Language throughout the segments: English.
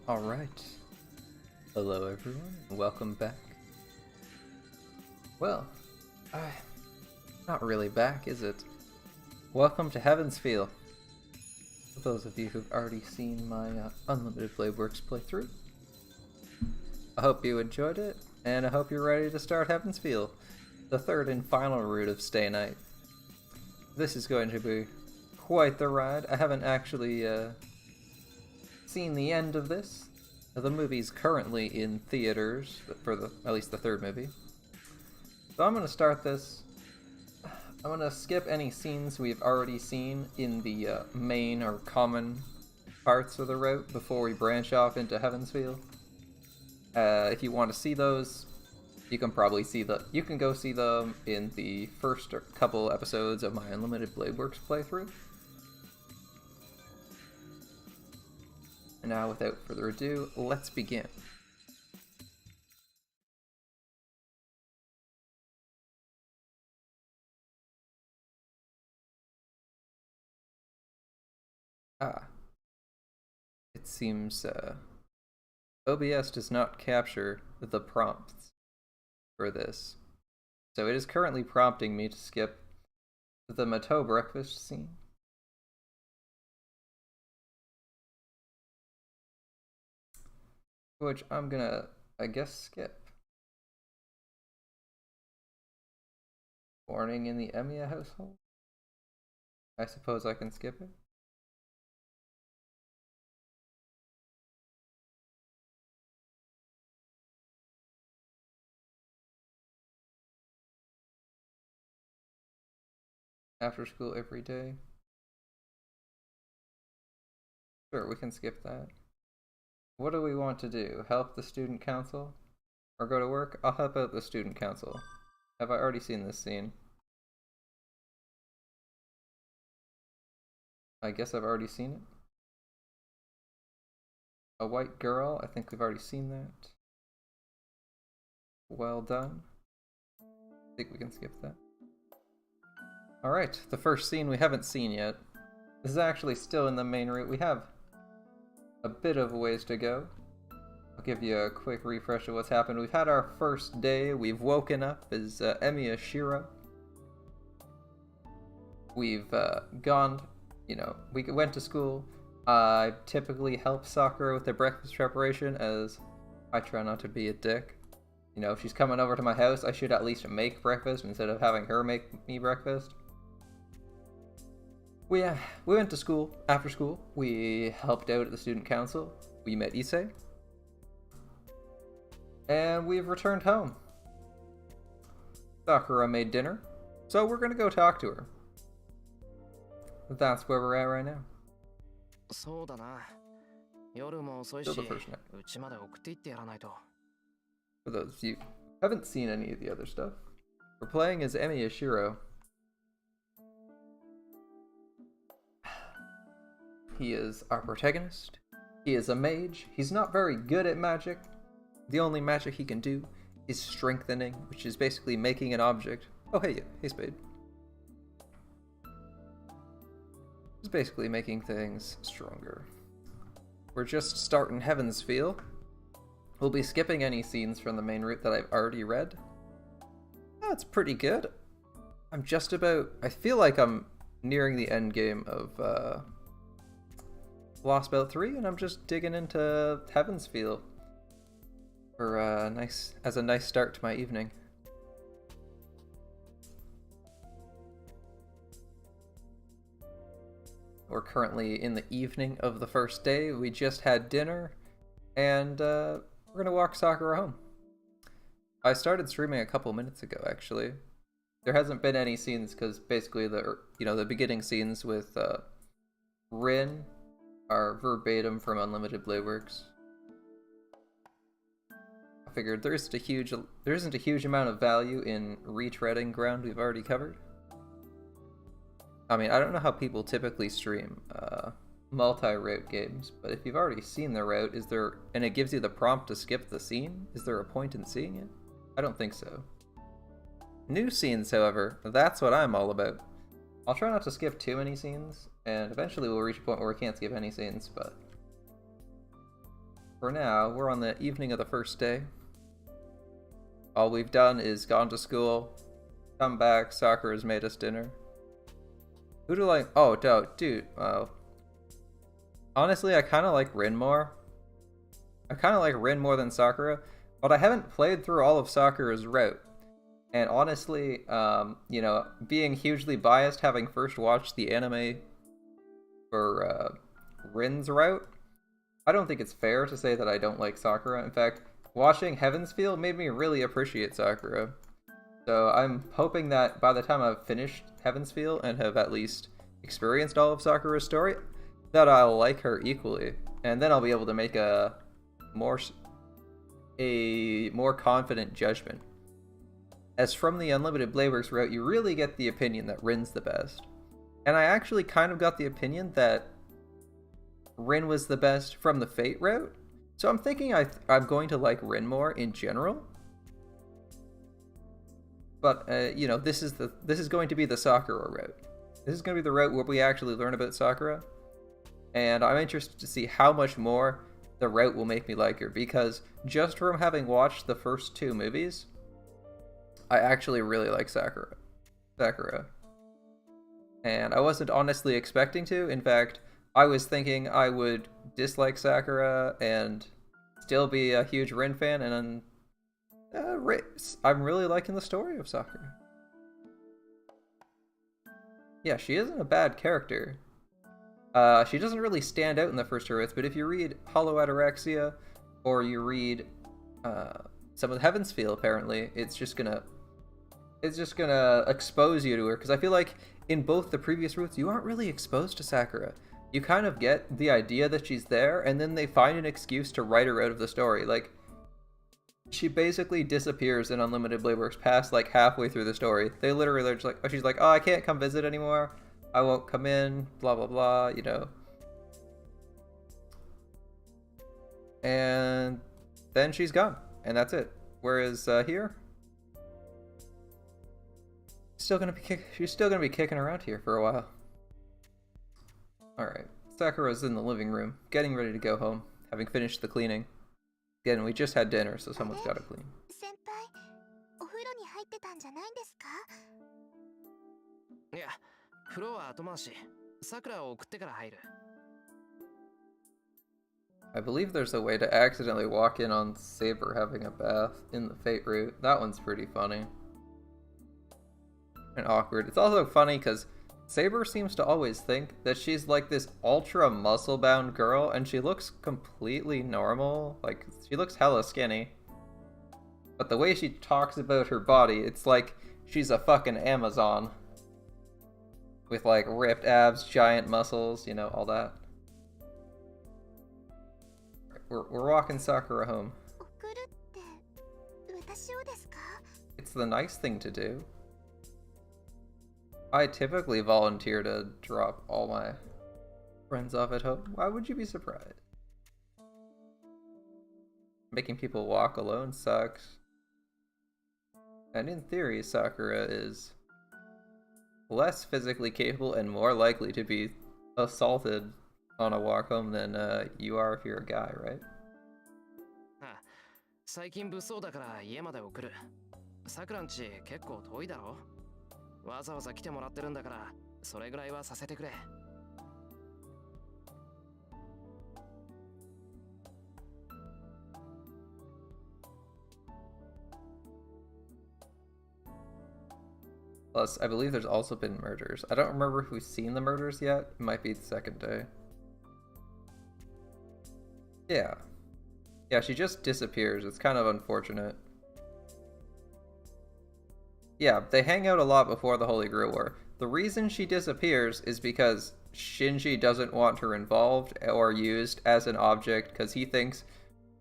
Alright. Hello everyone, welcome back. Well, not really back, is it? Welcome to Heavensfield. For those of you who've already seen my Unlimited Bladeworks playthrough, I hope you enjoyed it, and I hope you're ready to start Heavensfield, the third and final route of Stay Night. This is going to be quite the ride. I haven't actually seen the end of this. The movie's currently in theaters for at least the third movie. So I'm going to start this. I'm going to skip any scenes we've already seen in the main or common parts of the route before we branch off into Heavensfield. If you want to see those, you can probably you can go see them in the first couple episodes of my Unlimited Bladeworks playthrough. And now, without further ado, let's begin. It seems OBS does not capture the prompts for this. So it is currently prompting me to skip the Matteau breakfast scene. Which I'm gonna, I guess, skip. Morning in the Emiya household? I suppose I can skip it. After school every day. Sure, we can skip that. What do we want to do? Help the student council? Or go to work? I'll help out the student council. Have I already seen this scene? I guess I've already seen it. A white girl? I think we've already seen that. Well done. I think we can skip that. Alright, the first scene we haven't seen yet. This is actually still in the main route. We have a bit of a ways to go. I'll give you a quick refresh of what's happened. We've had our first day. We've woken up as Emiya Shiro. We've gone, we went to school. I typically help Sakura with the breakfast preparation as I try not to be a dick. If she's coming over to my house, I should at least make breakfast instead of having her make me breakfast. We went to school. After school, we helped out at the student council. We met Issei. And we've returned home. Sakura made dinner, so we're gonna go talk to her. That's where we're at right now. Still the first night. For those of you who haven't seen any of the other stuff, we're playing as Emiya Shiro. He is our protagonist. He is a mage. He's not very good at magic. The only magic he can do is strengthening, which is basically making an object. Oh, hey Spade. It's basically making things stronger. We're just starting Heavensfield. We'll be skipping any scenes from the main route that I've already read. That's pretty good. I feel like I'm nearing the end game of Lost Belt 3, and I'm just digging into Heavensfield for as a nice start to my evening. We're currently in the evening of the first day. We just had dinner, and we're gonna walk Sakura home. I started streaming a couple minutes ago, actually. There hasn't been any scenes because basically the beginning scenes with Rin are verbatim from Unlimited Bladeworks. I figured there isn't a huge amount of value in retreading ground we've already covered. I mean, I don't know how people typically stream multi-route games, but if you've already seen the route, and it gives you the prompt to skip the scene, is there a point in seeing it? I don't think so. New scenes, however, that's what I'm all about. I'll try not to skip too many scenes, and eventually we'll reach a point where we can't skip any scenes, but For now, we're on the evening of the first day. All we've done is gone to school, come back, Sakura's made us dinner. Who do I... Oh, dude. Honestly, I kind of like Rin more. I kind of like Rin more than Sakura, but I haven't played through all of Sakura's route. And honestly, you know, being hugely biased, having first watched the anime for Rin's route, I don't think it's fair to say that I don't like Sakura. In fact, watching Heaven's Feel made me really appreciate Sakura. So I'm hoping that by the time I've finished Heaven's Feel and have at least experienced all of Sakura's story, that I'll like her equally. And then I'll be able to make a more confident judgment. As from the Unlimited Blade Works route, you really get the opinion that Rin's the best. And I actually kind of got the opinion that Rin was the best from the Fate route. So I'm thinking I'm going to like Rin more in general. But, you know, this is going to be the Sakura route. This is going to be the route where we actually learn about Sakura. And I'm interested to see how much more the route will make me like her. Because just from having watched the first two movies, I actually really like Sakura. And I wasn't honestly expecting to. In fact, I was thinking I would dislike Sakura and still be a huge Rin fan, and I'm really liking the story of Sakura. Yeah, she isn't a bad character. She doesn't really stand out in the first two routes, but if you read Hollow Ataraxia, or you read some of Heaven's Feel, apparently, it's just gonna expose you to her, because I feel like in both the previous routes, you aren't really exposed to Sakura. You kind of get the idea that she's there, and then they find an excuse to write her out of the story. Like, she basically disappears in Unlimited Blade Works past like halfway through the story. They literally are just like, oh, she's like, oh, I can't come visit anymore. I won't come in, blah, blah, blah, you know. And then she's gone, and that's it. Whereas here, she's still gonna be kicking around here for a while. Alright, Sakura's in the living room, getting ready to go home, having finished the cleaning. Again, we just had dinner, so someone's gotta clean. I believe there's a way to accidentally walk in on Saber having a bath in the Fate route. That one's pretty funny. And awkward. It's also funny because Saber seems to always think that she's like this ultra muscle-bound girl, and she looks completely normal. Like, she looks hella skinny. But the way she talks about her body, it's like she's a fucking Amazon. With like ripped abs, giant muscles, you know, all that. We're walking Sakura home. It's the nice thing to do. I typically volunteer to drop all my friends off at home. Why would you be surprised? Making people walk alone sucks. And in theory, Sakura is less physically capable and more likely to be assaulted on a walk home than you are if you're a guy, right? 最近物騒だから家まで送る。さくらんち結構遠いだろ。わざわざ来てもらってるんだから、それぐらいはさせてくれ。Plus, I believe there's also been murders. I don't remember who's seen the murders yet. It might be the second day. Yeah. Yeah, she just disappears. It's kind of unfortunate. Yeah, they hang out a lot before the Holy Grail War. The reason she disappears is because Shinji doesn't want her involved or used as an object because he thinks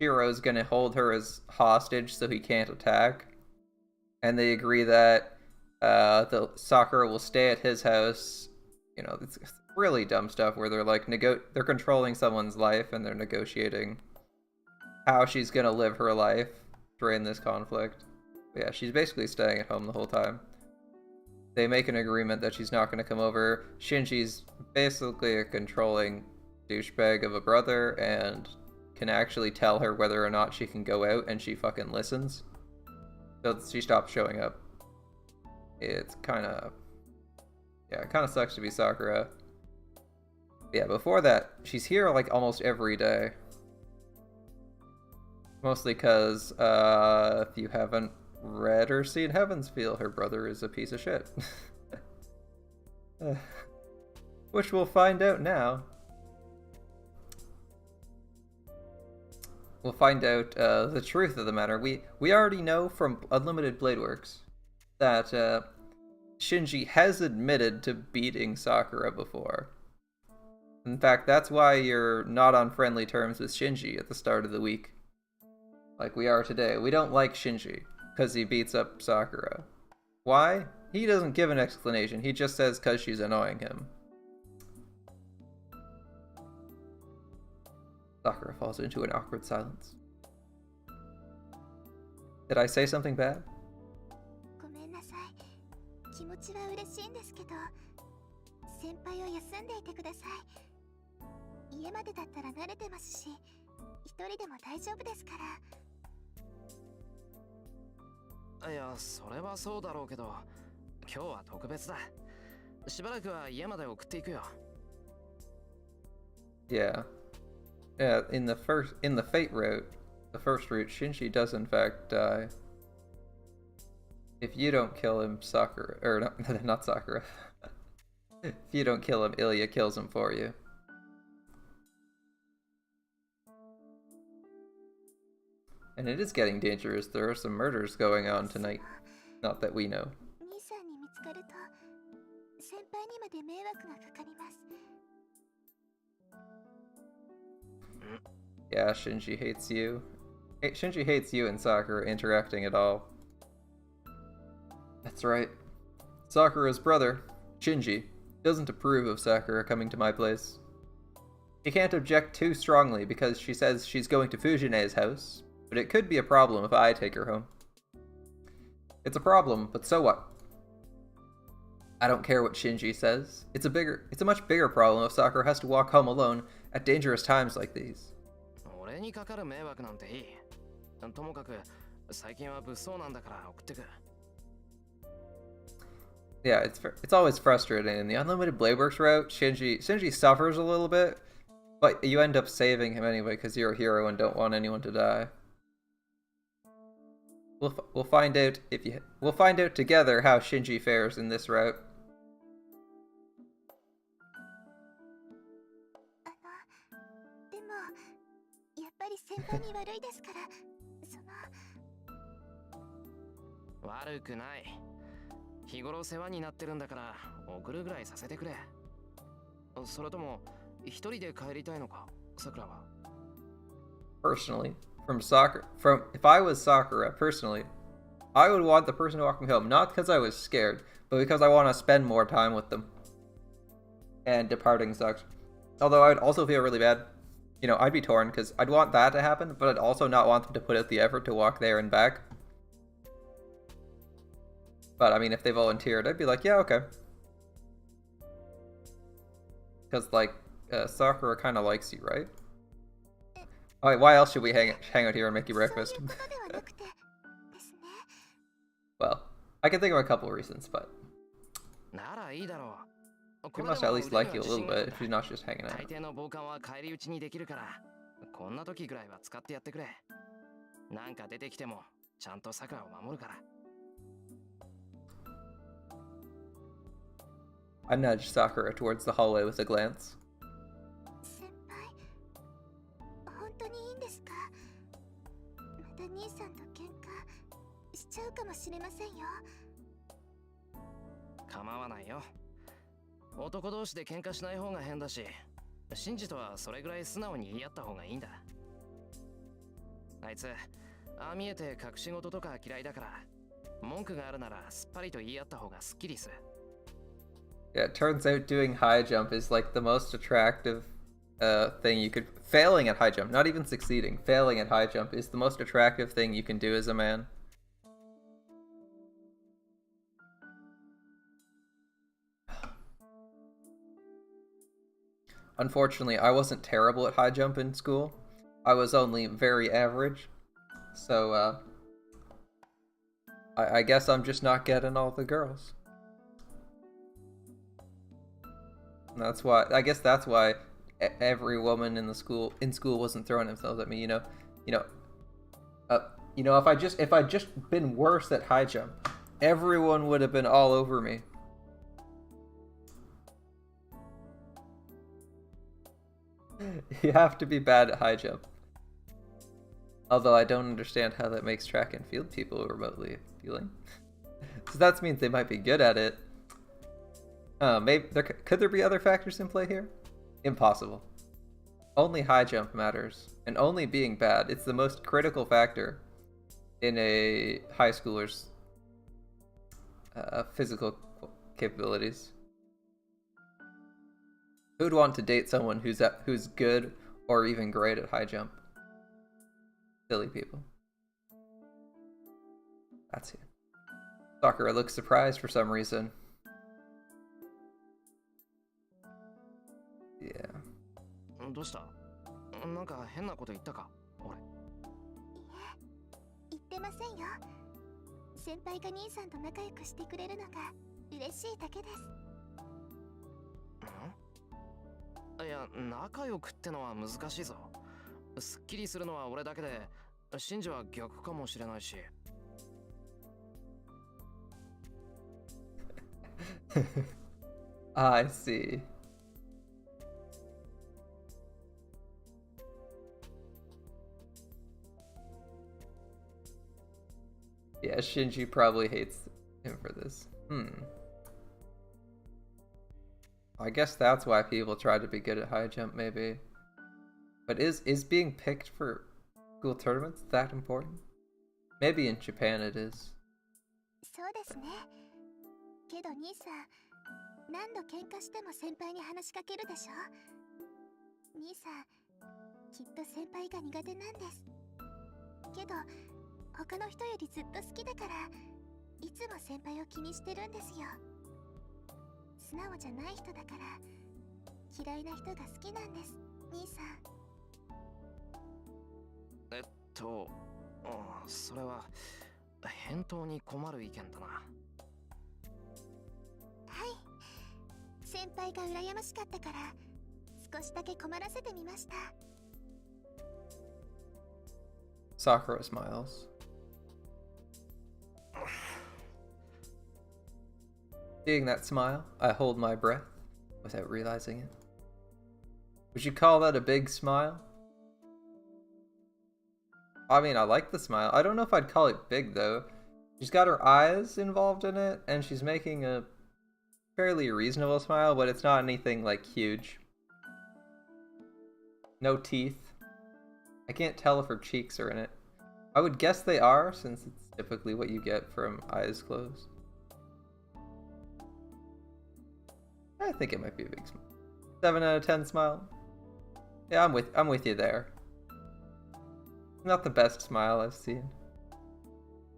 Shiro's gonna hold her as hostage so he can't attack. And they agree that the Sakura will stay at his house. You know, it's really dumb stuff where they're like they're controlling someone's life and they're negotiating how she's gonna live her life during this conflict. But yeah, she's basically staying at home the whole time. They make an agreement that she's not gonna come over. Shinji's basically a controlling douchebag of a brother and can actually tell her whether or not she can go out, and she fucking listens. So she stops showing up. It's kind of... Yeah, it kind of sucks to be Sakura. Yeah, before that, she's here like almost every day. Mostly because, if you haven't read or seen Heaven's Feel, her brother is a piece of shit. Which we'll find out now. We'll find out the truth of the matter. We already know from Unlimited Blade Works that Shinji has admitted to beating Sakura before. In fact, that's why you're not on friendly terms with Shinji at the start of the week. Like we are today. We don't like Shinji because he beats up Sakura. Why? He doesn't give an explanation. He just says because she's annoying him. Sakura falls into an awkward silence. Did I say something bad? ごめんなさい。気持ちは嬉しいんですけど、先輩を休んでいてください。家までだったら慣れてますし、一人でも大丈夫ですから。いや、それはそうだろうけど、今日は特別だ。しばらくは家まで送っていくよ。Yeah. Yeah, in the Fate route, the first route, Shinji does in fact die. If you don't kill him, Sakura, or not Sakura. If you don't kill him, Ilya kills him for you. And it is getting dangerous. There are some murders going on tonight. Not that we know. 兄さんに見つかると、先輩にまで迷惑がかかります。Yeah, Shinji hates you. Shinji hates you and Sakura interacting at all. That's right. Sakura's brother, Shinji, doesn't approve of Sakura coming to my place. He can't object too strongly because she says she's going to Fujine's house, but it could be a problem if I take her home. It's a problem, but so what? I don't care what Shinji says. It's a much bigger problem if Sakura has to walk home alone at dangerous times like these. 俺にかかる迷惑なんていい。ともかく最近は物騒なんだから送ってく。Yeah, it's always frustrating. In the Unlimited Blade Works route, Shinji suffers a little bit, but you end up saving him anyway because you're a hero and don't want anyone to die. We'll find out together how Shinji fares in this route. でも、やっぱり先輩に悪いですから、悪くない。日頃世話になってるんだから送るぐらいさせてくれ。それとも一人で帰りたいのか、さくらは。Personally, if I was Sakura, personally, I would want the person to walk me home, not because I was scared, but because I want to spend more time with them. And departing sucks. Although I would also feel really bad. You know, I'd be torn because I'd want that to happen, but I'd also not want them to put out the effort to walk there and back. But I mean, if they volunteered, I'd be like, yeah, okay. Because, like, Sakura kind of likes you, right? Alright, why else should we hang out here and make you breakfast? Well, I can think of a couple of reasons, but... She must at least like you a little bit if she's not just hanging out. I nudged Sakura towards the hallway with a glance. 先輩、本当にいいんですか？また兄さんと喧嘩しちゃうかもしれませんよ。構わないよ。男同士で喧嘩しない方が変だし、シンジとはそれぐらい素直に言い合った方がいいんだ。あいつ、ああ見えて隠し事とか嫌いだから、文句があるならすっぱりと言い合った方がすっきりする。Yeah, it turns out doing high jump is like the most attractive thing you could... Failing at high jump, not even succeeding. Failing at high jump is the most attractive thing you can do as a man. Unfortunately, I wasn't terrible at high jump in school. I was only very average. So, I guess I'm just not getting all the girls. And that's why, I guess that's why every woman in school wasn't throwing themselves at me, you know, if I just been worse at high jump, everyone would have been all over me. You have to be bad at high jump. Although I don't understand how that makes track and field people remotely appealing. So that means they might be good at it. Maybe could there be other factors in play here? Impossible. Only high jump matters, and only being bad. It's the most critical factor in a high schooler's physical capabilities. Who'd want to date someone who's good or even great at high jump? Silly people. That's it. Sakura looks surprised for some reason. Yeah. どうしたなんか変なこと言ったか俺。言ってませんよ。先輩が兄さんと仲良くしてくれるのが嬉しいだけです。いや、仲良くってのは難しいぞ。すっきりするのは俺だけで、シンジは逆かもしれないし。I see. Yeah, Shinji probably hates him for this. I guess that's why people try to be good at high jump, maybe. But is being picked for school tournaments that important? Maybe in Japan it is. そうですね。けど兄さん、何度喧嘩しても先輩に話しかけるでしょ。兄さん、きっと先輩が苦手なんです。けど、他の人よりずっと好きだから、いつも先輩を気にしてるんですよ。素直じゃない人だから、嫌いな人が好きなんです、兄さん。それは返答に困る意見だな。はい、先輩が羨ましかったから少しだけ困らせてみました。Sakura smiles. Seeing that smile, I hold my breath without realizing it. Would you call that a big smile? I mean, I like the smile. I don't know if I'd call it big, though. She's got her eyes involved in it, and she's making a fairly reasonable smile, but it's not anything, like, huge. No teeth. I can't tell if her cheeks are in it. I would guess they are, since it's typically what you get from eyes closed. I think it might be a big smile. 7 out of 10 smile. Yeah, I'm with you there. Not the best smile I've seen.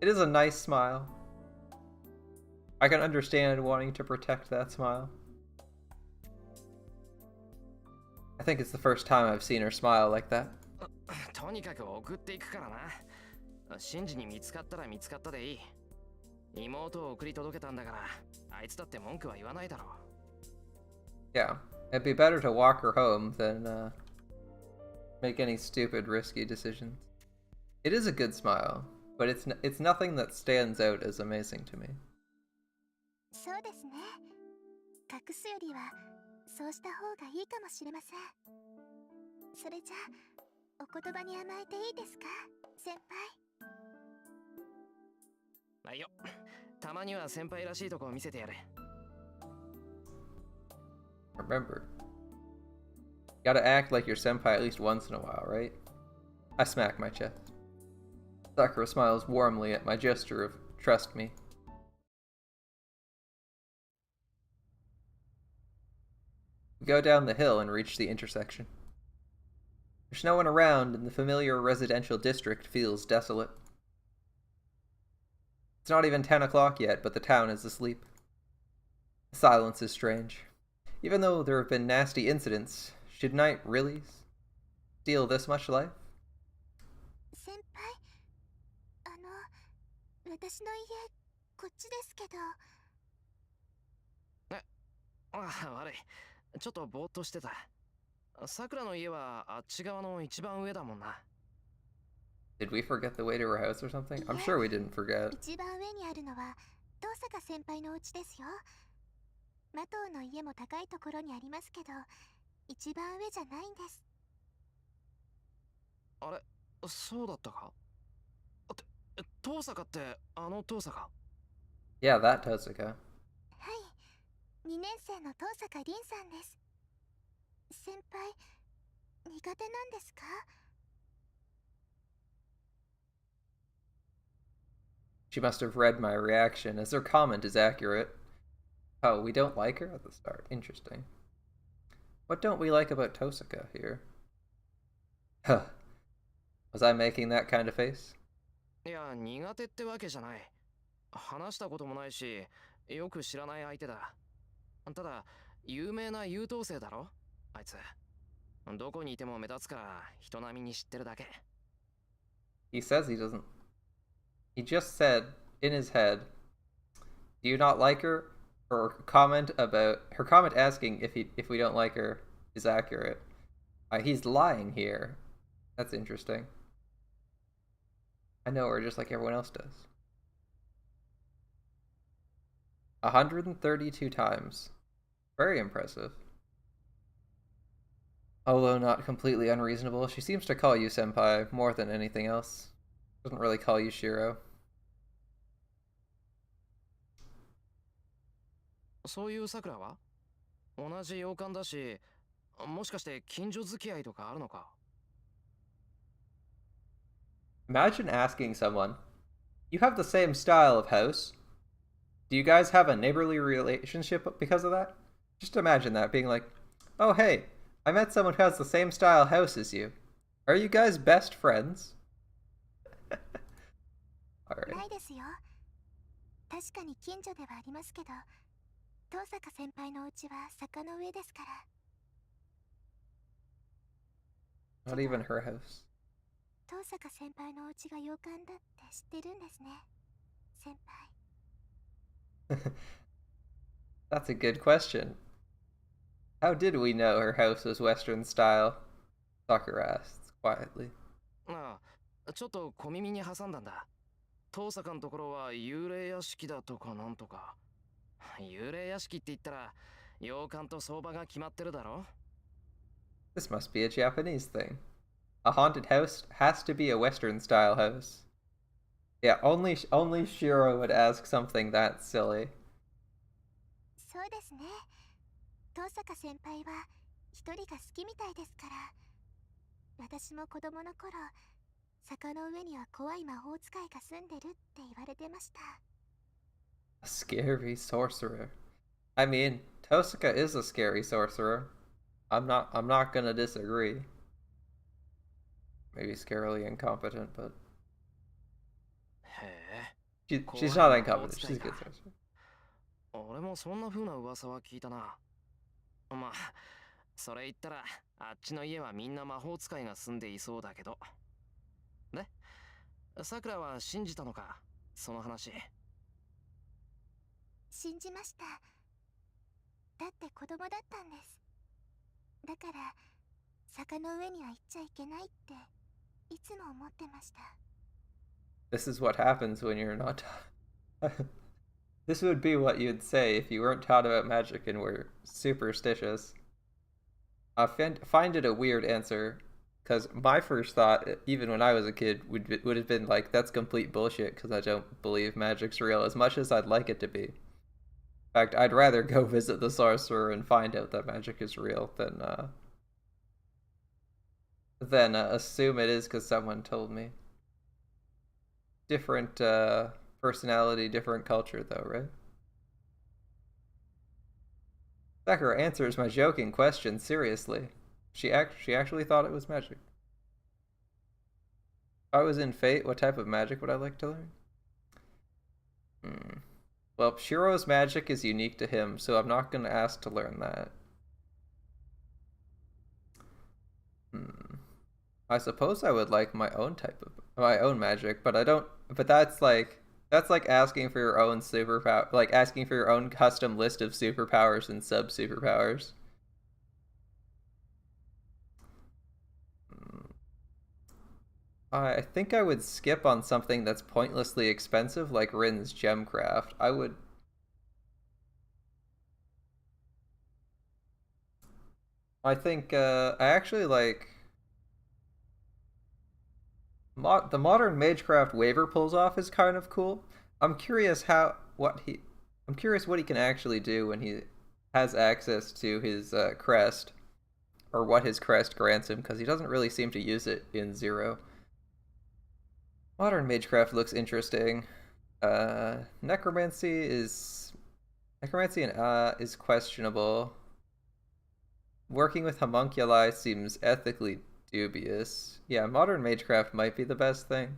It is a nice smile. I can understand wanting to protect that smile. I think it's the first time I've seen her smile like that. とにかく送っていくからな。シンジに見つかったら見つかったでいい。妹を送り届けたんだから、あいつだって文句は言わないだろう。Yeah, it'd be better to walk her home than make any stupid, risky decisions. It is a good smile, but it's nothing that stands out as amazing to me. そうですね。隠すよりはそうした方がいいかもしれません。それじゃあお言葉に甘えていいですか、先輩。はいよ。たまには先輩らしいとこを見せてやれ。Remember, you gotta act like your senpai at least once in a while, right? I smack my chest. Sakura smiles warmly at my gesture of trust me. We go down the hill and reach the intersection. There's no one around, and the familiar residential district feels desolate. It's not even 10 o'clock yet, but the town is asleep. The silence is strange. Even though there have been nasty incidents, should night really steal this much life? 私の家、こっちですけど。悪い。ちょっとぼーっとしてた。さくらの家はあっち側の一番上だもんな。Did we forget the way to her house or something? I'm sure we didn't forget. 一番上にあるのは東坂先輩のお家ですよ。マトウの家も高いところにありますけど、一番上じゃないんです。あれ、そうだったか？東坂ってあの東坂？ Yeah, that Tosuka. はい、2年生の東坂凛さんです。先輩、苦手なんですか？ She must have read my reaction, as her comment is accurate. Oh, we don't like her at the start. Interesting. What don't we like about Tosuka here? Huh. Was I making that kind of face? いや、苦手ってわけじゃない。話したこともないし、よく知らない相手だ。ただ、有名な優等生だろあいつ。どこにいても目立つから人並みに知ってるだけ。He says he doesn't. He just said, in his head, do you not like her? Her comment asking if we don't like her is accurate. He's lying here. That's interesting. I know her just like everyone else does. 132 times. Very impressive. Although not completely unreasonable, she seems to call you senpai more than anything else. Doesn't really call you Shiro. そういうさくらは同じ洋館だし、もしかして近所付き合いとかあるのか？ Imagine asking someone, you have the same style of house. Do you guys have a neighborly relationship because of that? Just imagine that, being like, oh hey, I met someone who has the same style house as you. Are you guys best friends? Alright. ないですよ。確かに近所ではありますけど、東坂先輩のお家は坂の上ですから。 Not even her house. 東坂先輩のお家が洋館だって知ってるんですね、先輩。That's a good question. How did we know her house was Western style? Sakura asks quietly. ちょっと小耳に挟んだんだ。東坂のところは幽霊屋敷だとかなんとか。幽霊屋敷って言ったら洋館と相場が決まってるだろ？ This must be a Japanese thing. A haunted house has to be a Western style house. Yeah, only Shiro would ask something that silly. そうですね。東坂先輩は一人が好きみたいですから。私も子供の頃、坂の上には怖い魔法使いが住んでるって言われてました。A scary sorcerer. I mean, Tosuka is a scary sorcerer. I'm not gonna disagree. Maybe scarily incompetent, but へえ。 she's not incompetent. She's a good sorcerer. 俺もそんな風な噂は聞いたな。まあ、それ言ったらあっちの家はみんな魔法使いが住んでいそうだけど。ね、さくらは信じたのか、その話。信じました。だって子供だったんです。だから坂の上には行っちゃいけないっていつも思ってました。 This is what happens when you're not taught. This would be what you'd say if you weren't taught about magic and were superstitious. I find it a weird answer, because my first thought, even when I was a kid, would have been like, that's complete bullshit, because I don't believe magic's real as much as I'd like it to be. In fact, I'd rather go visit the sorcerer and find out that magic is real than assume it is because someone told me. Different personality, different culture, though, right? Sakura answers my joking question seriously. She actually thought it was magic. If I was in Fate, what type of magic would I like to learn? Well, Shiro's magic is unique to him, so I'm not going to ask to learn that. I suppose I would like my own magic, but I don't. But that's like That's like asking for your own superpower, like asking for your own custom list of superpowers and sub-superpowers. I think I would skip on something that's pointlessly expensive, like Rin's Gemcraft. I think, I actually like... the modern Magecraft waiver pulls off is kind of cool. I'm curious what he can actually do when he has access to his crest, or what his crest grants him, because he doesn't really seem to use it in Zero. Modern Magecraft looks interesting. Necromancy is questionable. Working with homunculi seems ethically dubious. Yeah, modern Magecraft might be the best thing.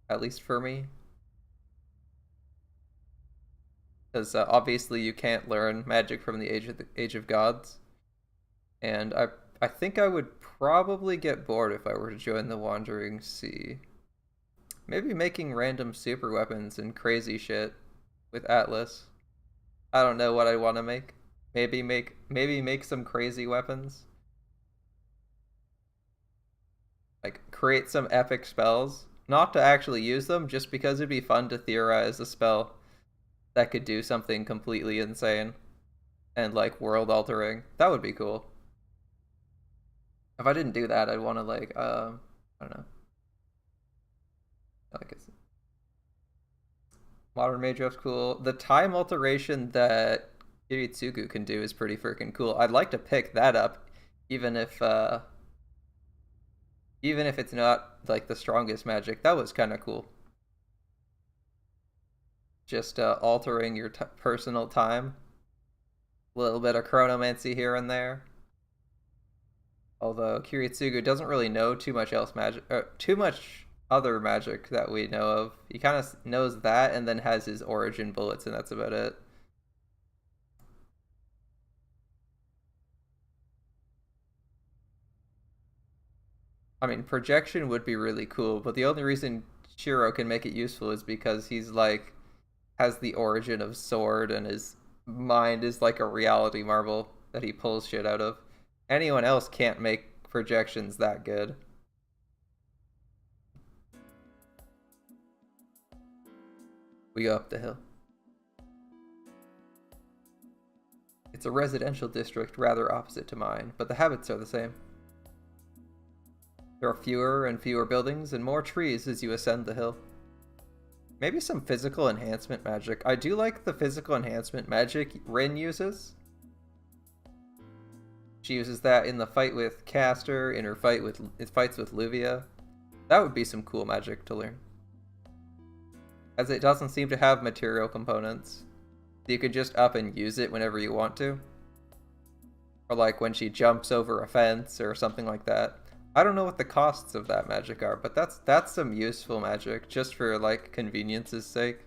At least for me. Because obviously you can't learn magic from the Age of Gods. And I think I would probably get bored if I were to join the Wandering Sea. Maybe making random super weapons and crazy shit with Atlas. I don't know what I want to make. Maybe make some crazy weapons. Like, create some epic spells. Not to actually use them, just because it'd be fun to theorize a spell that could do something completely insane and, like, world-altering. That would be cool. If I didn't do that, I'd want to, like, I don't know. Like, it's... Modern Magecraft's cool. The time alteration that Kiritsugu can do is pretty freaking cool. I'd like to pick that up, even if it's not, like, the strongest magic. That was kind of cool. Just altering your personal time. A little bit of chronomancy here and there. Although Kiritsugu doesn't really know too much other magic that we know of. He kind of knows that and then has his origin bullets, and that's about it. I mean, projection would be really cool, but the only reason Shiro can make it useful is because he's, like, has the origin of Sword, and his mind is like a reality marble that he pulls shit out of. Anyone else can't make projections that good. We go up the hill. It's a residential district rather opposite to mine, but the habits are the same. There are fewer and fewer buildings and more trees as you ascend the hill. Maybe some physical enhancement magic. I do like the physical enhancement magic Rin uses. She uses that in the fight with Castor, in her fights with Luvia. That would be some cool magic to learn. As it doesn't seem to have material components. You could just up and use it whenever you want to. Or like when she jumps over a fence or something like that. I don't know what the costs of that magic are, but that's some useful magic just for, like, convenience's sake.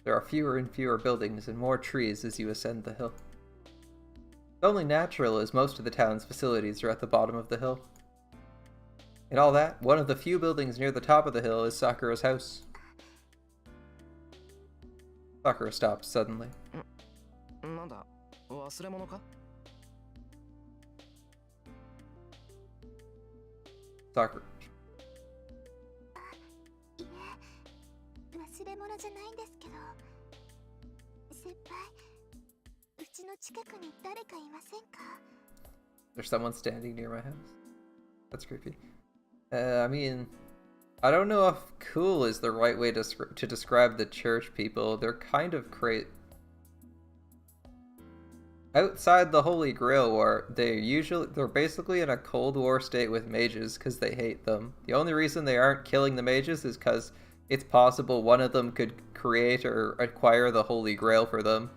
There are fewer and fewer buildings and more trees as you ascend the hill. It's only natural as most of the town's facilities are at the bottom of the hill. In all that, one of the few buildings near the top of the hill is Sakura's house. Sakura stops suddenly. Sakura. いえ、忘れ物じゃないんですけど、先輩、うちの近くに誰かいませんか? There's someone standing near my house. That's creepy. I mean, I don't know if cool is the right way to describe the church people. They're kind of crazy. Outside the Holy Grail War, they're basically in a Cold War state with mages because they hate them. The only reason they aren't killing the mages is because it's possible one of them could create or acquire the Holy Grail for them.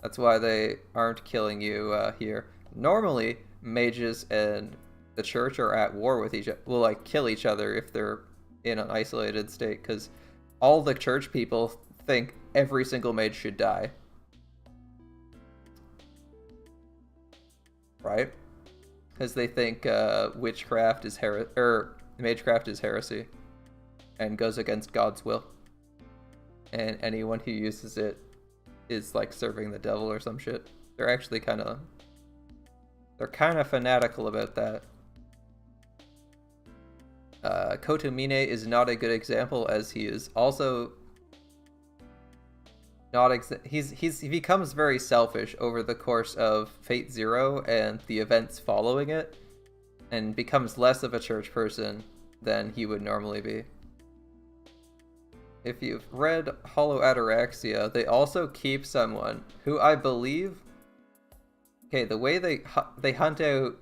That's why they aren't killing you here. Normally, mages and the church are at war with each other, will, like, kill each other if they're in an isolated state, because all the church people think every single mage should die. Right? because they think witchcraft is magecraft is heresy and goes against God's will, and anyone who uses it is like serving the devil or some shit. They're actually kind of fanatical about that. Kotomine is not a good example, as he is also not he becomes very selfish over the course of Fate Zero and the events following it, and becomes less of a church person than he would normally be. If you've read Hollow Ataraxia, they also keep someone who I believe... Okay, the way they hunt out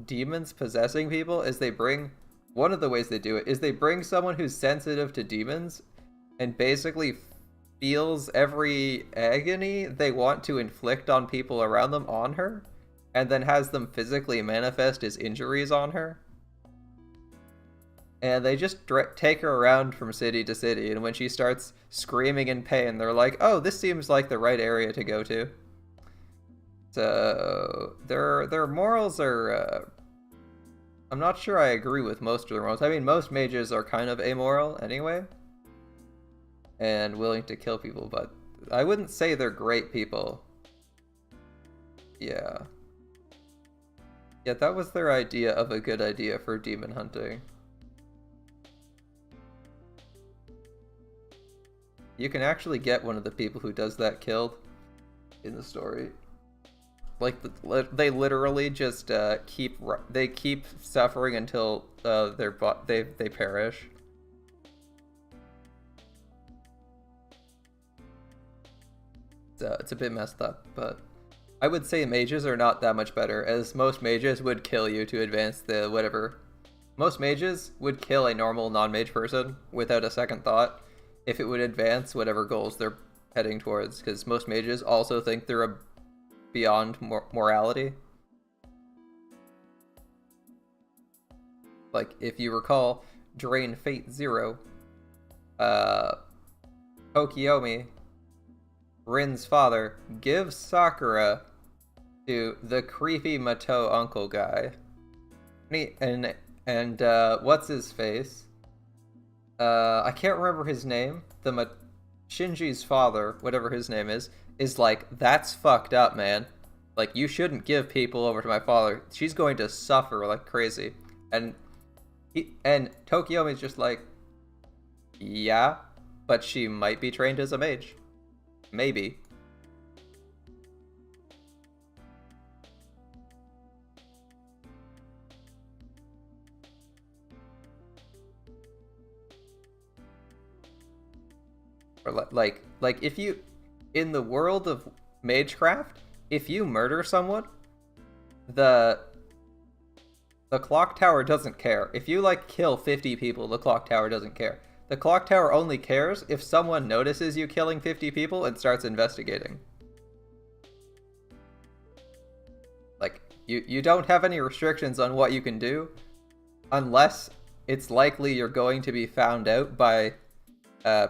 demons possessing people is they bring... One of the ways they do it is they bring someone who's sensitive to demons and basically feels every agony they want to inflict on people around them on her, and then has them physically manifest as injuries on her. And they just take her around from city to city, and when she starts screaming in pain, they're like, oh, this seems like the right area to go to. So, their morals are... I'm not sure I agree with most of their morals. I mean, most mages are kind of amoral anyway, and willing to kill people, but I wouldn't say they're great people. Yeah. Yeah, that was their idea of a good idea for demon hunting. You can actually get one of the people who does that killed in the story. Like, they literally just keep suffering until they perish. So it's a bit messed up, but I would say mages are not that much better, as most mages would kill you to advance the whatever. Most mages would kill a normal non-mage person without a second thought if it would advance whatever goals they're heading towards, because most mages also think they're beyond morality. Like, if you recall, during Fate Zero, Tokiomi, Rin's father, gives Sakura to the creepy Mato uncle guy. And what's his face? I can't remember his name. Shinji's father, whatever his name is like, that's fucked up, man. Like, you shouldn't give people over to my father. She's going to suffer like crazy. And Tokiomi's just like, yeah, but she might be trained as a mage. Maybe. Or like if you, in the world of magecraft, if you murder someone, the clock tower doesn't care. If you, like, kill 50 people, the clock tower doesn't care. The clock tower only cares if someone notices you killing 50 people and starts investigating. Like, you don't have any restrictions on what you can do, unless it's likely you're going to be found out by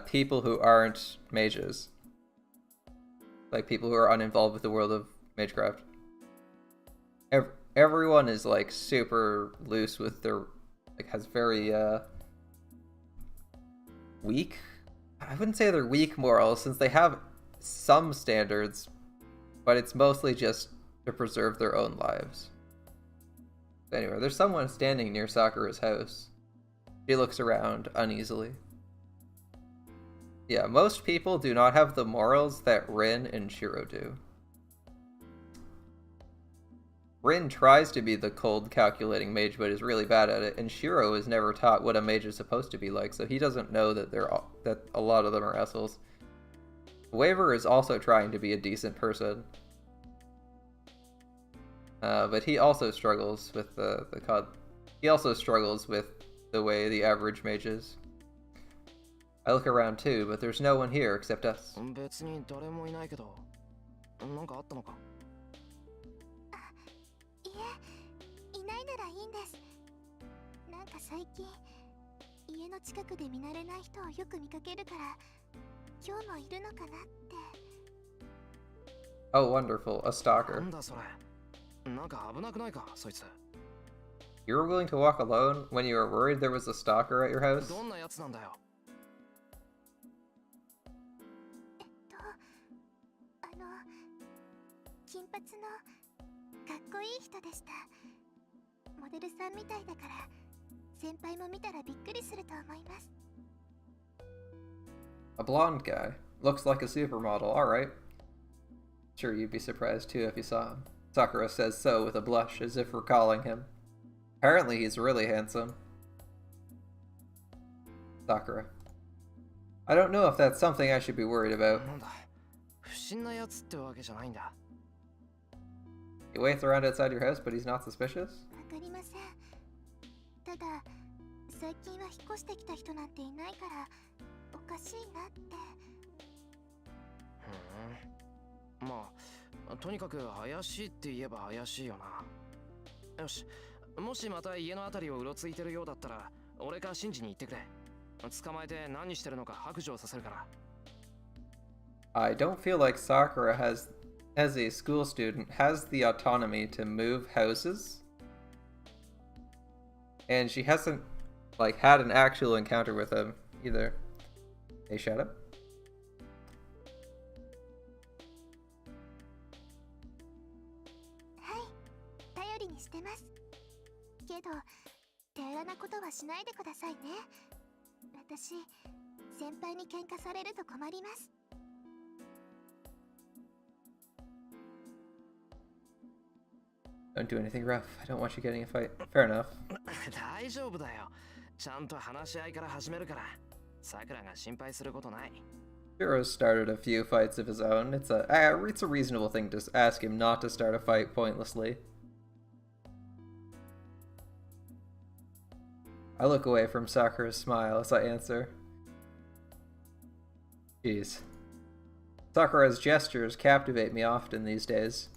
people who aren't mages. Like, people who are uninvolved with the world of magecraft. Everyone is, like, super loose with their, like, has very weak, I wouldn't say they're weak morals, since they have some standards, but it's mostly just to preserve their own lives. Anyway, there's someone standing near Sakura's house. She looks around uneasily. Yeah, most people do not have the morals that Rin and Shiro do. Rin tries to be the cold, calculating mage, but is really bad at it, and Shiro is never taught what a mage is supposed to be like, so he doesn't know that that a lot of them are assholes. Waver is also trying to be a decent person, but he also struggles with he also struggles with the way the average mage is. I look around too, but there's no one here except us. 別に誰もいないけど、なんかあったのか? いえ、いないならいいんです。なんか最近家の近くで見慣れない人をよく見かけるから、今日もいるのかなって。 Oh, wonderful, a stalker. なんだそれ。なんか危なくないか、そいつ。You were willing to walk alone when you were worried there was a stalker at your house? どんなやつなんだよ。金髪のかっこいい人でした。モデルさんみたいだから先輩も見たらびっくりすると思います。 A blonde guy. Looks like a supermodel, alright. Sure, you'd be surprised too if you saw him. Sakura says so with a blush, as if recalling him. Apparently he's really handsome. Sakura. I don't know if that's something I should be worried about. なんだ、不審なやつってわけじゃないんだ。He waits around outside your house, but he's not suspicious? わかりません。ただ最近は引っ越してきた人なんていないからおかしいなって。まあ、とにかく怪しいって言えば怪しいよな。よし、もしまた家のあたりをうろついてるようだったら俺かシンジに言ってくれ。捕まえて何してるのか白状させるから。I don't feel like Sakura has, as a school student, has the autonomy to move houses. And she hasn't, like, had an actual encounter with him either. Hey, shut up. はい、頼りにしてます。けど手荒なことはしないでくださいね。私、先輩に喧嘩されると困ります。Don't do anything rough. I don't want you getting a fight. Fair enough. 大丈夫だよ。ちゃんと話し合いから始めるから。さくらが心配することない。Shiro's started a few fights of his own. It's a reasonable thing to ask him not to start a fight pointlessly. I look away from Sakura's smile as I answer. Jeez. Sakura's gestures captivate me often these days.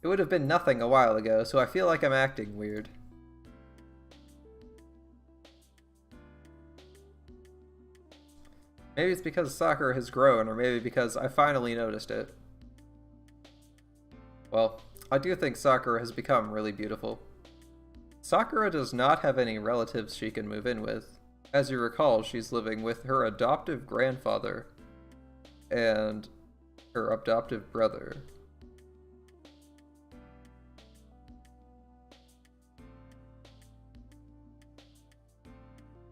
It would have been nothing a while ago, so I feel like I'm acting weird. Maybe it's because Sakura has grown, or maybe because I finally noticed it. Well, I do think Sakura has become really beautiful. Sakura does not have any relatives she can move in with. As you recall, she's living with her adoptive grandfather and her adoptive brother.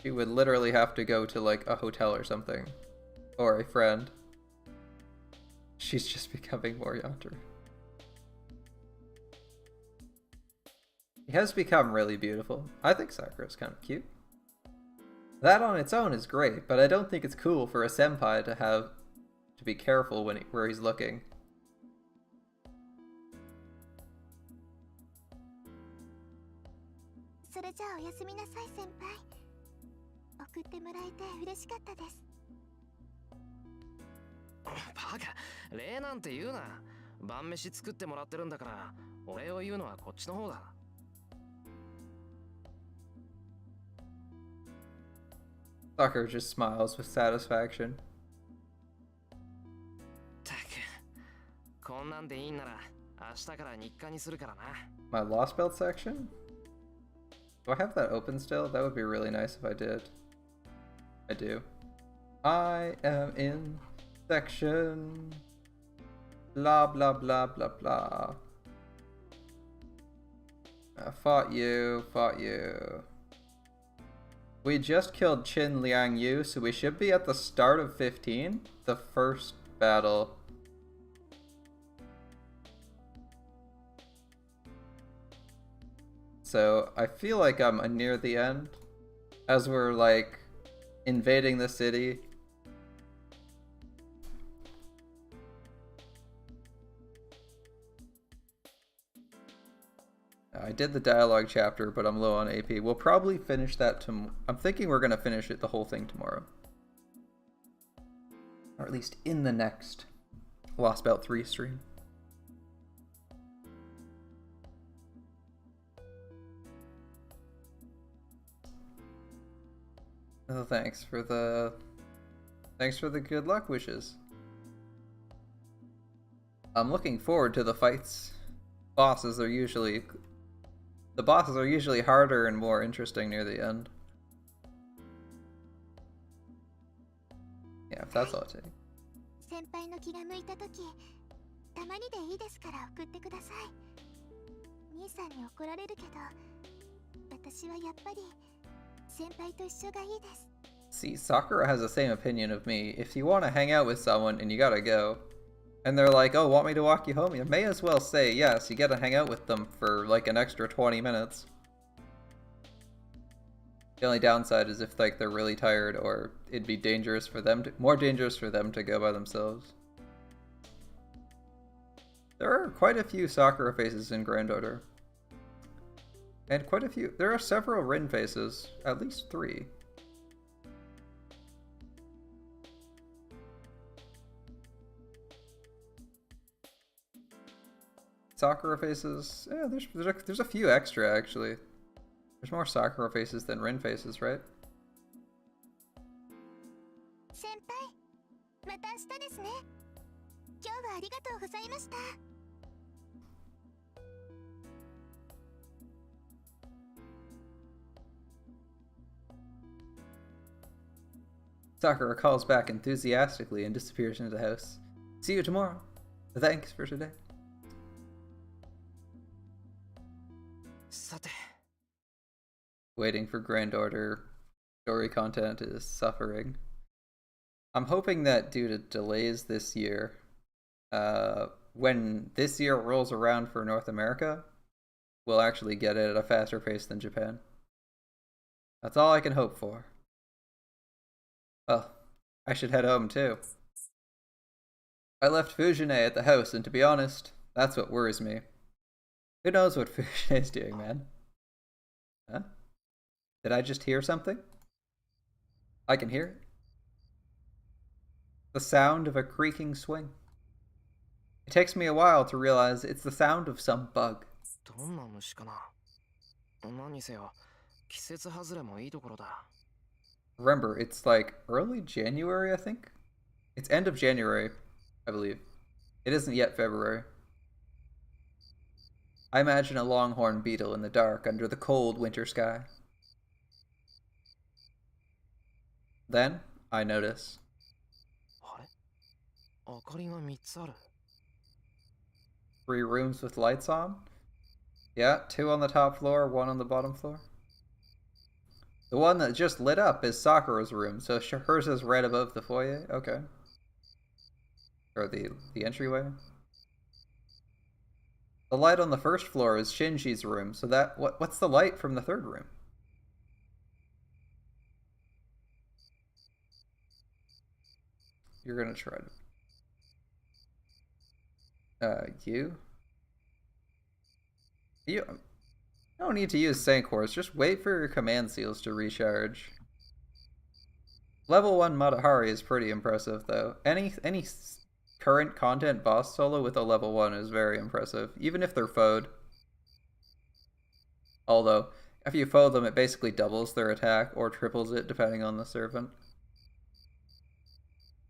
She would literally have to go to, like, a hotel or something. Or a friend. She's just becoming more yonder. He has become really beautiful. I think Sakura's kind of cute. That on its own is great, but I don't think it's cool for a senpai to be careful where he's looking. それじゃあおやすみなさい先輩。送ってもらえて嬉しかったです。バカ、礼なんて言うな。晩飯作ってもらってるんだから、お礼を言うのはこっちの方だ。Sakura just smiles with satisfaction. たく、こんなんでいいんなら明日から日課にするからな。My Lost Belt section? Do I have that open still? That would be really nice if I did. I do. I am in section. Blah blah blah blah blah. Fought you. We just killed Qin Liang Yu, so we should be at the start of 15, the first battle. So I feel like I'm near the end, as we're like invading the city. I did the dialogue chapter, but I'm low on AP. We'll probably finish that tomorrow. I'm thinking we're gonna finish the whole thing tomorrow. Or at least in the next Lost Belt 3 stream. Oh, thanks for the good luck wishes. I'm looking forward to the fights bosses are usually... The bosses are usually harder and more interesting near the end. Yeah, if that's all it takes. 先輩の気が向いた時、たまにでいいですから送ってください。兄さんに怒られるけど、私はやっぱり先輩と一緒がいいです。 See, Sakura has the same opinion of me. If you want to hang out with someone and you gotta go, and they're like, oh, want me to walk you home? You may as well say yes, you gotta hang out with them for like an extra 20 minutes. The only downside is if like they're really tired or it'd be dangerous for them to, more dangerous for them to go by themselves. There are quite a few Sakura faces in Grand Order. And quite a few, there are several Rin faces, at least 3. Sakura faces, yeah, there's a few extra actually. There's more Sakura faces than Rin faces, right? 先輩、また明日ですね。今日はありがとうございました。 Sakura calls back enthusiastically and disappears into the house. See you tomorrow. Thanks for today. さて、 Waiting for Grand Order story content is suffering. I'm hoping that due to delays this year, when this year rolls around for North America, we'll actually get it at a faster pace than Japan. That's all I can hope for. Well, I should head home too. I left Fujine at the house, and to be honest, that's what worries me. Who knows what Fujine's doing, man? Huh? Did I just hear something? I can hear it. The sound of a creaking swing. It takes me a while to realize it's the sound of some bug. どんな虫かな。何せよ、季節外れもいいところだ。 Remember, it's like early January, I think? It's end of January, I believe. It isn't yet February. I imagine a longhorn beetle in the dark under the cold winter sky. Then, I notice. あれ、明かりが3つある。 3 rooms with lights on? Yeah, 2 on the top floor, 1 on the bottom floor. The one that just lit up is Sakura's room, so hers is right above the foyer? Okay. Or the entryway. The light on the first floor is Shinji's room, so that what's the light from the third room? You're gonna try to... You? You don't need to use Sankors, just wait for your command seals to recharge. Level 1 Matahari is pretty impressive though. Any current content boss solo with a level 1 is very impressive, even if they're foed. Although, if you foe them, it basically doubles their attack or triples it depending on the servant.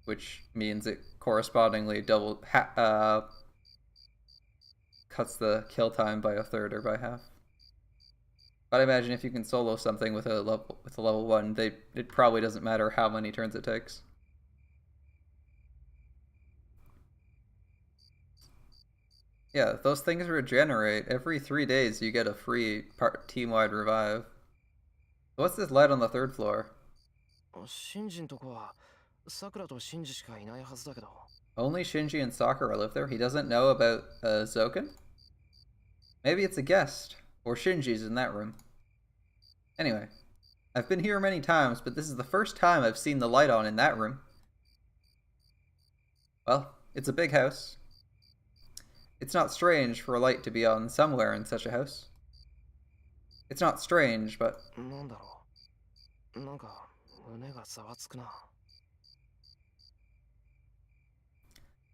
Which means it correspondingly cuts the kill time by a third or by half. But I imagine if you can solo something with a level 1, it probably doesn't matter how many turns it takes. Yeah, those things regenerate. Every 3 days you get a free team-wide revive. What's this light on the 3rd floor? シンジのとこはさくらとシンジしかいないはずだけど。 Only Shinji and Sakura live there? He doesn't know about Zoken? Maybe it's a guest. Or Shinji's in that room. Anyway, I've been here many times, but this is the first time I've seen the light on in that room. Well, it's a big house. It's not strange for a light to be on somewhere in such a house. It's not strange, but... なんだろう。なんか胸がざわつくな。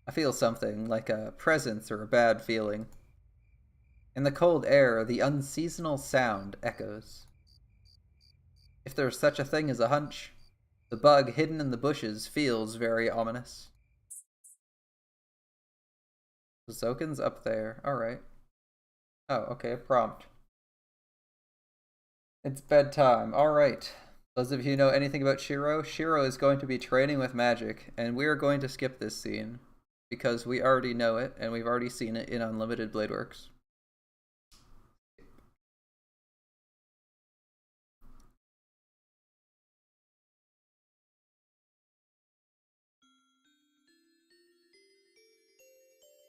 I feel something, like a presence or a bad feeling. In the cold air, the unseasonal sound echoes. If there's such a thing as a hunch, the bug hidden in the bushes feels very ominous. Zoken's up there, alright. Oh, okay, a prompt. It's bedtime. Alright. Those of you who know anything about Shiro, Shiro is going to be training with magic, and we are going to skip this scene because we already know it and we've already seen it in Unlimited Blade Works.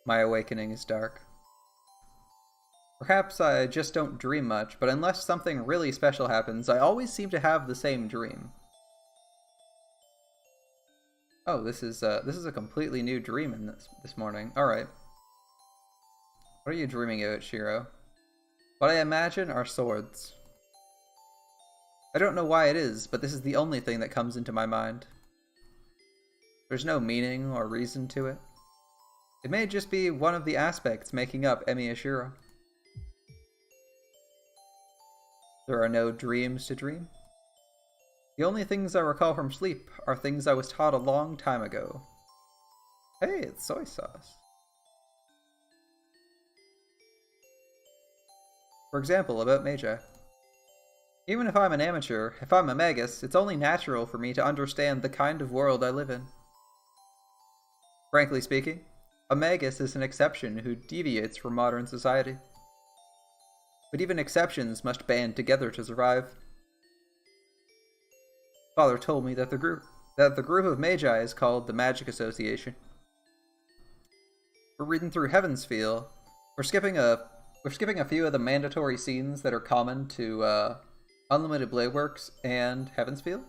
My awakening is dark. Perhaps I just don't dream much, but unless something really special happens, I always seem to have the same dream. Oh, this is a completely new dream in this morning. All right. What are you dreaming about, Shiro? What I imagine are swords. I don't know why it is, but this is the only thing that comes into my mind. There's no meaning or reason to it. It may just be one of the aspects making up Emi Ashura. There are no dreams to dream. The only things I recall from sleep are things I was taught a long time ago. Hey, it's soy sauce. For example, about Magi. Even if I'm an amateur, if I'm a Magus, it's only natural for me to understand the kind of world I live in. Frankly speaking, a Magus is an exception who deviates from modern society. But even exceptions must band together to survive. Father told me that the group of Magi is called the Magic Association. We're reading through Heavensfeel. We're skipping a few of the mandatory scenes that are common to Unlimited Blade Works and Heavensfeel.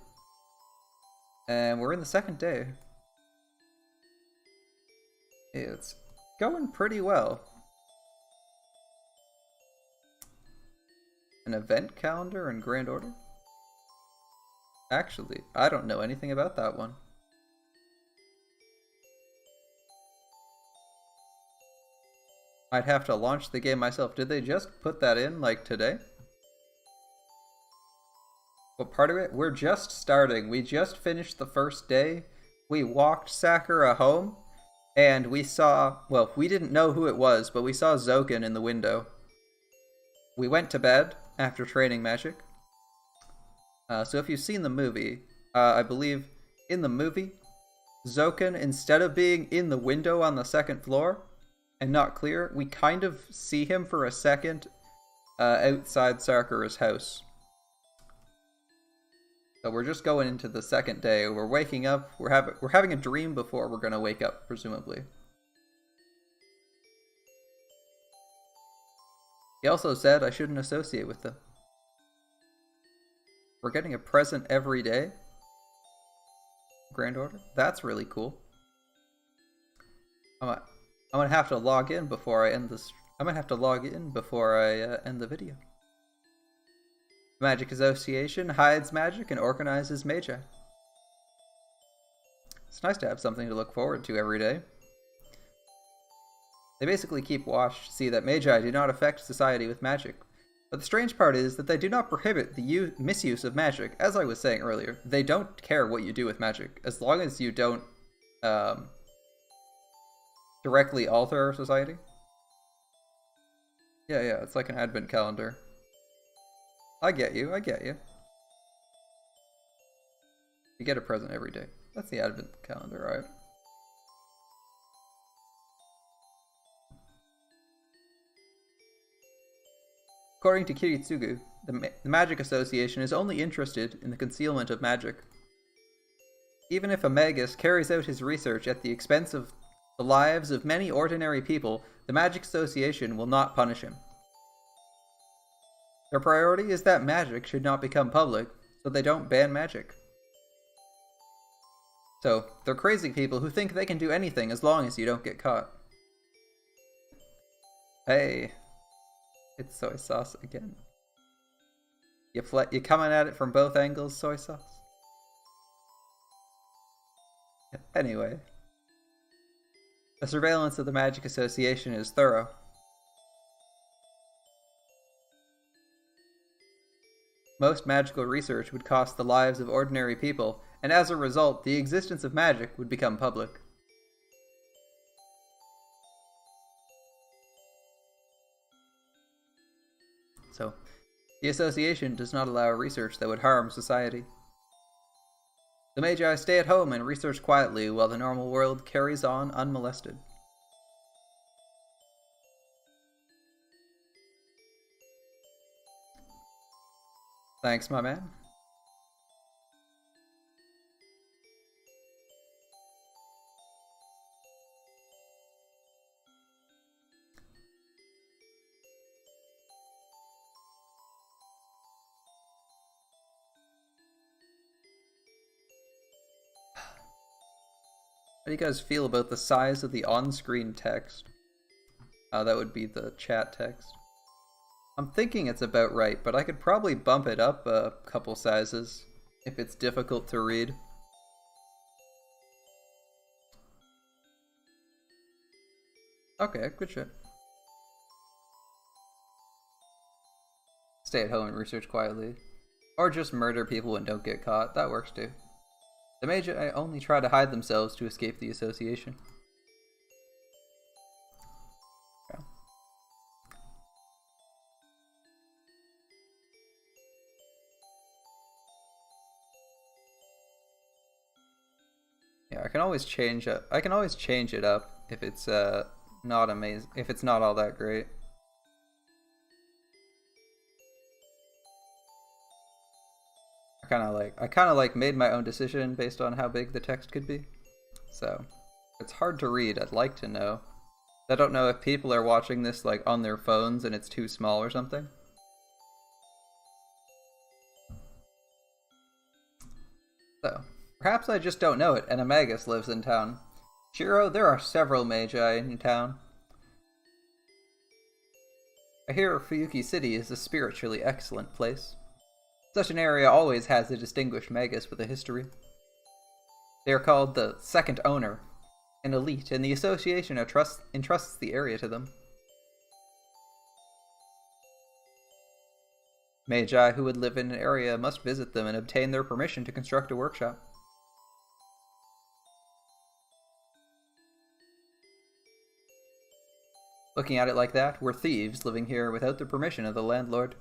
And we're in the second day. It's going pretty well. An event calendar in Grand Order? Actually, I don't know anything about that one. I'd have to launch the game myself. Did they just put that in, like, today? What part of it? We're just starting. We just finished the first day. We walked Sakura home, and we saw... Well, we didn't know who it was, but we saw Zoken in the window. We went to bed after training magic. So if you've seen the movie, I believe in the movie, Zoken, instead of being in the window on the second floor and not clear, we kind of see him for a second outside Sakura's house. So we're just going into the second day. We're waking up. We're having a dream before we're gonna wake up, presumably. He also said I shouldn't associate with them. We're getting a present every day. Grand Order? That's really cool. I'm gonna have to log in before I end this. I'm gonna have to log in before I end the video. The Magic Association hides magic and organizes Magi. It's nice to have something to look forward to every day. They basically keep watch to see that Magi do not affect society with magic. But the strange part is that they do not prohibit the misuse of magic. As I was saying earlier, they don't care what you do with magic, as long as you don't directly alter society. Yeah, it's like an advent calendar. I get you. You get a present every day. That's the advent calendar, right? According to Kiritsugu, the Magic Association is only interested in the concealment of magic. Even if a Magus carries out his research at the expense of the lives of many ordinary people, the Magic Association will not punish him. Their priority is that magic should not become public, so they don't ban magic. So, they're crazy people who think they can do anything as long as you don't get caught. Hey. It's soy sauce again. You coming at it from both angles, soy sauce? Anyway. The surveillance of the Magic Association is thorough. Most magical research would cost the lives of ordinary people, and as a result, the existence of magic would become public. The association does not allow research that would harm society. The Magi stay at home and research quietly while the normal world carries on unmolested. Thanks, my man. How do you guys feel about the size of the on-screen text? That would be the chat text. I'm thinking it's about right, but I could probably bump it up a couple sizes if it's difficult to read. Okay, good shit. Stay at home and research quietly. Or just murder people and don't get caught. That works too. The Magi only try to hide themselves to escape the association. Okay. Yeah, I can always change it. I can always change it up if it's not amazing. If it's not all that great. I kind of like made my own decision based on how big the text could be. So, it's hard to read. I'd like to know. I don't know if people are watching this like on their phones and it's too small or something. So, perhaps I just don't know it and a Magus lives in town. Shiro, there are several Magi in town. I hear Fuyuki City is a spiritually excellent place. Such an area always has a distinguished Magus with a history. They are called the Second Owner, an elite, and the association entrusts the area to them. Magi who would live in an area must visit them and obtain their permission to construct a workshop. Looking at it like that, we're thieves living here without the permission of the landlord.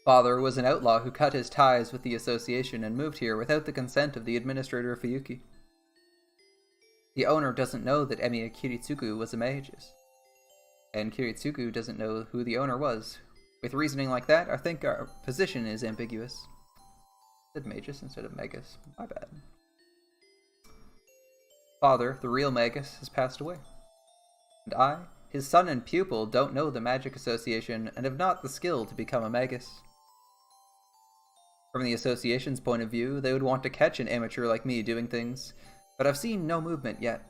Father was an outlaw who cut his ties with the association and moved here without the consent of the administrator of Fuyuki. The owner doesn't know that Emiya Kiritsugu was a magus, and Kiritsugu doesn't know who the owner was. With reasoning like that, I think our position is ambiguous. I said magus instead of magus. My bad. Father, the real magus, has passed away. And I, his son and pupil, don't know the magic association and have not the skill to become a magus. From the association's point of view, they would want to catch an amateur like me doing things, but I've seen no movement yet.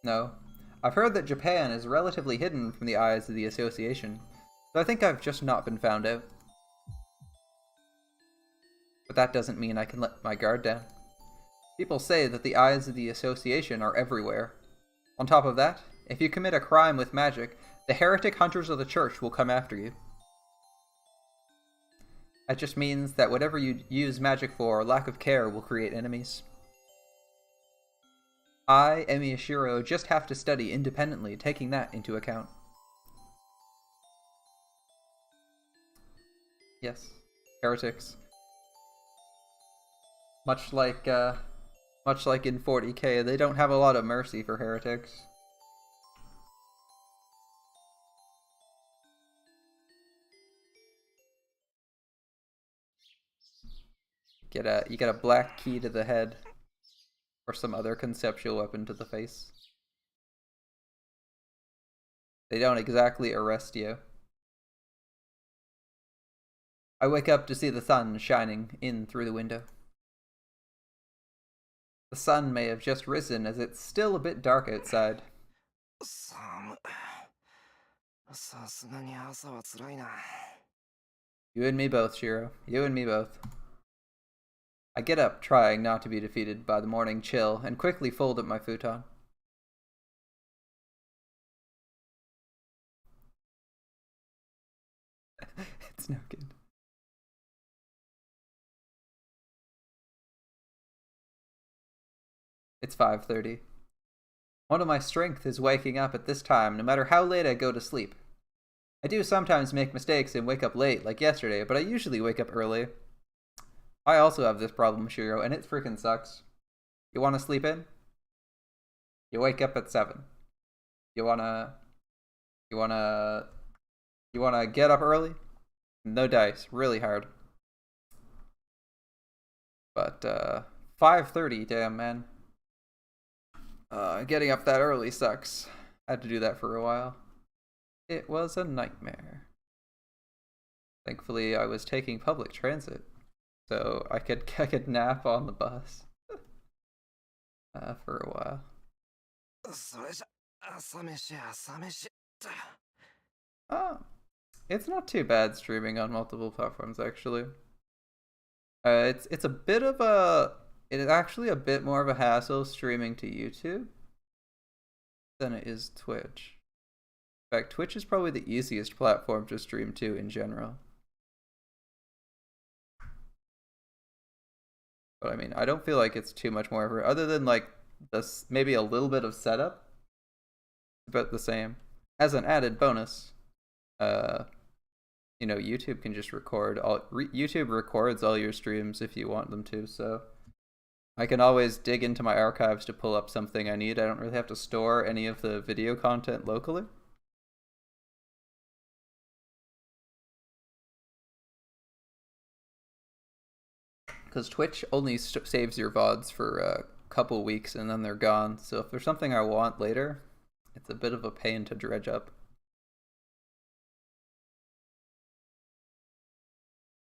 No, I've heard that Japan is relatively hidden from the eyes of the association, so I think I've just not been found out. But that doesn't mean I can let my guard down. People say that the eyes of the association are everywhere. On top of that, if you commit a crime with magic, the heretic hunters of the church will come after you. That just means that whatever you use magic for, lack of care will create enemies. I, Emiya Shiro, just have to study independently, taking that into account. Yes, heretics. Much like in 40K, they don't have a lot of mercy for heretics. You get a black key to the head, or some other conceptual weapon to the face. They don't exactly arrest you. I wake up to see the sun shining in through the window. The sun may have just risen as it's still a bit dark outside. You and me both, Shiro. You and me both. I get up, trying not to be defeated by the morning chill, and quickly fold up my futon. It's no good. It's 5:30. One of my strength is waking up at this time, no matter how late I go to sleep. I do sometimes make mistakes and wake up late, like yesterday, but I usually wake up early. I also have this problem, Shiro, and it freaking sucks. You want to sleep in? You wake up at 7. You wanna get up early? No dice, really hard. But 5:30, damn man. Getting up that early sucks. I had to do that for a while. It was a nightmare. Thankfully, I was taking public transit, so I could nap on the bus for a while. それじゃ朝飯朝飯 It's not too bad streaming on multiple platforms, actually. It's a bit of a... It is actually a bit more of a hassle streaming to YouTube than it is Twitch. In fact, Twitch is probably the easiest platform to stream to in general. But I mean, I don't feel like it's too much more effort, other than like this, maybe a little bit of setup. About the same. As an added bonus, you know, YouTube can just record YouTube records all your streams if you want them to, so I can always dig into my archives to pull up something I need. I don't really have to store any of the video content locally. Because Twitch only saves your VODs for a couple weeks and then they're gone, so if there's something I want later, it's a bit of a pain to dredge up.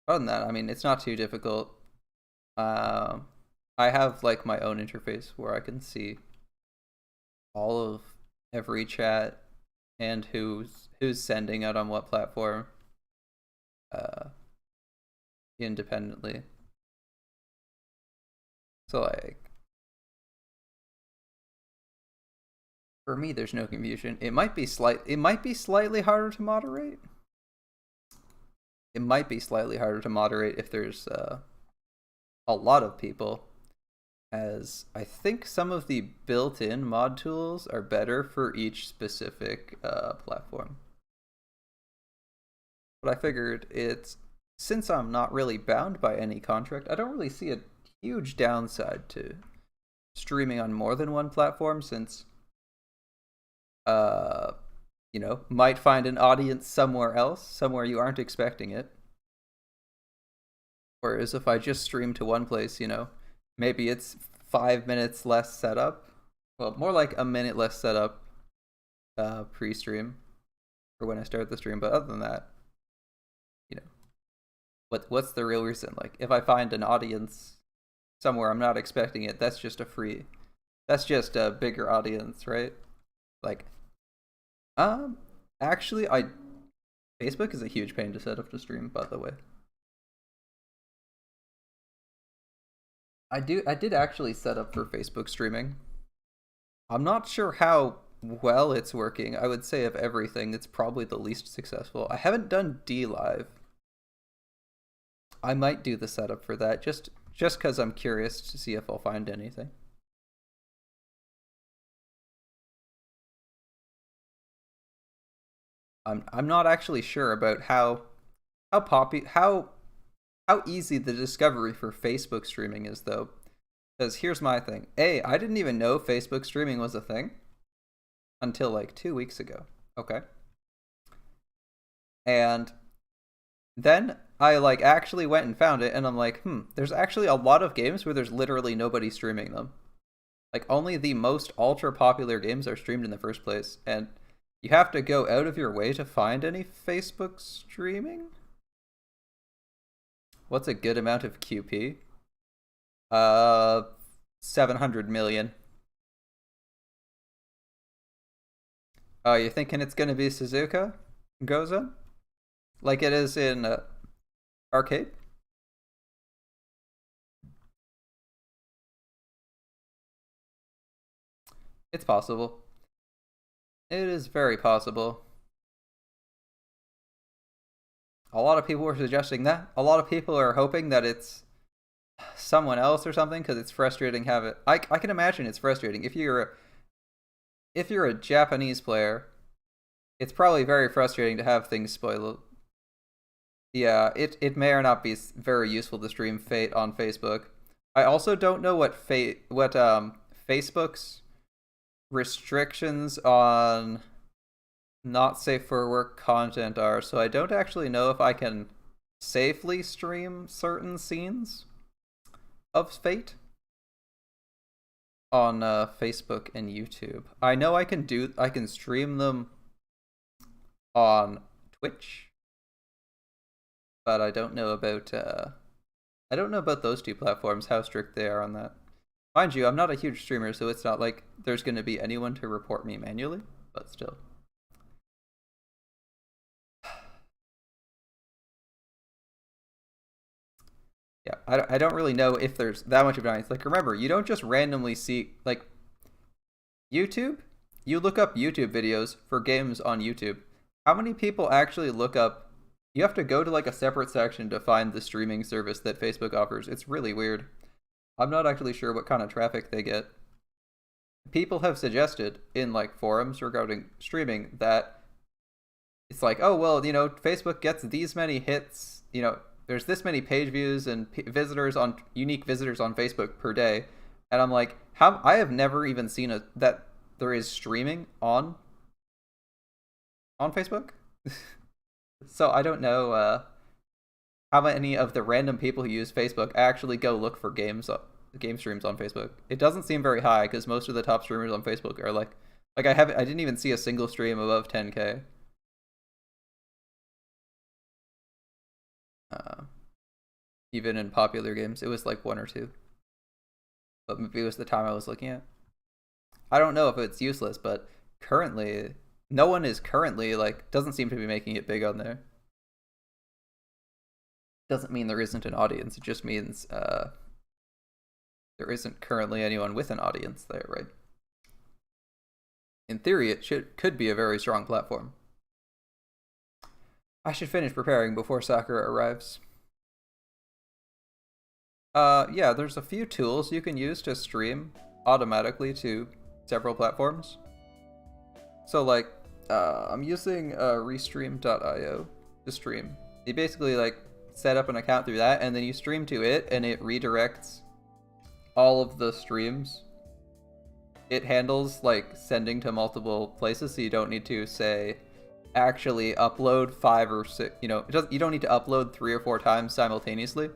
Other than that, I mean, it's not too difficult. I have like my own interface where I can see all of every chat and who's sending it on what platform independently. So like, for me, there's no confusion. It might be slightly harder to moderate. It might be slightly harder to moderate if there's a lot of people, as I think some of the built-in mod tools are better for each specific platform. But I figured since I'm not really bound by any contract, I don't really see a huge downside to streaming on more than one platform, since you know, might find an audience somewhere else, somewhere you aren't expecting it. Whereas if I just stream to one place, you know, maybe it's 5 minutes less setup. Well, more like a minute less setup pre-stream for when I start the stream. But other than that, you know, what's the real reason? Like, if I find an audience somewhere I'm not expecting it, that's just a bigger audience, right? Like, actually, Facebook is a huge pain to set up to stream, by the way. I did actually set up for Facebook streaming. I'm not sure how well it's working. I would say of everything, it's probably the least successful. I haven't done DLive. I might do the setup for that, just because I'm curious to see if I'll find anything. I'm not actually sure about how easy the discovery for Facebook streaming is, though. Because here's my thing. I didn't even know Facebook streaming was a thing until like 2 weeks ago. Okay. And then I like actually went and found it, and I'm like, there's actually a lot of games where there's literally nobody streaming them. Like, only the most ultra popular games are streamed in the first place, and you have to go out of your way to find any Facebook streaming? What's a good amount of QP? 700 million. Oh, you're thinking it's gonna be Suzuka Goza? Like it is in Arcade? It's possible. It is very possible. A lot of people were suggesting that. A lot of people are hoping that it's someone else or something, because it's frustrating I can imagine it's frustrating if you're a Japanese player It's probably very frustrating to have things spoiled. Yeah, it may or not be very useful to stream Fate on Facebook. I also don't know what Facebook's restrictions on not safe for work content are, so I don't actually know if I can safely stream certain scenes of Fate on Facebook and YouTube. I know I can stream them on Twitch, but I don't know about those two platforms, how strict they are on that. Mind you, I'm not a huge streamer, so it's not like there's going to be anyone to report me manually, but still. Yeah, I don't really know if there's that much of an audience. Like, remember, you don't just randomly see, like, YouTube? You look up YouTube videos for games on YouTube. How many people actually look up? You have to go to, like, a separate section to find the streaming service that Facebook offers. It's really weird. I'm not actually sure what kind of traffic they get. People have suggested in, like, forums regarding streaming that it's like, oh, well, you know, Facebook gets these many hits, you know, there's this many page views and unique visitors on Facebook per day, and I'm like, I have never even seen that there is streaming on Facebook. So I don't know how many of the random people who use Facebook actually go look for game streams on Facebook. It doesn't seem very high because most of the top streamers on Facebook are like I didn't even see a single stream above 10K. Even in popular games, it was like 1 or 2. But maybe it was the time I was looking at. I don't know if it's useless, but currently, no one is currently, like, doesn't seem to be making it big on there. Doesn't mean there isn't an audience, it just means there isn't currently anyone with an audience there, right? In theory, it could be a very strong platform. I should finish preparing before Sakura arrives. Yeah, there's a few tools you can use to stream automatically to several platforms. So, like, I'm using Restream.io to stream. You basically, like, set up an account through that, and then you stream to it, and it redirects all of the streams. It handles, like, sending to multiple places, so you don't need to, say, actually upload 5 or 6, you know, you don't need to upload 3 or 4 times simultaneously.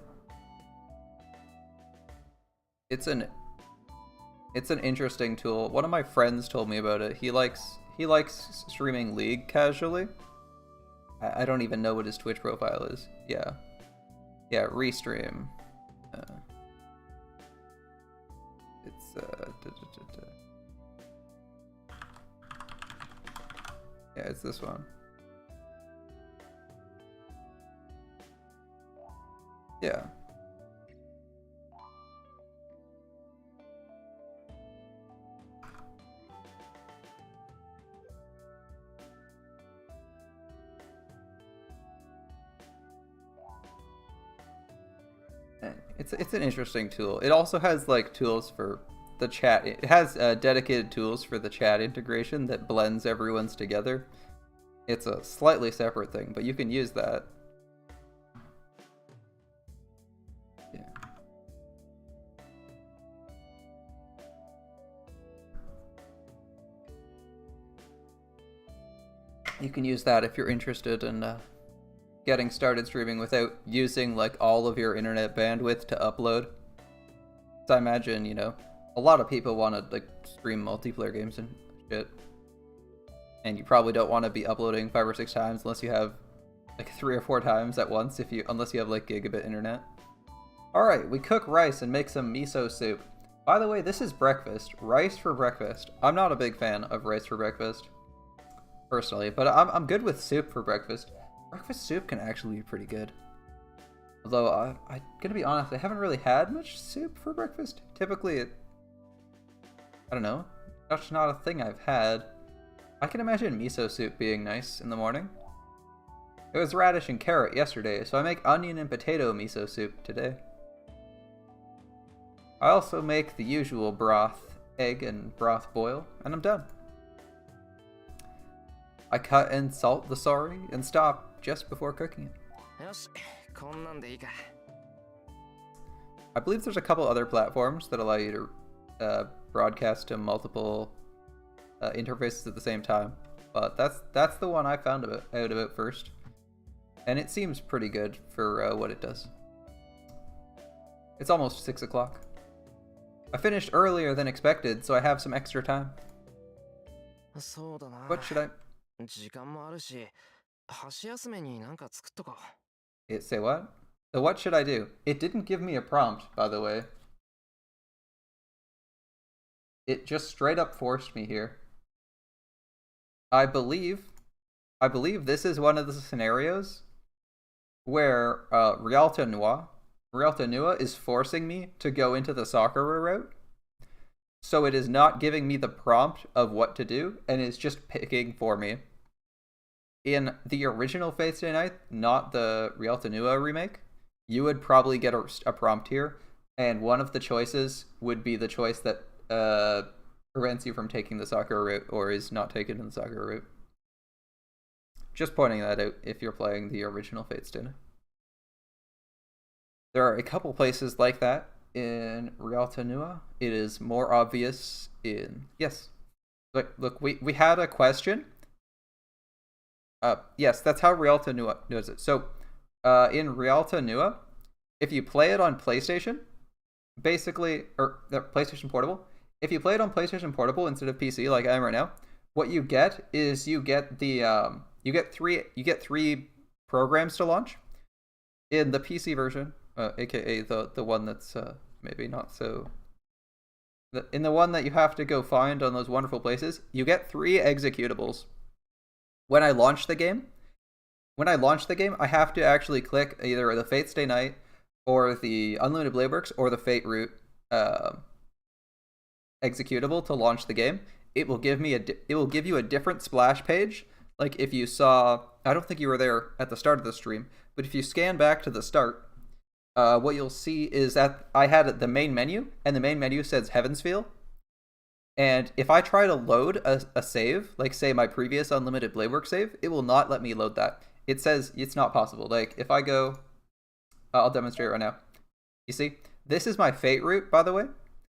It's an interesting tool. One of my friends told me about it. He likes streaming League casually. I don't even know what his Twitch profile is. Yeah, Restream. It's yeah, it's this one. Yeah. It's an interesting tool. It also has, like, tools for the chat. It has dedicated tools for the chat integration that blends everyone's together. It's a slightly separate thing, but you can use that. Yeah. You can use that if you're interested in getting started streaming without using, like, all of your internet bandwidth to upload. So I imagine, you know, a lot of people want to, like, stream multiplayer games and shit. And you probably don't want to be uploading 5 or 6 times unless you have, like, 3 or 4 times at once, unless you have, like, gigabit internet. Alright, we cook rice and make some miso soup. By the way, this is breakfast. Rice for breakfast. I'm not a big fan of rice for breakfast, personally, but I'm good with soup for breakfast. Breakfast soup can actually be pretty good. Although, I'm gonna be honest, I haven't really had much soup for breakfast. Typically, I don't know, that's not a thing I've had. I can imagine miso soup being nice in the morning. It was radish and carrot yesterday, so I make onion and potato miso soup today. I also make the usual broth, egg and broth boil, and I'm done. I cut and salt the sari and stop just before cooking it. よし、こんなんでいいか。 I believe there's a couple other platforms that allow you to broadcast to multiple interfaces at the same time, but that's the one I found out about first, and it seems pretty good for what it does. It's almost 6 o'clock. I finished earlier than expected, so I have some extra time. そうだな。 What should I... 時間もあるし、箸休めになんか作っとこう。 Say what? So what should I do? It didn't give me a prompt, by the way. It just straight up forced me here. I believe this is one of the scenarios where Rialta Nua is forcing me to go into the Sakura route. So it is not giving me the prompt of what to do, and is just picking for me. In the original Fate Stay Night, not the Rialta Nua remake, you would probably get a prompt here, and one of the choices would be the choice that prevents you from taking the Sakura route or is not taken in the Sakura route. Just pointing that out if you're playing the original Fate Stay Night. There are a couple places like that in Rialta Nua. It is more obvious in... Yes. Look, we had a question. Yes, that's how Rialta Nua does it. So, in Rialta Nua, if you play it on PlayStation, basically, or the PlayStation Portable, if you play it on PlayStation Portable instead of PC, like I am right now, what you get is you get the you get three programs to launch. In the PC version, aka the one that's maybe not so. In the one that you have to go find on those wonderful places, you get 3 executables. When I launch the game, I have to actually click either the Fate Stay Night or the Unlimited Blade Works or the Fate route executable to launch the game. It will give you a different splash page. Like if you saw, I don't think you were there at the start of the stream, but if you scan back to the start, what you'll see is that I had the main menu, and the main menu says Heavensfeel. And if I try to load a save, like say my previous Unlimited Blade Works save, it will not let me load that. It says it's not possible. Like if I go, I'll demonstrate right now. You see, this is my Fate route, by the way.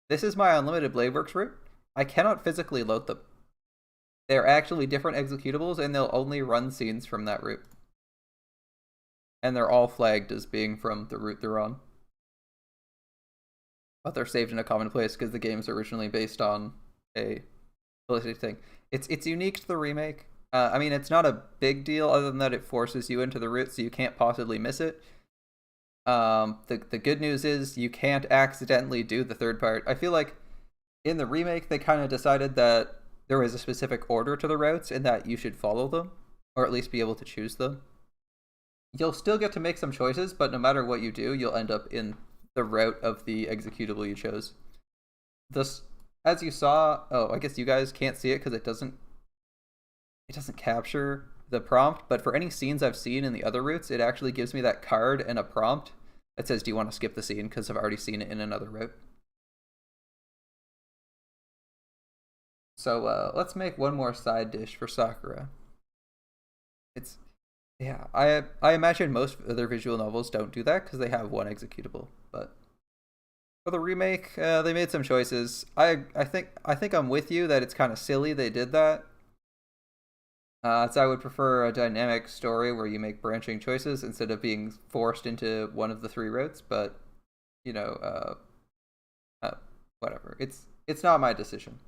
This is my Unlimited Blade Works route. I cannot physically load them. They're actually different executables, and they'll only run scenes from that route. And they're all flagged as being from the route they're on. But they're saved in a common place because the game's originally based on a Felicity thing. It's unique to the remake. I mean, it's not a big deal other than that it forces you into the route, so you can't possibly miss it. The good news is you can't accidentally do the third part. I feel like in the remake they kind of decided that there was a specific order to the routes and that you should follow them, or at least be able to choose them. You'll still get to make some choices, but no matter what you do, you'll end up in the route of the executable you chose. This, as you saw, I guess you guys can't see it because it doesn't capture the prompt, but for any scenes I've seen in the other routes, it actually gives me that card and a prompt that says, do you want to skip the scene, because I've already seen it in another route. So let's make one more side dish for Sakura. I imagine most other visual novels don't do that because they have one executable, but for the remake, they made some choices. I think I'm with you that it's kind of silly they did that. So I would prefer a dynamic story where you make branching choices instead of being forced into one of the 3 routes. But you know, whatever. It's not my decision.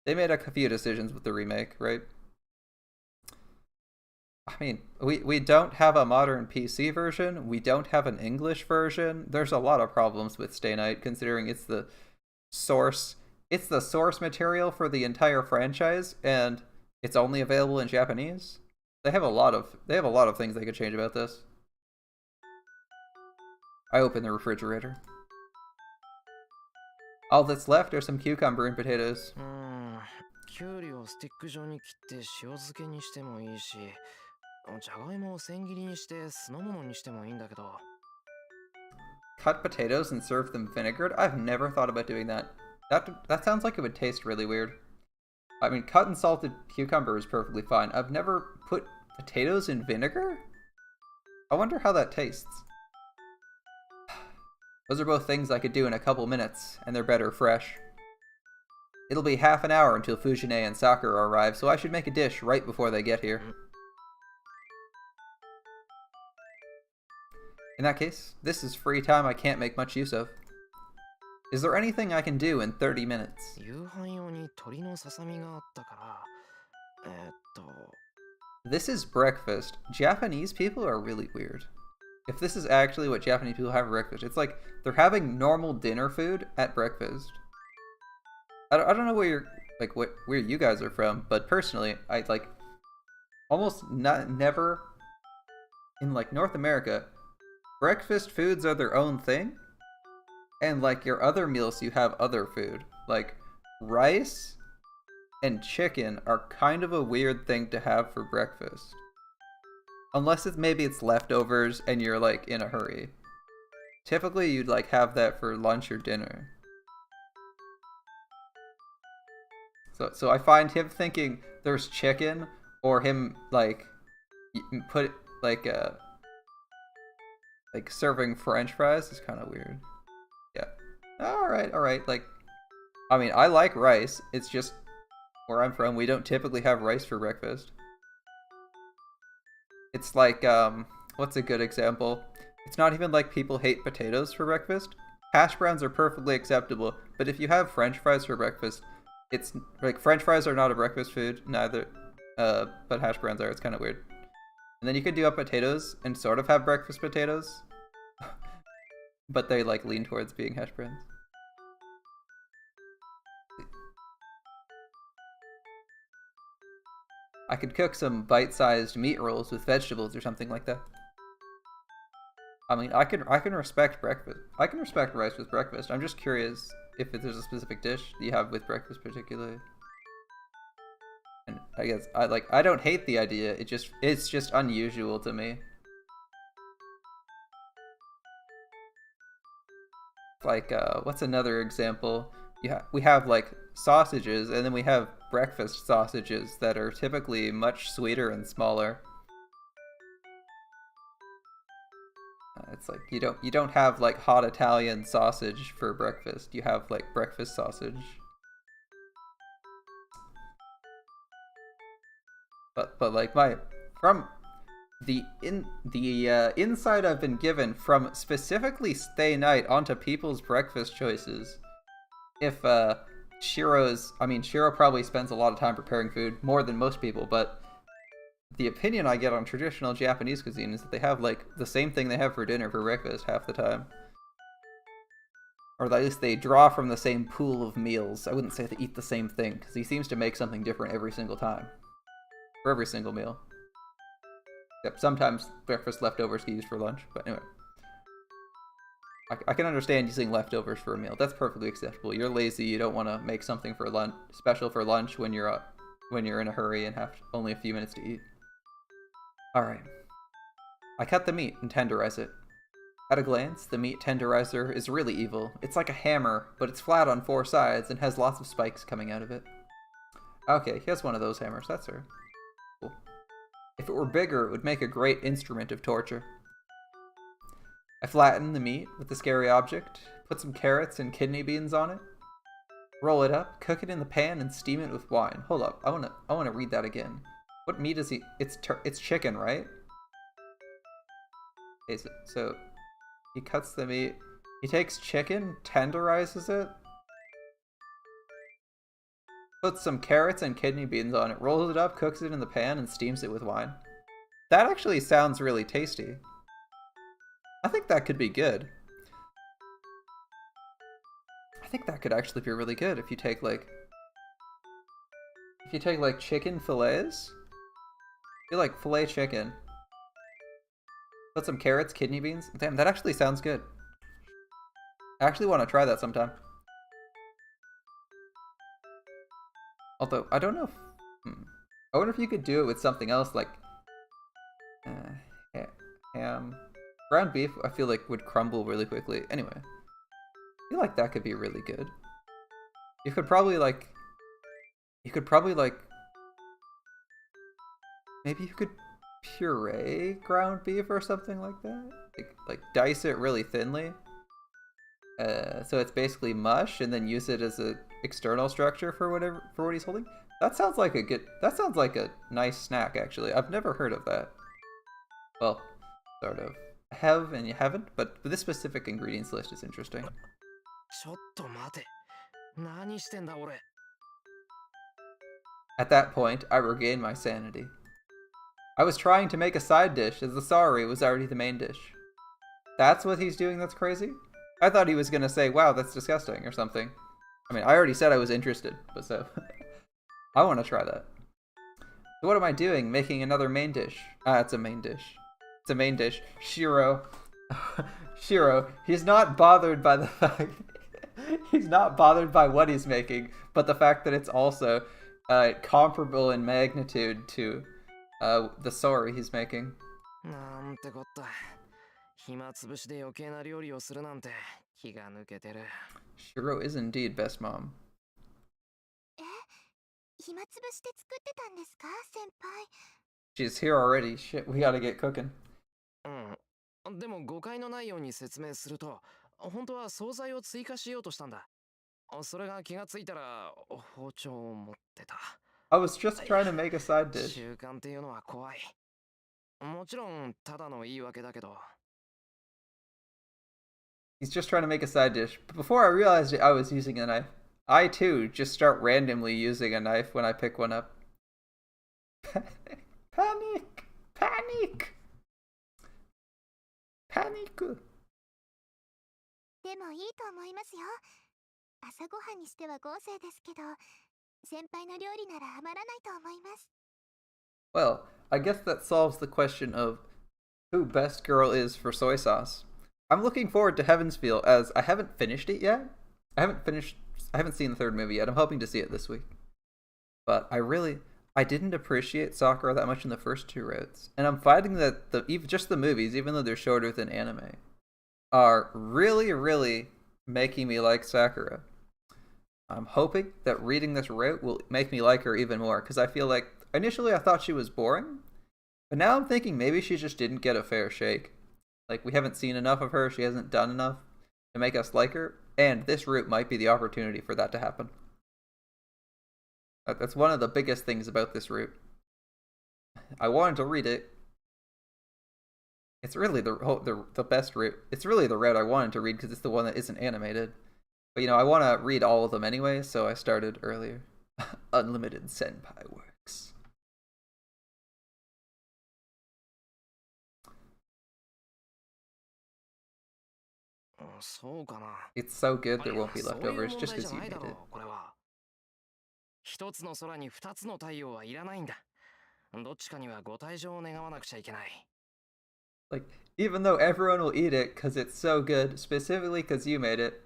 They made a few decisions with the remake, right? I mean, we don't have a modern PC version. We don't have an English version. There's a lot of problems with Stay Night, considering it's the source material for the entire franchise, and it's only available in Japanese. They have a lot of things they could change about this. I open the refrigerator. All that's left are some cucumber and potatoes. キュウリをスティック状に切って塩漬けにしてもいいし、じゃがいもを千切りにして酢の物にしてもいいんだけど。Cut potatoes and serve them vinegared? I've never thought about doing that. That sounds like it would taste really weird. I mean, cut and salted cucumber is perfectly fine. I've never put potatoes in vinegar? I wonder how that tastes. Those are both things I could do in a couple minutes, and they're better fresh. It'll be half an hour until Fujine and Sakura arrive, so I should make a dish right before they get here. In that case, this is free time I can't make much use of. Is there anything I can do in 30 minutes? 夕飯用に鶏のささみがあったからThis is breakfast. Japanese people are really weird. If this is actually what Japanese people have for breakfast, it's like they're having normal dinner food at breakfast. I don't know where you're, like, where you guys are from, but personally, I like almost never in like North America, breakfast foods are their own thing, and like your other meals you have other food. Like rice and chicken are kind of a weird thing to have for breakfast. Unless maybe it's leftovers and you're like in a hurry. Typically you'd like have that for lunch or dinner. So I find him thinking there's chicken, or him like put like serving French fries is kind of weird. Yeah. All right. Like, I mean, I like rice. It's just where I'm from, we don't typically have rice for breakfast. It's like, what's a good example? It's not even like people hate potatoes for breakfast. Hash browns are perfectly acceptable, but if you have French fries for breakfast, it's like French fries are not a breakfast food, neither, but hash browns are. It's kind of weird. And then you could do up potatoes and sort of have breakfast potatoes, but they like lean towards being hash browns. I could cook some bite-sized meat rolls with vegetables or something like that. I mean, I can respect breakfast. I can respect rice with breakfast. I'm just curious if there's a specific dish that you have with breakfast particularly. And I guess I don't hate the idea. It's just unusual to me. Like what's another example? We have like sausages, and then we have breakfast sausages that are typically much sweeter and smaller. It's like you don't have like hot Italian sausage for breakfast. You have like breakfast sausage. But like from the insight I've been given from specifically Stay Night onto people's breakfast choices, if Shiro probably spends a lot of time preparing food, more than most people, but the opinion I get on traditional Japanese cuisine is that they have like the same thing they have for dinner for breakfast half the time. Or at least they draw from the same pool of meals. I wouldn't say they eat the same thing, because he seems to make something different every single time. For every single meal. Yep, sometimes breakfast leftovers get used for lunch, but anyway. I can understand using leftovers for a meal. That's perfectly acceptable. You're lazy, you don't want to make something for lunch, special for lunch when you're in a hurry and have only a few minutes to eat. Alright. I cut the meat and tenderize it. At a glance, the meat tenderizer is really evil. It's like a hammer, but it's flat on 4 sides and has lots of spikes coming out of it. Okay, he has one of those hammers, that's her. Cool. If it were bigger, it would make a great instrument of torture. I flatten the meat with the scary object, put some carrots and kidney beans on it, roll it up, cook it in the pan, and steam it with wine. Hold up, I wanna read that again. What meat is he? It's chicken, right? Okay, so he cuts the meat. He takes chicken, tenderizes it, puts some carrots and kidney beans on it, rolls it up, cooks it in the pan, and steams it with wine. That actually sounds really tasty. I think that could be good. I think that could actually be really good if you take like chicken fillets. You like filet chicken. Put some carrots, kidney beans. Damn, that actually sounds good. I actually want to try that sometime. Although, I don't know if... I wonder if you could do it with something else, like... ham. Ground beef, I feel like, would crumble really quickly. Anyway. I feel like that could be really good. You could probably, like... You could probably like, maybe you could puree ground beef or something like that. Like dice it really thinly. So it's basically mush, and then use it as a external structure for what he's holding. That sounds like a nice snack actually. I've never heard of that. Well, sort of. Have and you haven't, but this specific ingredients list is interesting. ちょっと待て。何してんだ俺。At that point, I regained my sanity. I was trying to make a side dish as the sorry was already the main dish. That's what he's doing that's crazy? I thought he was gonna say, wow, that's disgusting or something. I mean, I already said I was interested, but so. I want to try that. So what am I doing? Making another main dish. Ah, it's a main dish. It's a main dish. Shiro. Shiro, he's not bothered by the fact... he's not bothered by what he's making, but the fact that it's also comparable in magnitude to the sorry he's making. なんてこった。暇つぶしで余計な料理をするなんて気が抜けてる。Shiro is indeed best mom. 暇つぶして作ってたんですか、先輩。 She's here already. Shit, we gotta get cooking. うん。でも誤解のないように説明すると、本当は惣菜を追加しようとしたんだ。それが気がついたら包丁を持ってた。I was just trying to make a side dish. 習慣っていうのは怖い。もちろんただの言い訳だけど。He's just trying to make a side dish. But before I realized it, I was using a knife. I too just start randomly using a knife when I pick one up. Panic! Panic! Panic! でもいいと思いますよ。朝ごはんにしては豪勢ですけど、先輩の料理なら余らないと思います。Well, I guess that solves the question of who best girl is for soy sauce. I'm looking forward to Heaven's Feel, as I haven't finished it yet. I haven't seen the third movie yet. I'm hoping to see it this week. But I didn't appreciate Sakura that much in the first two routes. And I'm finding that just the movies, even though they're shorter than anime, are really, really making me like Sakura. I'm hoping that reading this route will make me like her even more, because I feel like initially I thought she was boring, but now I'm thinking maybe she just didn't get a fair shake. Like, we haven't seen enough of her, she hasn't done enough to make us like her, and this route might be the opportunity for that to happen. That's one of the biggest things about this route. I wanted to read it. It's really the best route. It's really the route I wanted to read because it's the one that isn't animated. But you know, I want to read all of them anyway, so I started earlier. Unlimited Senpai Works. It's so good there won't be leftovers just because you made it. 一つの空に二つの太陽はいらないんだ。どっちかにはご退場を願わなくちゃいけない。 Like, even though everyone will eat it because it's so good, specifically because you made it,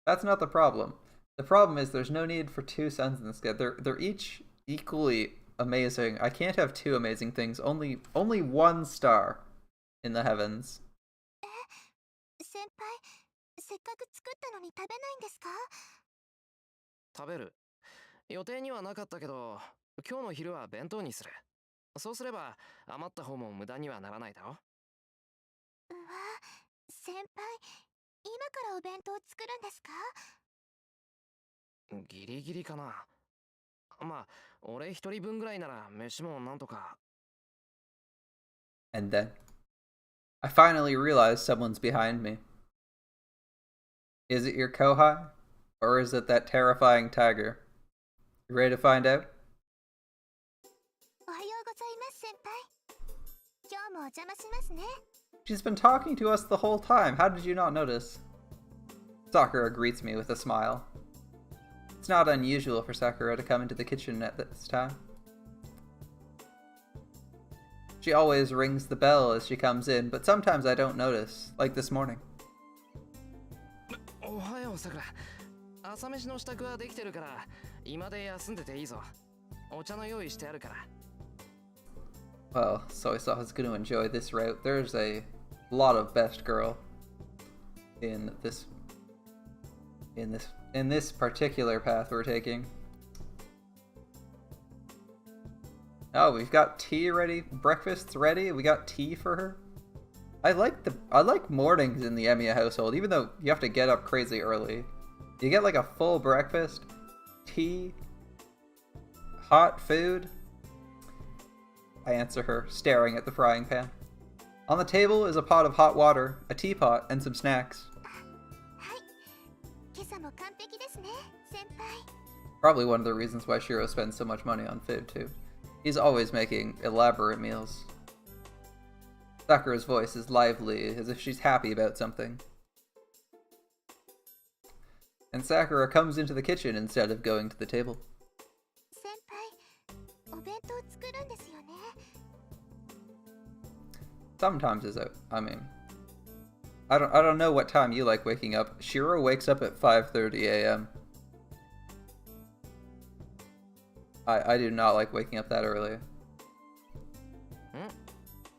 that's not the problem. The problem is there's no need for two suns in the sky. They're each equally amazing. I can't have two amazing things. Only one star in the heavens. 先輩、せっかく作ったのに食べないんですか？食べる。予定にはなかったけど、今日の昼は弁当にする。そうすれば余った方も無駄にはならないだろ。うわ、先輩、今からお弁当作るんですか？ギリギリかな。まあ、俺一人分ぐらいなら飯もなんとか。And then, I finally realized someone's behind me. Is it your Kohai? Or is it that terrifying tiger? You ready to find out? おはようございます、先輩。今日もお邪魔しますね。 She's been talking to us the whole time. How did you not notice? Sakura greets me with a smile. It's not unusual for Sakura to come into the kitchen at this time. She always rings the bell as she comes in, but sometimes I don't notice, like this morning. おはよう、さくら。朝飯の支度はできてるから、今で休んでていいぞ。お茶の用意してあるから。Well, Soy Sauce is going to enjoy this route. There's a lot of best girl in this particular path we're taking. Oh, we've got tea ready. Breakfast's ready. We got tea for her. I like mornings in the Emiya household, even though you have to get up crazy early. You get like a full breakfast, tea, hot food. I answer her, staring at the frying pan. On the table is a pot of hot water, a teapot, and some snacks. はい。今朝も完璧ですね、先輩。 Probably one of the reasons why Shiro spends so much money on food, too. He's always making elaborate meals. Sakura's voice is lively, as if she's happy about something. And Sakura comes into the kitchen instead of going to the table. 先輩、お弁当作るんですよね。 Sometimes is out. I mean, I don't know what time you like waking up. Shiro wakes up at 5:30 a.m. I do not like waking up that early.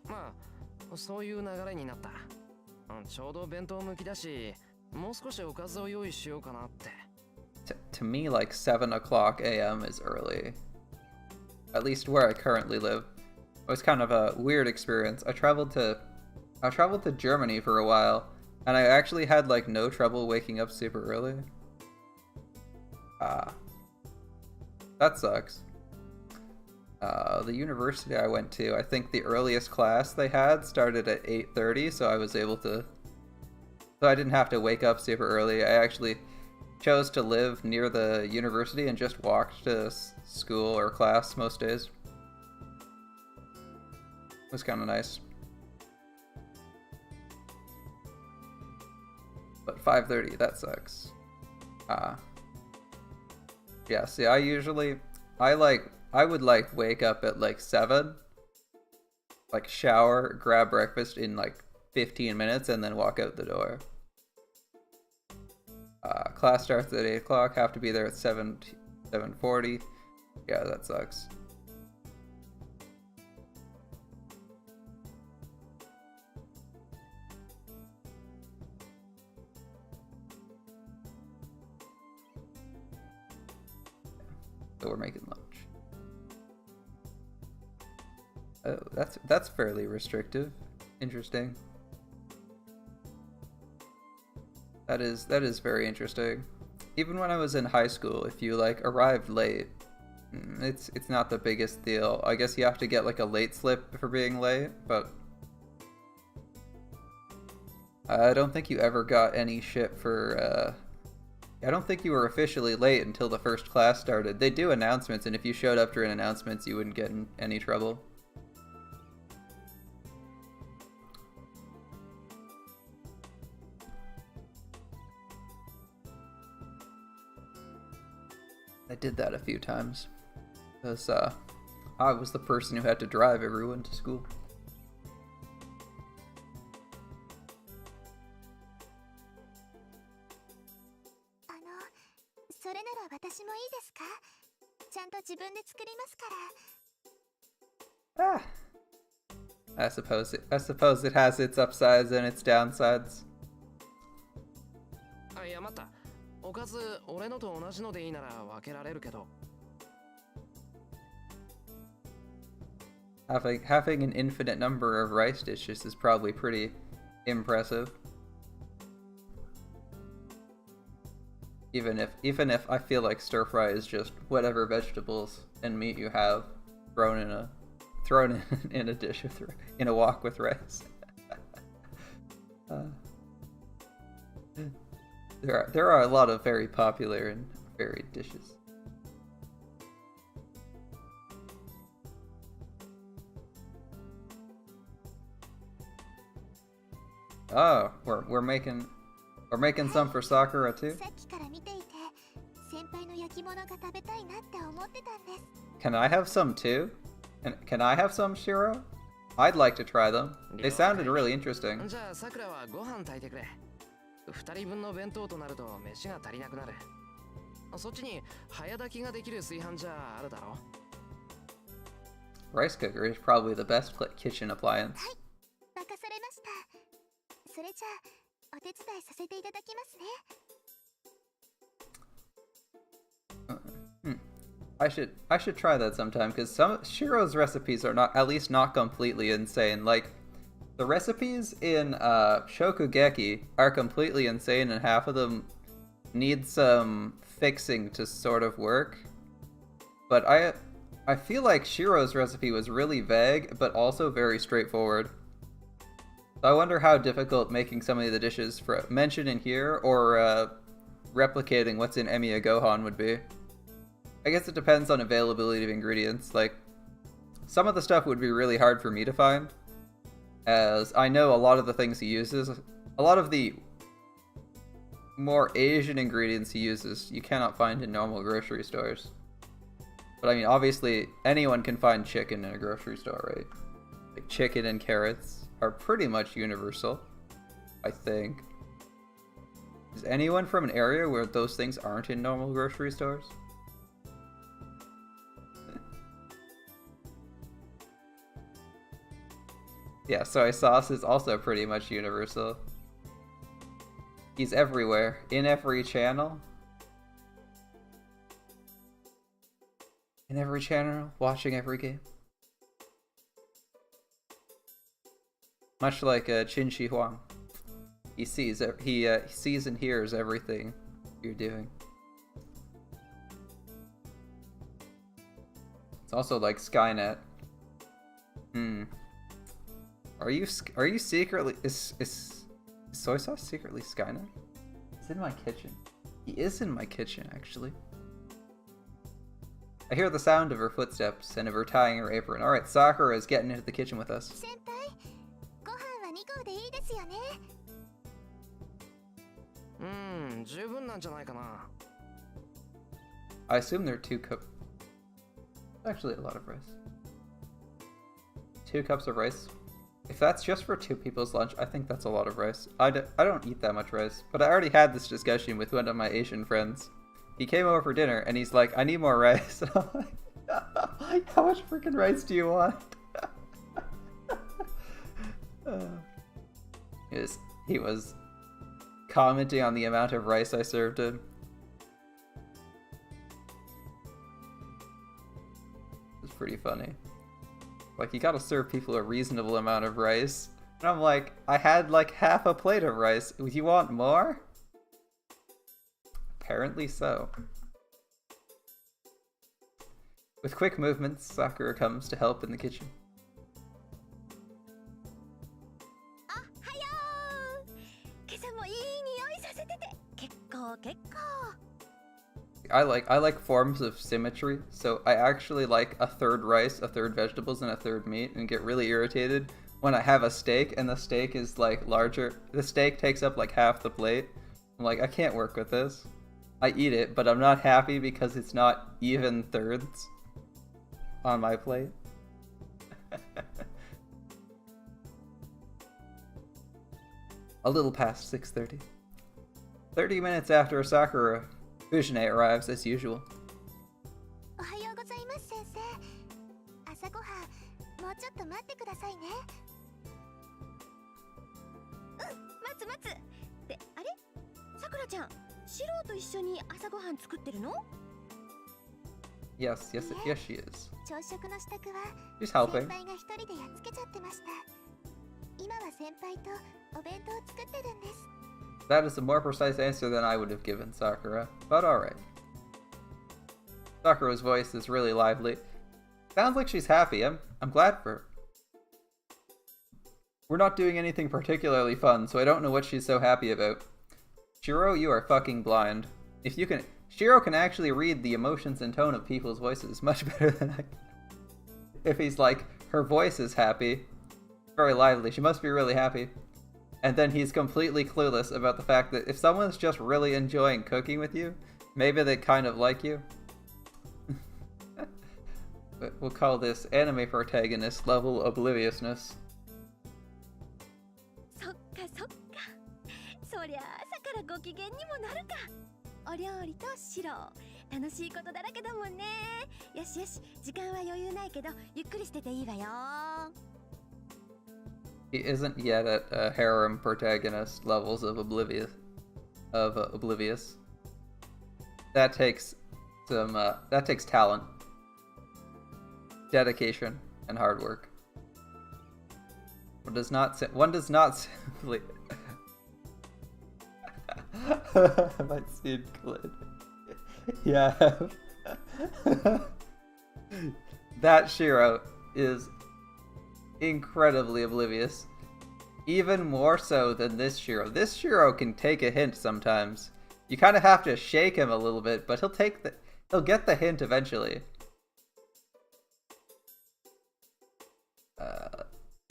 まあそういう流れになった。ちょうど弁当向きだし、もう少しおかずを用意しようかなって。To me, like 7 o'clock a.m. is early. At least where I currently live. It was kind of a weird experience. I traveled to Germany for a while, and I actually had like no trouble waking up super early. That sucks. The university I went to, I think the earliest class they had started at 8:30, so I didn't have to wake up super early. I actually chose to live near the university and just walked to school or class most days. It was kind of nice. But 5:30, that sucks. Yeah, see, I would like wake up at like 7, like shower, grab breakfast in like 15 minutes, and then walk out the door. Class starts at 8 o'clock, have to be there at 7:40. Yeah, that sucks. So we're making lunch. Oh, that's fairly restrictive. Interesting. That is very interesting. Even when I was in high school, if you like arrived late, it's not the biggest deal. I guess you have to get like a late slip for being late, but I don't think you ever got any shit for I don't think you were officially late until the first class started. They do announcements, and if you showed up during announcements, you wouldn't get in any trouble. I did that a few times. Because I was the person who had to drive everyone to school. I suppose it has its upsides and its downsides. いや待った。おかず俺のと同じのでいいなら分けられるけど。Having an infinite number of rice dishes is probably pretty impressive. Even if I feel like stir fry is just whatever vegetables and meat you have thrown in a dish in a wok with rice. There are a lot of very popular and varied dishes. Oh, we're making some for Sakura too. Can I have some too? Can I have some, Shiro? I'd like to try them. They sounded really interesting. じゃあさくらはご飯炊いてくれ。2人分の弁当となると飯が足りなくなる。そっちに早炊きができる炊飯ジャーあるだろ。Rice cooker is probably the best kitchen appliance. はい、任されました。それじゃあお手伝いさせていただきますね。I should try that sometime, because some Shiro's recipes are not, at least not completely insane. Like, the recipes in Shokugeki are completely insane, and half of them need some fixing to sort of work. But I feel like Shiro's recipe was really vague, but also very straightforward. So I wonder how difficult making some of the dishes mentioned in here, or replicating what's in Emiya Gohan would be. I guess it depends on availability of ingredients. Like, some of the stuff would be really hard for me to find, as I know a lot of the things he uses, a lot of the more Asian ingredients he uses, you cannot find in normal grocery stores. But I mean, obviously, anyone can find chicken in a grocery store, right? Like, chicken and carrots are pretty much universal, I think. Is anyone from an area where those things aren't in normal grocery stores? Yeah, soy sauce is also pretty much universal. He's everywhere, in every channel. In every channel, watching every game. Much like Qin Shi Huang. He sees and hears everything you're doing. It's also like Skynet. Are you secretly is soy sauce secretly Skynet? It's in my kitchen. He is in my kitchen, actually. I hear the sound of her footsteps and of her tying her apron. Alright, Sakura is getting into the kitchen with us. I assume there are 2 cups. Actually, a lot of rice. 2 cups of rice. If that's just for 2 people's lunch, I think that's a lot of rice. I don't eat that much rice, but I already had this discussion with one of my Asian friends. He came over for dinner, and he's like, I need more rice. And I'm like, how much freaking rice do you want? He was commenting on the amount of rice I served him. It's pretty funny. Like, you gotta serve people a reasonable amount of rice. And I'm like, I had like half a plate of rice. You want more? Apparently so. With quick movements, Sakura comes to help in the kitchen. I like forms of symmetry, so I actually like a third rice, a third vegetables, and a third meat, and get really irritated when I have a steak and the steak is like larger. The steak takes up like half the plate. I'm like, I can't work with this. I eat it, but I'm not happy because it's not even thirds on my plate. A little past 6:30. 30 minutes after Sakura, Fujine arrives as usual. Yes, she is. She's helping. That is a more precise answer than I would have given Sakura, but alright. Sakura's voice is really lively. Sounds like she's happy. I'm glad for her. We're not doing anything particularly fun, so I don't know what she's so happy about. Shiro, you are fucking blind. Shiro can actually read the emotions and tone of people's voices much better than I can. If he's like, her voice is happy, very lively, she must be really happy. And then he's completely clueless about the fact that if someone's just really enjoying cooking with you, maybe they kind of like you. We'll call this anime protagonist level obliviousness. He isn't yet at harem protagonist levels of oblivious. That takes That takes talent, dedication, and hard work. One does not simply. I might see Glid. Yeah. That Shiro is incredibly oblivious. Even more so than this Shiro. This Shiro can take a hint sometimes. You kind of have to shake him a little bit, but he'll get the hint eventually.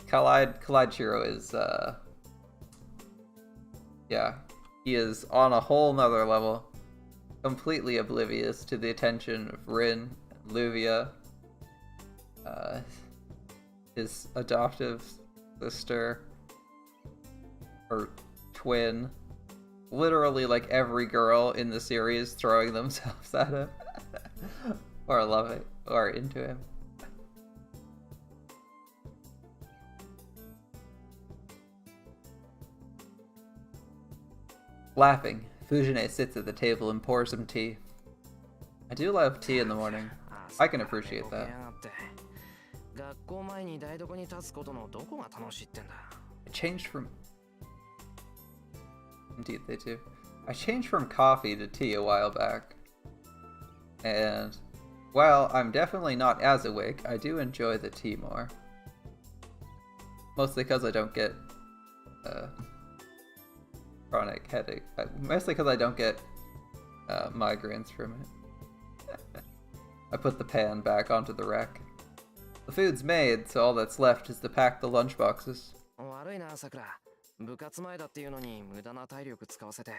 Collide Shiro is yeah, he is on a whole nother level, completely oblivious to the attention of Rin and Luvia, his adoptive sister, or twin, literally like every girl in the series throwing themselves at him, or loving, or into him. Laughing, Fujine sits at the table and pours some tea. I do love tea in the morning. I can appreciate that. I changed from... Indeed they do. I changed from coffee to tea a while back. And while I'm definitely not as awake, I do enjoy the tea more. Mostly because I don't get chronic headache. Mostly because I don't get migraines from it. I put the pan back onto the rack. The food's made, so all that's left is to pack the lunch boxes. 悪いな、さくら。部活前だっていうのに無駄な体力使わせて。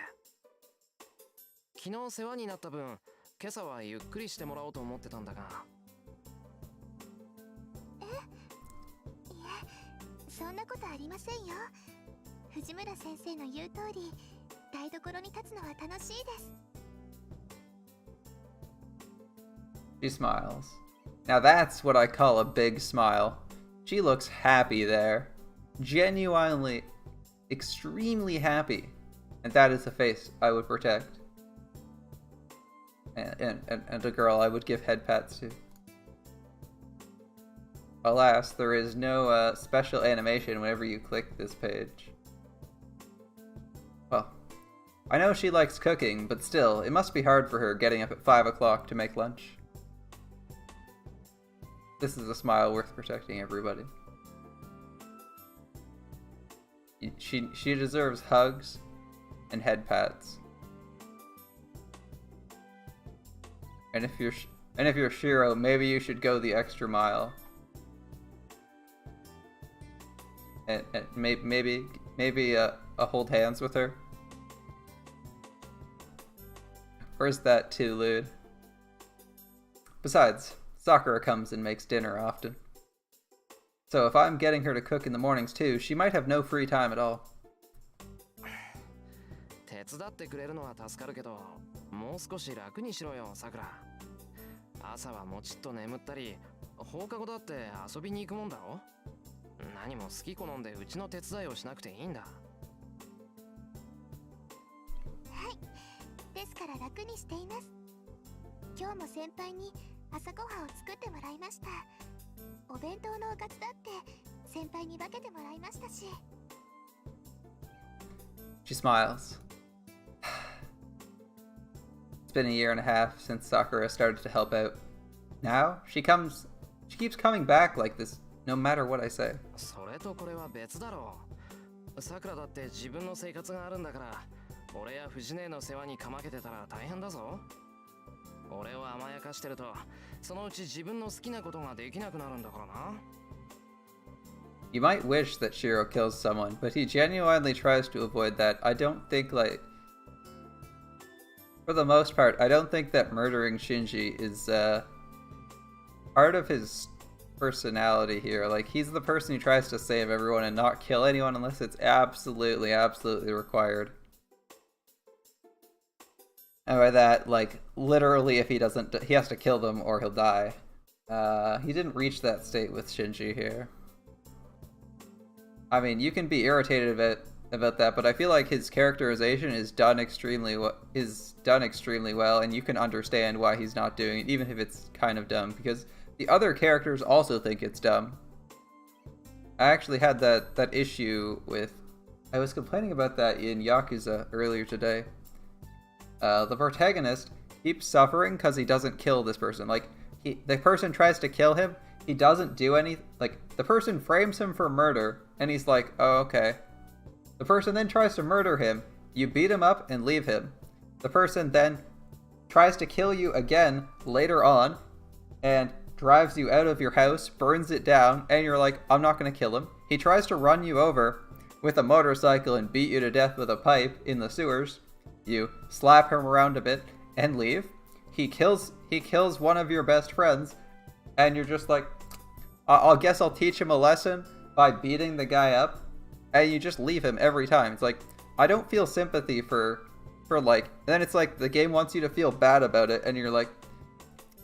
昨日世話になった分、今朝はゆっくりしてもらおうと思ってたんだが。いえ、そんなことありませんよ。藤村先生の言う通り、台所に立つのは楽しいです。She smiles. Now that's what I call a big smile. She looks happy there. Genuinely, extremely happy. And that is a face I would protect. And a girl I would give head pats to. Alas, there is no special animation whenever you click this page. Well, I know she likes cooking, but still, it must be hard for her getting up at 5 o'clock to make lunch. This is a smile worth protecting, everybody. She deserves hugs and head pats. And if you're Shiro, maybe you should go the extra mile. And maybe hold hands with her. Or is that too lewd? Besides, Sakura comes and makes dinner often. So if I'm getting her to cook in the mornings too, she might have no free time at all. 手伝ってくれるのは助かるけど、もう少し楽にしろよ、さくら。朝はもちっと眠ったり、放課後だって遊びに行くもんだろ。何も好き好んでうちの手伝いをしなくていいんだ。はい。ですから楽にしています。今日も先輩に朝ごはんを作ってもらいました。お弁当のおかずだって先輩に分けてもらいましたし。She smiles. It's been a year and a half since Sakura started to help out. Now, she keeps coming back like this no matter what I say. それとこれは別だろう。さくらだって自分の生活があるんだから、俺や藤姉の世話にかまけてたら大変だぞ。俺を甘やかしてると、そのうち自分の好きなことができなくなるんだからな。You might wish that Shiro kills someone, but he genuinely tries to avoid that. I don't think, for the most part, I don't think that murdering Shinji is, part of his personality here. Like, he's the person who tries to save everyone and not kill anyone unless it's absolutely required. And by that, literally if he doesn't, he has to kill them or he'll die. He didn't reach that state with Shinji here. I mean, you can be irritated about that, but I feel like his characterization is done extremely well, and you can understand why he's not doing it, even if it's kind of dumb, because the other characters also think it's dumb. I actually had that issue with... I was complaining about that in Yakuza earlier today. The protagonist keeps suffering because he doesn't kill this person. Like, the person tries to kill him, he doesn't do any... Like, the person frames him for murder, and he's like, oh, okay. The person then tries to murder him, you beat him up and leave him. The person then tries to kill you again later on, and drives you out of your house, burns it down, and you're like, I'm not going to kill him. He tries to run you over with a motorcycle and beat you to death with a pipe in the sewers. You slap him around a bit and leave. He kills one of your best friends, and you're just like, I guess I'll teach him a lesson by beating the guy up, and you just leave him every time. It's like, I don't feel sympathy for like, then it's like the game wants you to feel bad about it, and you're like,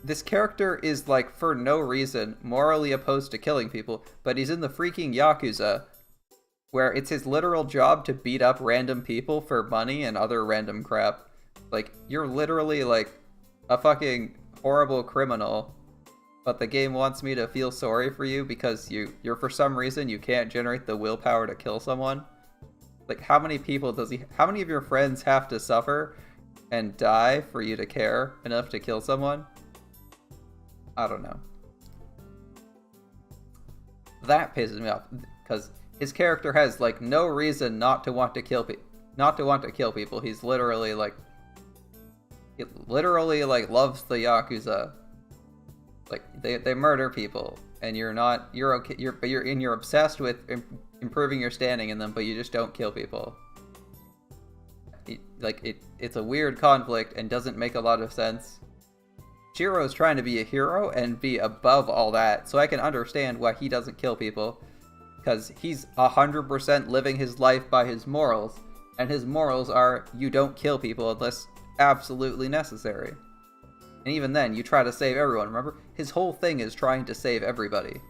this character is like, for no reason, morally opposed to killing people, but he's in the freaking Yakuza, where it's his literal job to beat up random people for money and other random crap. Like, you're literally like a fucking horrible criminal, but the game wants me to feel sorry for you because you're for some reason you can't generate the willpower to kill someone. Like, how many of your friends have to suffer and die for you to care enough to kill someone? I don't know. That pisses me off because his character has like no reason not to want to kill people. He's literally like loves the Yakuza. Like, they murder people, and you're okay. You're obsessed with improving your standing in them, but you just don't kill people. It's a weird conflict and doesn't make a lot of sense. Shiro's trying to be a hero and be above all that, so I can understand why he doesn't kill people, because he's 100% living his life by his morals, and his morals are you don't kill people unless absolutely necessary. And even then, you try to save everyone. Remember, his whole thing is trying to save everybody.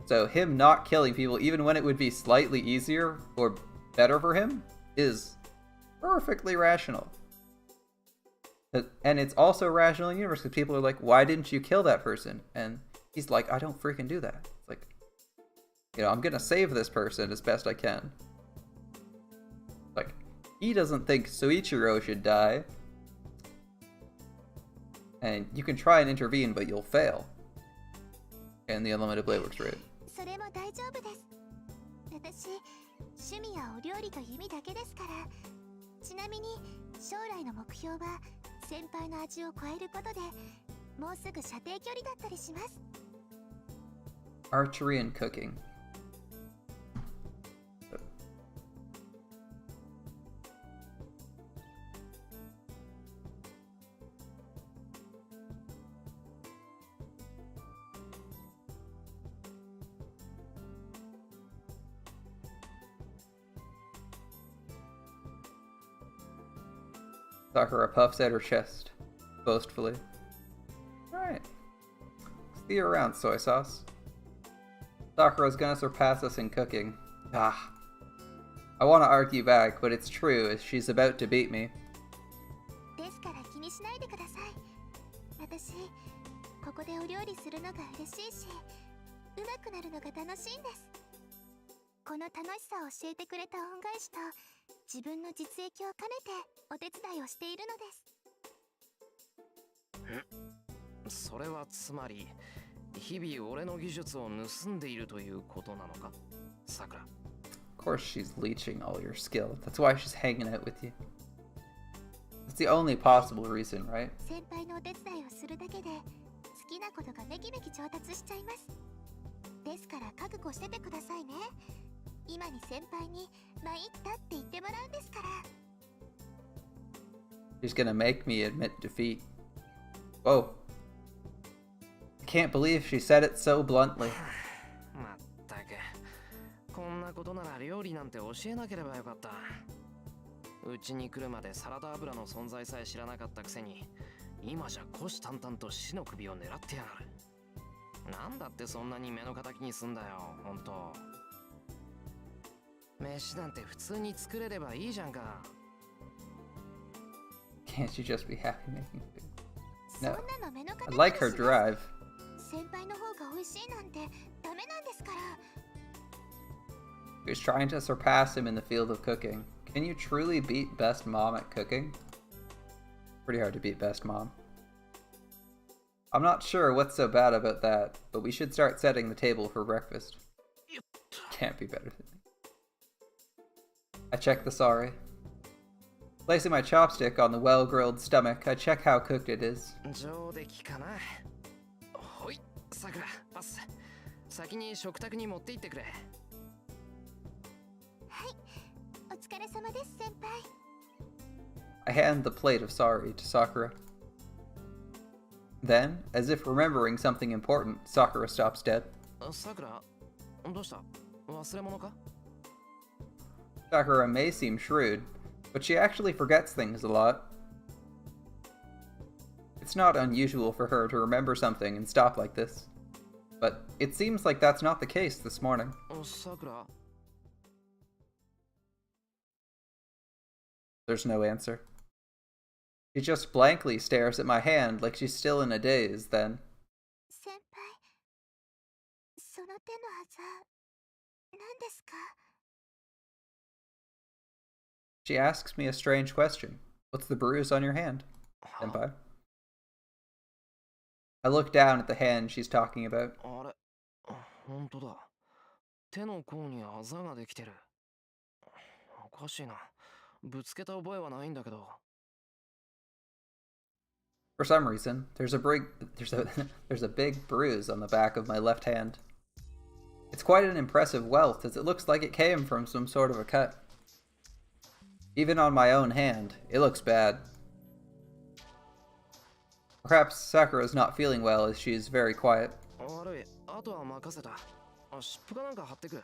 So him not killing people, even when it would be slightly easier or better for him, is perfectly rational. And it's also rational in the universe because people are like, why didn't you kill that person? And he's like, I don't freaking do that. It's like, I'm gonna save this person as best I can. Like, he doesn't think Soichiro should die. And you can try and intervene, but you'll fail. In the Unlimited Blade Works route. それも大丈夫です。私、趣味やお料理と弓だけですから。ちなみに、将来の目標は先輩の味を超えることで、もうすぐ射程距離だったりします。Archery and cooking. Sakura puffs out her chest, boastfully. Alright. See you around, soy sauce. Sakura's gonna surpass us in cooking. Ah. I want to argue back, but it's true, as she's about to beat me. ですから気にしないでください。私、ここでお料理するのが嬉しいし、うまくなるのが楽しいんです。この楽しさを教えてくれた恩返しと、自分の実益を兼ねてお手伝いをしているのです。それはつまり、日々俺の技術を盗んでいるということなのか、さくら。Of course she's leeching all your skill. That's why she's hanging out with you. It's the only possible reason, right? 先輩のお手伝いをするだけで好きなことがめきめき上達しちゃいます。ですから覚悟しててくださいね。今に先輩に参ったって言ってもらうんですから。She's gonna make me admit defeat. Whoa. I can't believe she said it so bluntly. まったく、こんなことなら料理なんて教えなければよかった。うちに来るまでサラダ油の存在さえ知らなかったくせに、今じゃ虎視眈々と死の首を狙ってやがる。なんだってそんなに目の敵にすんだよ、ほんと。飯なんて普通に作れればいいじゃんか。 Can't you just be happy making food? そん No. なの目の I 敵 like に her します。 drive. 先輩の方が美味しいなんてダメなんですから。 She was trying to surpass him in the field of cooking. Can you truly beat best mom at cooking? Pretty hard to beat best mom. I'm not sure what's so bad about that, but we should start setting the table for breakfast. Can't be better than me. I check the sari. Placing my chopstick on the well-grilled stomach, I check how cooked it is. 上出来かな。ほい、さくら、パス。先に食卓に持って行ってくれ。はい、お疲れ様です先輩。 I hand the plate of sari to Sakura. Then, as if remembering something important, Sakura stops dead. さくら、どうした？忘れ物か？ Sakura may seem shrewd, but she actually forgets things a lot. It's not unusual for her to remember something and stop like this. But it seems like that's not the case this morning. さくら。 There's no answer. She just blankly stares at my hand like she's still in a daze, then. 先輩、その手のあざ、何ですか？ She asks me a strange question. What's the bruise on your hand, senpai? I look down at the hand she's talking about. あれ、本当だ。手の甲にあざができてる。おかしいな。ぶつけた覚えはないんだけど。 For some reason, there's a big bruise on the back of my left hand. It's quite an impressive welt, as it looks like it came from some sort of a cut. Even on my own hand, it looks bad. Perhaps Sakura's not feeling well, as she is very quiet. 悪い、あとは任せた。湿布かなんか貼ってく。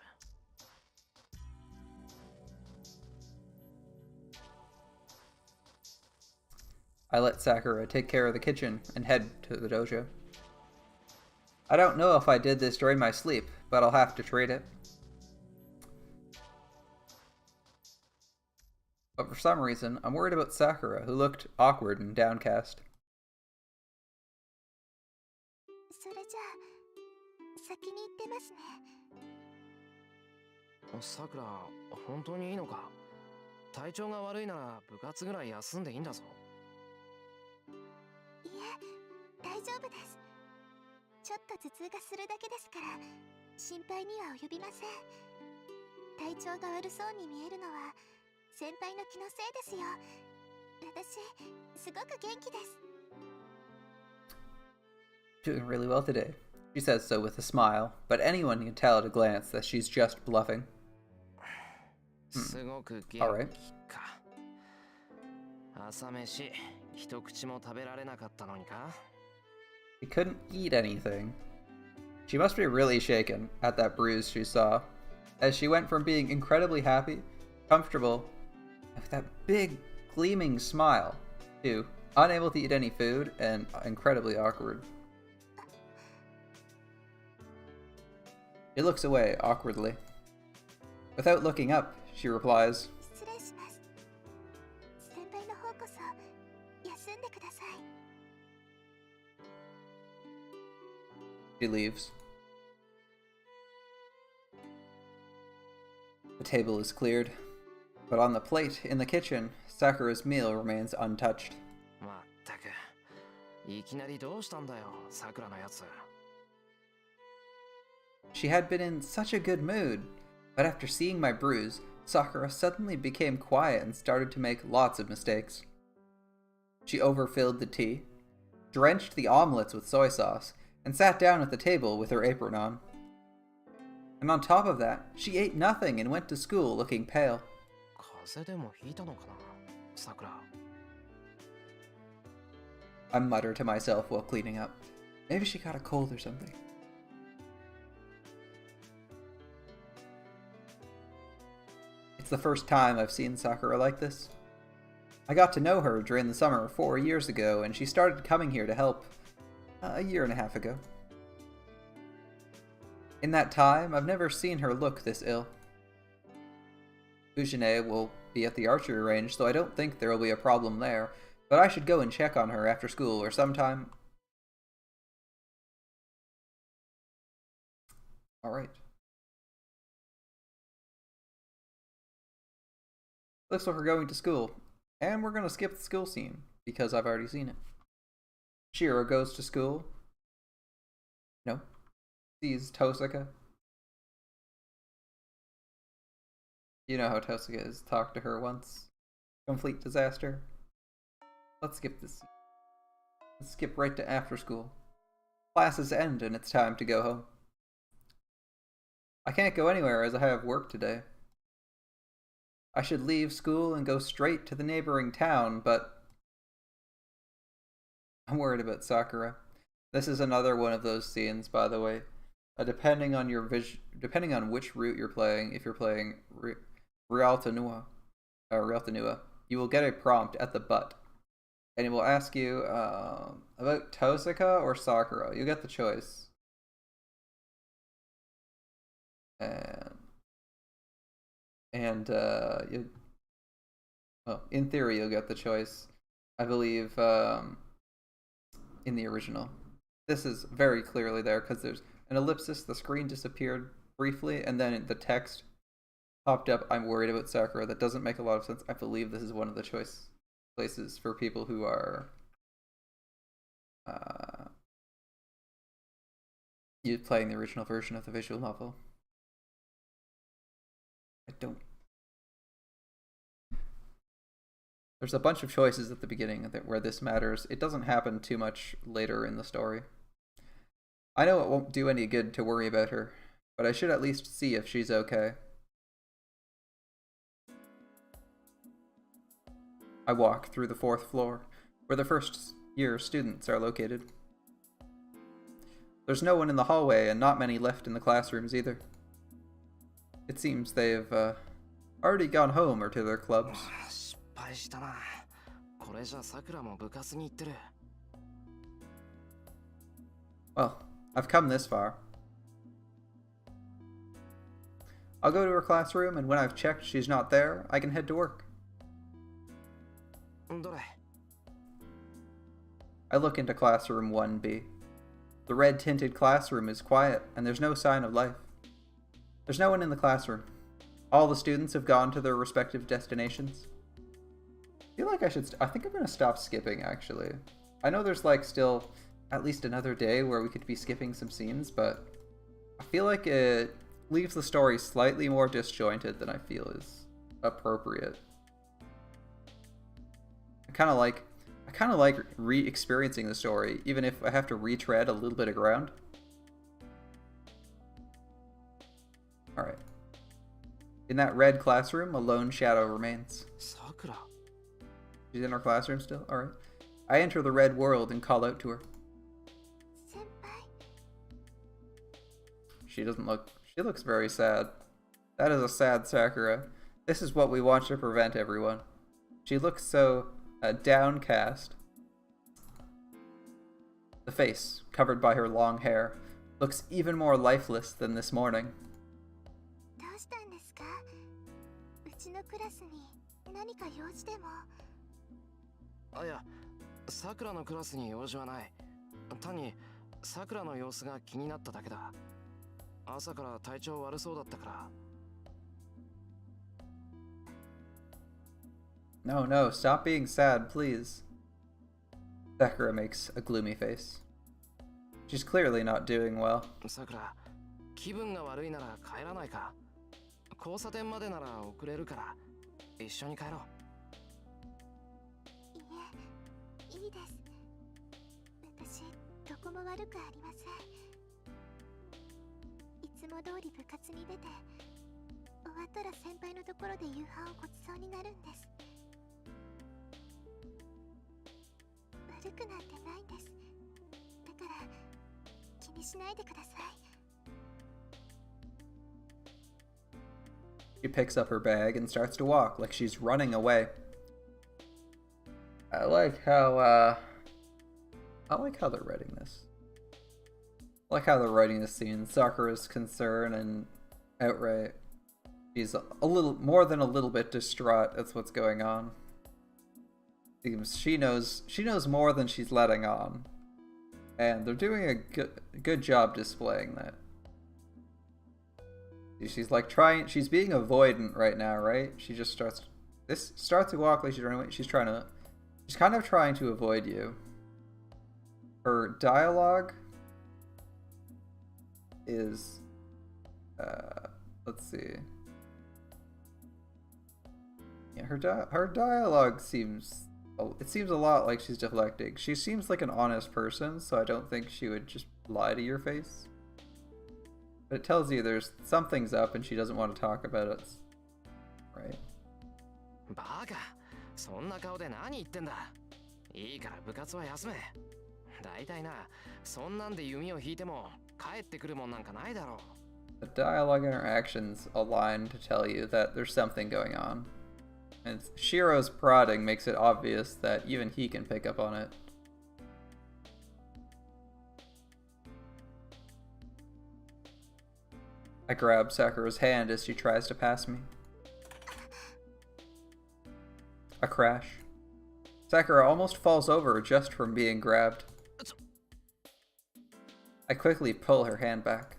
I let Sakura take care of the kitchen and head to the dojo. I don't know if I did this during my sleep, but I'll have to treat it. But for some reason, I'm worried about Sakura, who looked awkward and downcast. それじゃあ、先に行ってますね。さくら、本当にいいのか？体調が悪いなら部活ぐらい休んでいいんだぞ。 いえ、大丈夫です。ちょっと頭痛がするだけですから、心配には及びません。体調が悪そうに見えるのは、先輩の気のせいですよ。私、すごく元気です。 Doing really well today. She says so with a smile, but anyone can tell at a glance that she's just bluffing. すごく元気 Alright. か。朝飯、一口も食べられなかったのにか？ She couldn't eat anything. She must be really shaken at that bruise she saw, as she went from being incredibly happy, comfortable, with that big, gleaming smile, to unable to eat any food and incredibly awkward. She looks away awkwardly. Without looking up, she replies, 失礼します。先輩の方こそ、休んでください。 She leaves. The table is cleared, but on the plate in the kitchen, Sakura's meal remains untouched. まったく、いきなりどうしたんだよ、さくらのやつ。 She had been in such a good mood, but after seeing my bruise, Sakura suddenly became quiet and started to make lots of mistakes. She overfilled the tea, drenched the omelets with soy sauce, and sat down at the table with her apron on. And on top of that, she ate nothing and went to school looking pale. 風邪でもひいたのかな、さくら。 I mutter to myself while cleaning up. Maybe she got a cold or something. It's the first time I've seen Sakura like this. I got to know her during the summer 4 years ago, and she started coming here to help a year and a half ago. In that time, I've never seen her look this ill. Ujine will be at the archery range, so I don't think there will be a problem there. But I should go and check on her after school or sometime. Alright. Looks like we're going to school. And we're going to skip the school scene, because I've already seen it. Shiro goes to school. No. Sees Tosaka. You know how Tosaka is. Talk to her once. Complete disaster. Let's skip this. Let's skip right to after school. Classes end and it's time to go home. I can't go anywhere as I have work today. I should leave school and go straight to the neighboring town, but I'm worried about Sakura. This is another one of those scenes, by the way. Depending on which route you're playing, if you're playing Rialta Nua, you will get a prompt at the butt. And it will ask you about Tosaka or Sakura. You get the choice. Well, in theory, you'll get the choice. I believe in the original. This is very clearly there because there's an ellipsis. The screen disappeared briefly, and then the text popped up. I'm worried about Sakura. That doesn't make a lot of sense. I believe this is one of the choice places for people who are you playing the original version of the visual novel. There's a bunch of choices at the beginning where this matters. It doesn't happen too much later in the story. I know it won't do any good to worry about her, but I should at least see if she's okay. I walk through the 4th floor, where the first-year students are located. There's no one in the hallway and not many left in the classrooms either. It seems they've already gone home or to their clubs. Well, I've come this far. I'll go to her classroom, and when I've checked she's not there, I can head to work. I look into classroom 1B. The red-tinted classroom is quiet, and there's no sign of life. There's no one in the classroom. All the students have gone to their respective destinations. I feel like I should... I think I'm going to stop skipping, actually. I know there's, like, still at least another day where we could be skipping some scenes, but I feel like it leaves the story slightly more disjointed than I feel is appropriate. I kind of like re-experiencing the story, even if I have to retread a little bit of ground. Alright. In that red classroom, a lone shadow remains. Sakura. She's in our classroom still? Alright. I enter the red world and call out to her. Senpai? She looks very sad. That is a sad Sakura. This is what we want to prevent, everyone. She looks so downcast. The face, covered by her long hair, looks even more lifeless than this morning. どうしたんですか？うちのクラスに何か用事でも。あ、いや、さくらのクラスに用事はない。単にさくらの様子が気になっただけだ。朝から体調悪そうだったから。No, stop being sad, please. Sakura makes a gloomy face. She's clearly not doing well. さくら、気分が悪いなら帰らないか。交差点までなら遅れるから、一緒に帰ろう。いえ、いいです。私、どこも悪くありません。いつも通り部活に出て、終わったら先輩のところで夕飯をごちそうになるんです。悪くなんてないんです。だから気にしないでください。She picks up her bag and starts to walk like she's running away. I like how they're writing this. I like how they're writing this scene. Sakura's concern and outright She's a little more than a little bit distraught. That's what's going on. Seems she knows more than she's letting on, and they're doing a good job displaying that. She's like she's being avoidant right now, right? She just starts to walk like she's running away. She's kind of trying to avoid you. Her dialogue is, let's see. Yeah, her dialogue seems a lot like she's deflecting. She seems like an honest person, so I don't think she would just lie to your face. But it tells you there's something's up and she doesn't want to talk about it. Right? バカ、そんな顔で何言ってんだ。いいから部活は休め。だいたいな、そんなんで弓を引いても帰ってくるもんなんかないだろう。The dialogue and her actions align to tell you that there's something going on. And Shiro's prodding makes it obvious that even he can pick up on it. I grab Sakura's hand as she tries to pass me. A crash. Sakura almost falls over just from being grabbed. I quickly pull her hand back.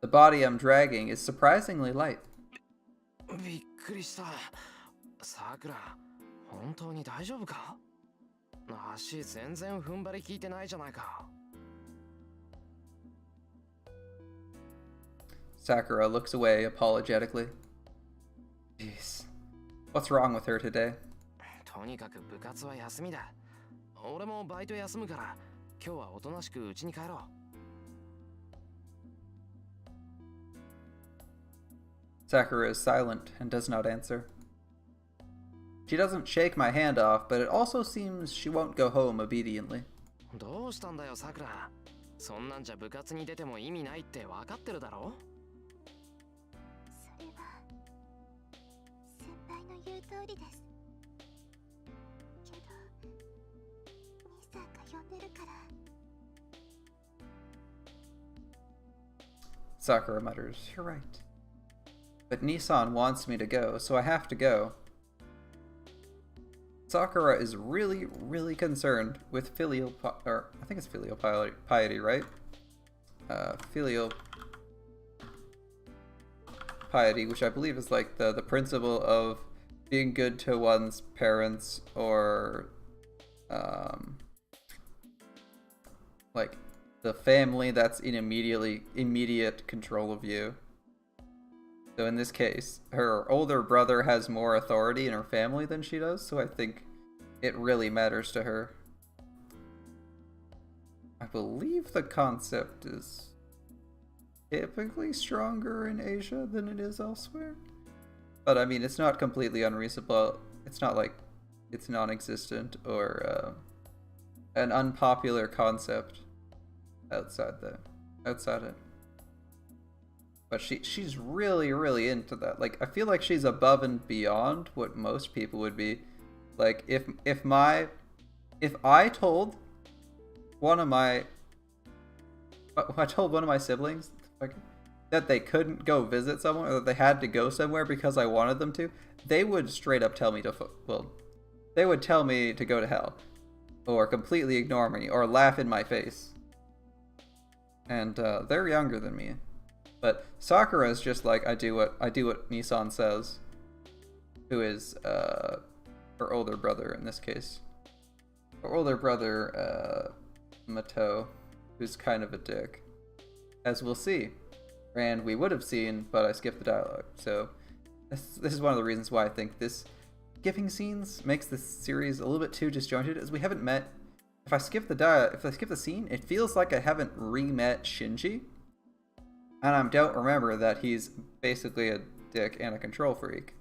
The body I'm dragging is surprisingly light. びっくりした。さくら、本当に大丈夫か？足全然踏ん張り効いてないじゃないか。Sakura looks away apologetically. Jeez. What's wrong with her today? とにかく部活は休みだ。俺もバイト休むから、今日はおとなしく家に帰ろう。Sakura is silent and does not answer. She doesn't shake my hand off, but it also seems she won't go home obediently. どうしたんだよ、さくら。そんなんじゃ部活に出ても意味ないって分かってるだろ？それは先輩の言う通りです。けど、兄さんが呼んでるから。Sakura mutters, "You're right. But Nissan wants me to go, so I have to go." Sakura is really, really concerned with filial piety, right? Filial piety, which I believe is like the principle of being good to one's parents, or like the family that's in immediate control of you. So in this case, her older brother has more authority in her family than she does, so I think it really matters to her. I believe the concept is typically stronger in Asia than it is elsewhere. But I mean, it's not completely unreasonable. It's not like it's non-existent or an unpopular concept outside it. But she's really, really into that. Like, I feel like she's above and beyond what most people would be. Like, if I told one of my siblings that they couldn't go visit someone, or that they had to go somewhere because I wanted them to, they would straight up tell me they would tell me to go to hell, or completely ignore me, or laugh in my face. And they're younger than me. But Sakura is just like, I do what Nissan says, who is her older brother in this case. Her older brother, Mato, who's kind of a dick, as we'll see, and we would have seen, but I skipped the dialogue. So this is one of the reasons why I think this skipping scenes makes this series a little bit too disjointed, as we haven't met. If I skip the scene, it feels like I haven't re-met Shinji. And I don't remember that he's basically a dick and a control freak.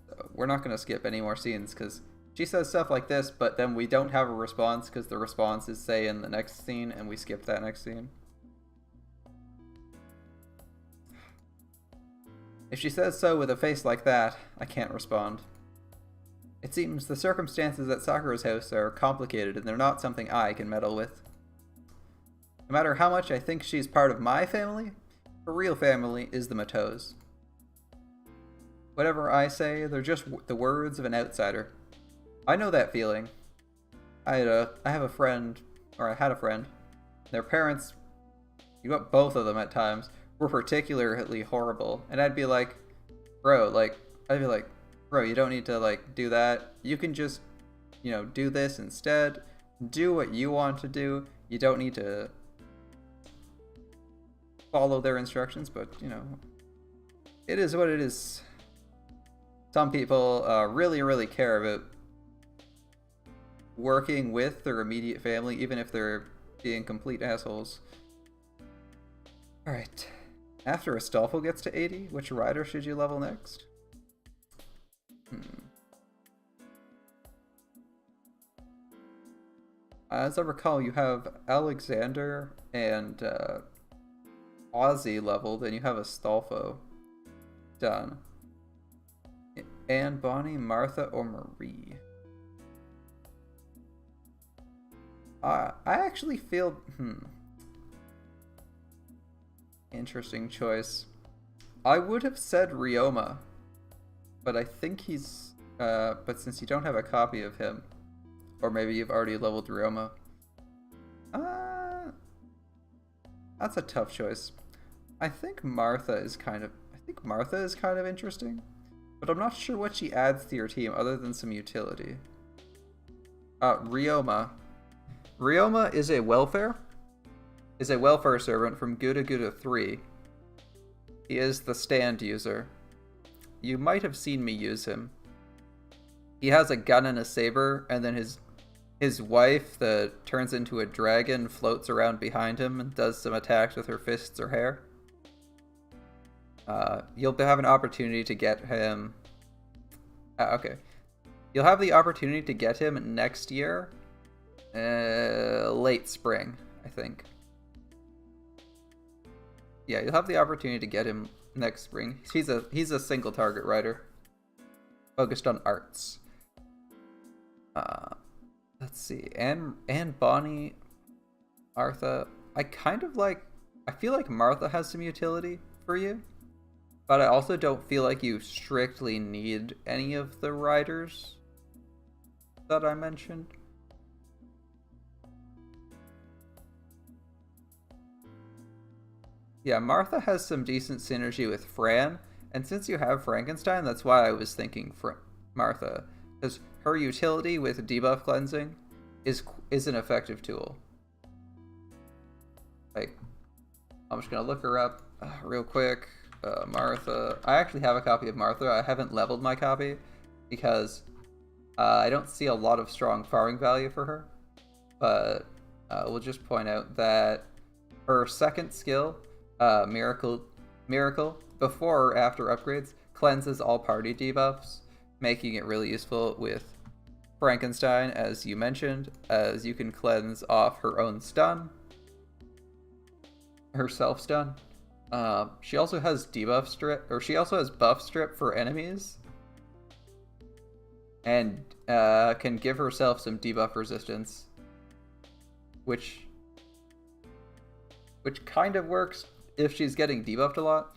So we're not going to skip any more scenes, because she says stuff like this, but then we don't have a response, because the response is, say, in the next scene, and we skip that next scene. If she says so with a face like that, I can't respond. It seems the circumstances at Sakura's house are complicated, and they're not something I can meddle with. No matter how much I think she's part of my family, Her real family is the Matos. Whatever I say, they're just the words of an outsider. I know that feeling. I have a friend, or I had a friend. Their parents, you got both of them at times, were particularly horrible. And I'd be like, bro, you don't need to, like, do that. You can just, do this instead. Do what you want to do. You don't need to follow their instructions, but, it is what it is. Some people really, really care about working with their immediate family, even if they're being complete assholes. Alright. After Astolfo gets to 80, which rider should you level next? As I recall, you have Alexander and Ozzy leveled, and you have Astolfo done. Anne, Bonnie, Martha, or Marie? I actually feel... Interesting choice. I would have said Ryoma, but I think he's... but since you don't have a copy of him, or maybe you've already leveled Ryoma, that's a tough choice. I think Martha is kind of interesting, but I'm not sure what she adds to your team other than some utility. Ryoma. Ryoma is a welfare servant from Guda Guda 3. He is the stand user. You might have seen me use him. He has a gun and a saber, and then his wife that turns into a dragon floats around behind him and does some attacks with her fists or hair. You'll have an opportunity to get him... okay. You'll have the opportunity to get him next year. Late spring, I think. Yeah, you'll have the opportunity to get him next spring. He's a single target rider. Focused on arts. Let's see. And Bonnie, Martha. I feel like Martha has some utility for you. But I also don't feel like you strictly need any of the riders that I mentioned. Yeah, Martha has some decent synergy with Fran, and since you have Frankenstein, that's why I was thinking Martha, because her utility with debuff cleansing is an effective tool. Like, I'm just gonna look her up real quick. Martha. I actually have a copy of Martha. I haven't leveled my copy because I don't see a lot of strong farming value for her. But we'll just point out that her second skill, Miracle, before or after upgrades, cleanses all party debuffs, making it really useful with Frankenstein, as you mentioned, as you can cleanse off her own stun, her self-stun. She also has debuff strip, or she also has buff strip for enemies, and can give herself some debuff resistance, which kind of works if she's getting debuffed a lot.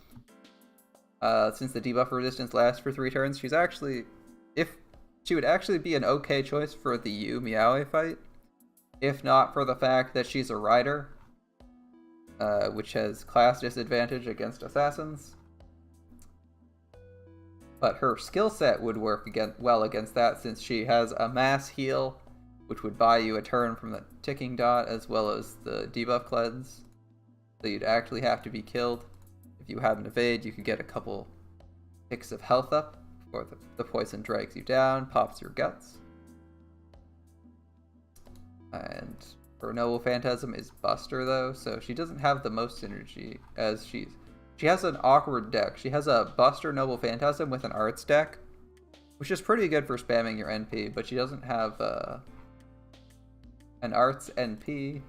Since the debuff resistance lasts for 3 turns, she would actually be an okay choice for the Yu Miaoe fight, if not for the fact that she's a rider. Which has class disadvantage against assassins. But her skill set would work well against that, since she has a mass heal, which would buy you a turn from the ticking dot, as well as the debuff cleanse. So you'd actually have to be killed. If you had an evade, you could get a couple ticks of health up before the poison drags you down, pops your guts. And her Noble Phantasm is Buster, though, so she doesn't have the most synergy, as she has an awkward deck. She has a Buster Noble Phantasm with an arts deck, which is pretty good for spamming your NP, but she doesn't have an arts NP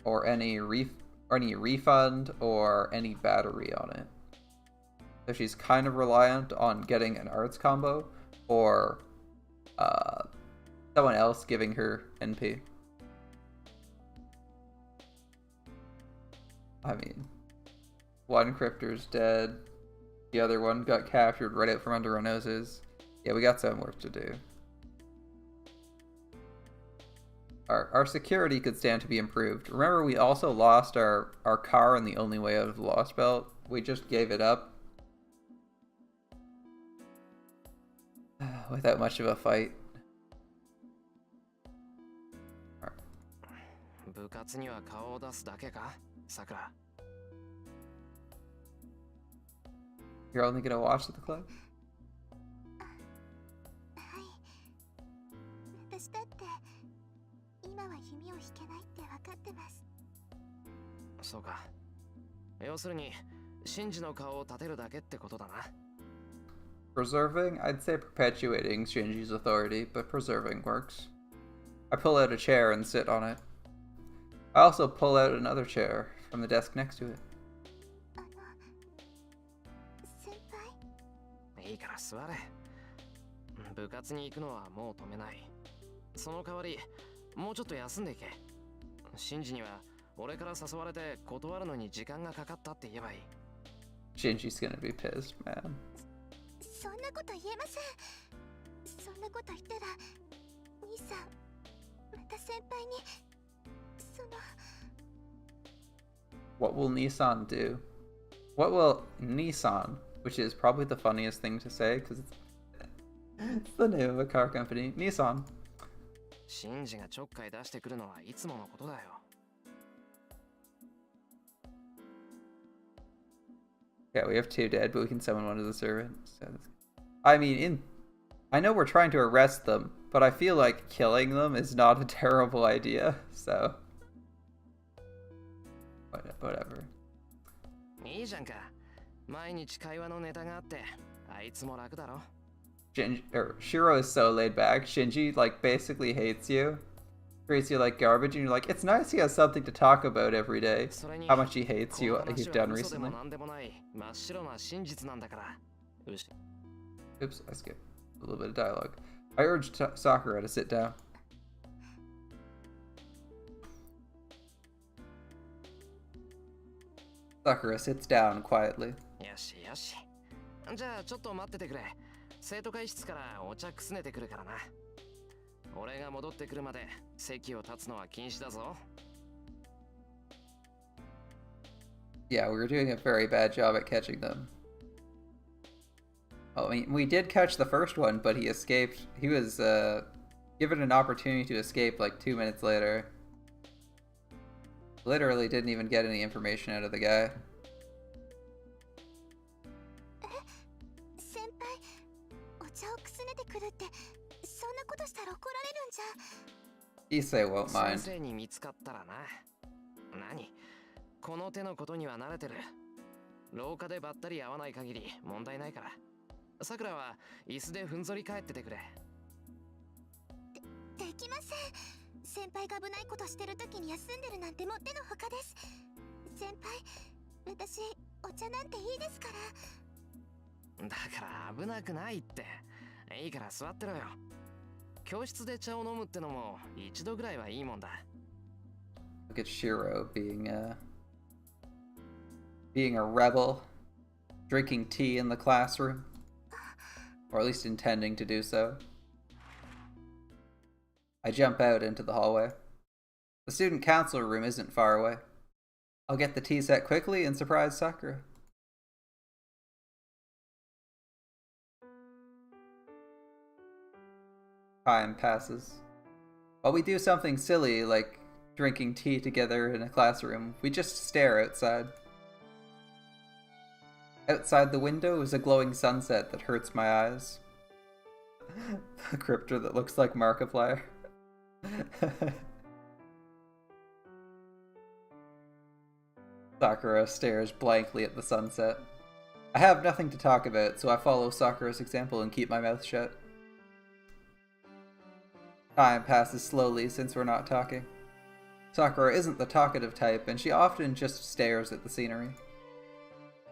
or any refund or any battery on it. So she's kind of reliant on getting an arts combo or someone else giving her NP. I mean, one cryptor's dead. The other one got captured right out from under our noses. Yeah, we got some work to do. Our security could stand to be improved. Remember, we also lost our car on the only way out of the Lost Belt. We just gave it up. Without much of a fight. 部活には顔を出すだけか、さくら。You're only gonna watch the club? はい。私だって今は弓を引けないって分かってます。そうか。要するに、シンジの顔を立てるだけってことだな。Preserving? I'd say perpetuating Shinji's authority, but preserving works. I pull out a chair and sit on it. I also pull out another chair from the desk next to it. 先輩。いいから座れ。部活に行くのはもう止めない。その代わり、もうちょっと休んでいけ。シンジには俺から誘われて断るのに時間がかかったって言えばいい。Shinji's gonna be pissed, man. そんなこと言えません。そんなこと言ったら兄さんまた先輩にその What will Nissan do? What will Nissan, which is probably the funniest thing to say because it's the name of a car company, Nissan. シンジがちょっかい出してくるのはいつものことだよ。Yeah, we have 2 dead, but we can summon one of the servants. I mean, I know we're trying to arrest them, but I feel like killing them is not a terrible idea, so... Whatever. いいじゃんか。毎日会話のネタがあって、あいつも楽だろ。Shiro is so laid back. Shinji, like, basically hates you. Treats you like garbage, and you're like, it's nice he has something to talk about every day. How much he hates you, you've done recently. Oops, I skipped a little bit of dialogue. I urged Sakura to sit down. Sakura sits down quietly. よしよし。じゃあちょっと待っててくれ。生徒会室からお茶くすねてくるからな。俺が戻ってくるまで席を立つのは禁止だぞ。Yeah, we were doing a very bad job at catching them. Oh, I mean, we did catch the first one, but he escaped. He was given an opportunity to escape like 2 minutes later. Literally didn't even get any information out of the guy. 先輩、お茶をくすねてくるってそんなことしたら怒られるんじゃ。Issei won't mind. 先生に見つかったらな。何？この手のことには慣れてる。廊下でばったり会わない限り問題ないから。さくらは椅子でふんぞり返っててくれ。できません。先輩が危ないことしてる時に休んでるなんてもってのほかです。先輩、私お茶なんていいですから。だから危なくないって。いいから座ってろよ。教室で茶を飲むってのも一度ぐらいはいいもんだ。Look at Shiro being a rebel, drinking tea in the classroom, or at least intending to do so. I jump out into the hallway. The student council room isn't far away. I'll get the tea set quickly and surprise Sakura. Time passes. While we do something silly like drinking tea together in a classroom, we just stare outside. Outside the window is a glowing sunset that hurts my eyes. A cryptor that looks like Markiplier. Sakura stares blankly at the sunset. I have nothing to talk about, so I follow Sakura's example and keep my mouth shut. Time passes slowly since we're not talking. Sakura isn't the talkative type, and she often just stares at the scenery.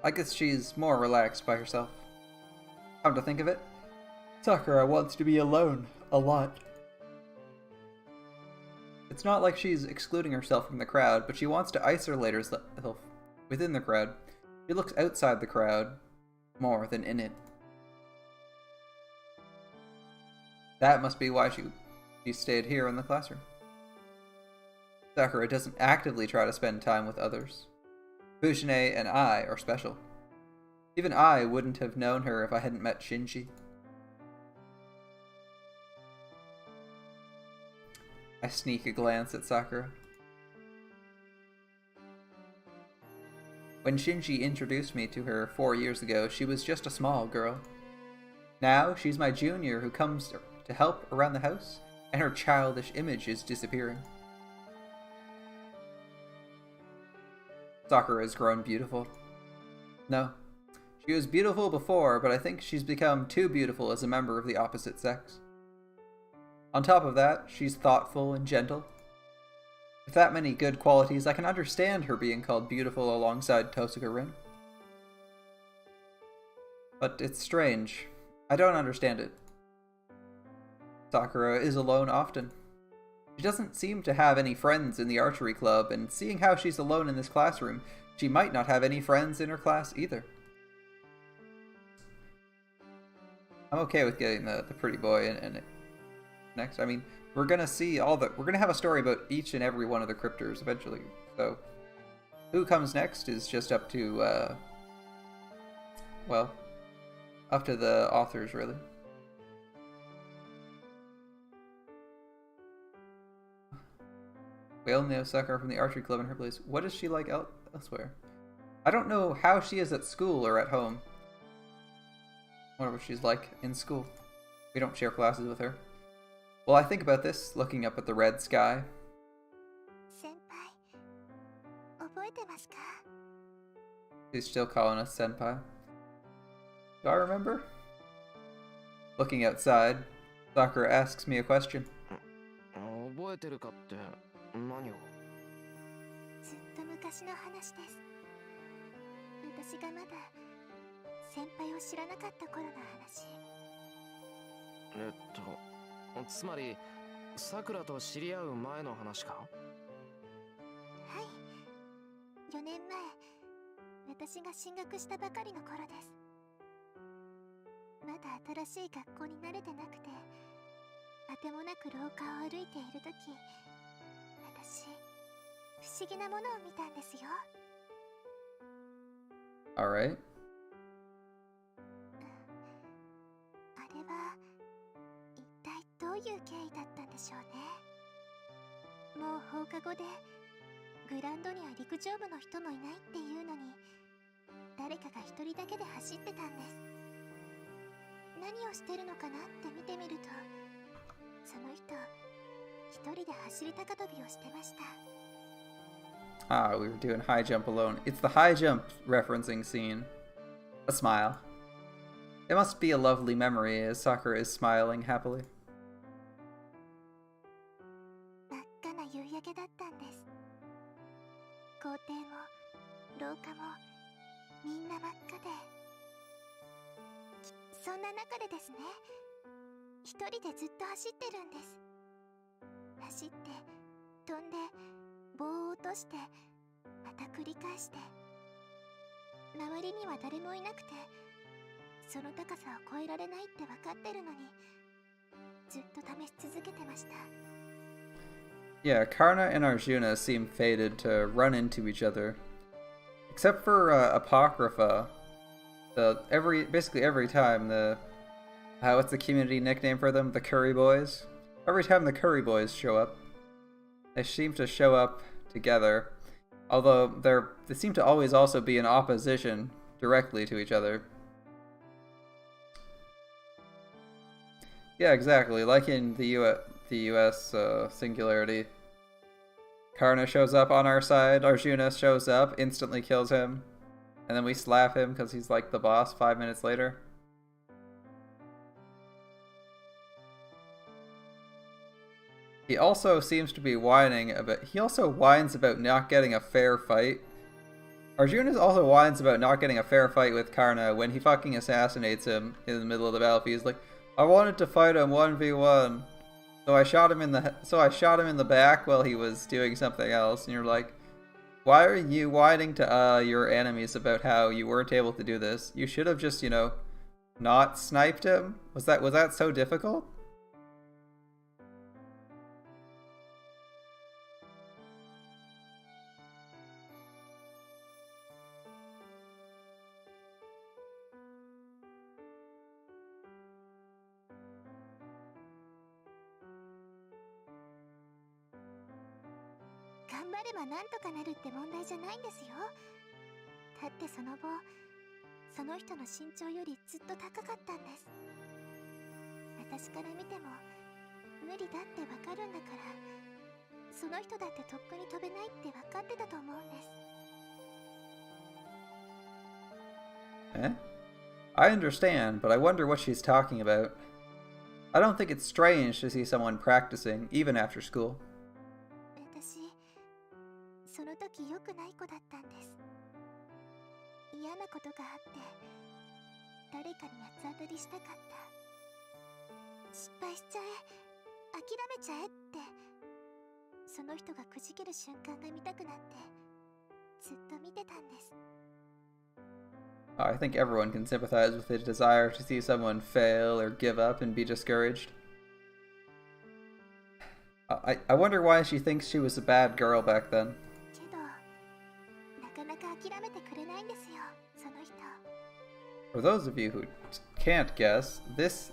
I guess she's more relaxed by herself. Come to think of it, Sakura wants to be alone a lot. It's not like she's excluding herself from the crowd, but she wants to isolate herself within the crowd. She looks outside the crowd more than in it. That must be why she stayed here in the classroom. Sakura doesn't actively try to spend time with others. Fujine and I are special. Even I wouldn't have known her if I hadn't met Shinji. I sneak a glance at Sakura. When Shinji introduced me to her 4 years ago, she was just a small girl. Now, she's my junior who comes to help around the house, and her childish image is disappearing. Sakura has grown beautiful. No, she was beautiful before, but I think she's become too beautiful as a member of the opposite sex. On top of that, she's thoughtful and gentle. With that many good qualities, I can understand her being called beautiful alongside Tosuka Rin. But it's strange. I don't understand it. Sakura is alone often. She doesn't seem to have any friends in the archery club, and seeing how she's alone in this classroom, she might not have any friends in her class either. I'm okay with getting the pretty boy in next. I mean, we're gonna have a story about each and every one of the cryptors eventually. So, who comes next is just up to, up to the authors, really. We only know Sakura from the archery club in her place. What is she like elsewhere? I don't know how she is at school or at home. I wonder what she's like in school. We don't share classes with her. Well, I think about this, looking up at the red sky. Senpai, 覚えてますか? She's still calling us senpai. Do I remember? Looking outside, Sakura asks me a question. 覚えてるかって何を? ずっと昔の話です。私がまだ先輩を知らなかった頃の話。つまり、さくらと知り合う前の話か? はい。4年前、私が進学したばかりの頃です。まだ新しい学校に慣れてなくて、あてもなく廊下を歩いているとき、私、不思議なものを見たんですよ。Alright. あれは、一体どういう経緯だったんでしょうね。もう放課後で、グラウンドには陸上部の人もいないっていうのに、誰かが一人だけで走ってたんです。何をしてるのかなって見てみると、その人、一人で走り高跳びをしてました。Ah, we were doing high jump alone. It's the high jump referencing scene. A smile. It must be a lovely memory as Sakura is smiling happily. 真っ赤な夕焼けだったんです。校庭も廊下もみんな真っ赤で、そんな中でですね、一人でずっと走ってるんです。走って飛んで棒を落としてまた繰り返して、周りには誰もいなくて、その高さを越えられないって分かってるのに、ずっと試し続けてました。Yeah, Karna and Arjuna seem fated to run into each other. Except for Apocrypha. Basically every time what's the community nickname for them? The Curry Boys? Every time the Curry Boys show up, they seem to show up together. Although they seem to always also be in opposition directly to each other. Yeah, exactly. Like in the US Singularity. Karna shows up on our side, Arjuna shows up, instantly kills him, and then we slap him because he's like the boss 5 minutes later. He also seems to be whining about. He also whines about not getting a fair fight. Arjuna also whines about not getting a fair fight with Karna when he fucking assassinates him in the middle of the battlefield. He's like, I wanted to fight him 1v1. So I shot him in the back while he was doing something else, and you're like, Why are you whining to your enemies about how you weren't able to do this? You should have just, not sniped him? Was that so difficult?頑張ればなんとかなるって問題じゃないんですよ。だってその棒、その人の身長よりずっと高かったんです。私から見ても無理だってわかるんだから、その人だってとっくに飛べないってわかってたと思うんです。Eh? I understand, but I wonder what she's talking about. I don't think it's strange to see someone practicing, even after school. 私、その時良くない子だったんです。嫌なことがあって、誰かに八つ当たりしたかった。失敗しちゃえ、諦めちゃえって、その人がくじける瞬間が見たくなって、ずっと見てたんです。I think everyone can sympathize with the desire to see someone fail or give up and be discouraged. I wonder why she thinks she was a bad girl back then. けど、なかなか諦めてくれないんですよ、その人。For those of you who can't guess, this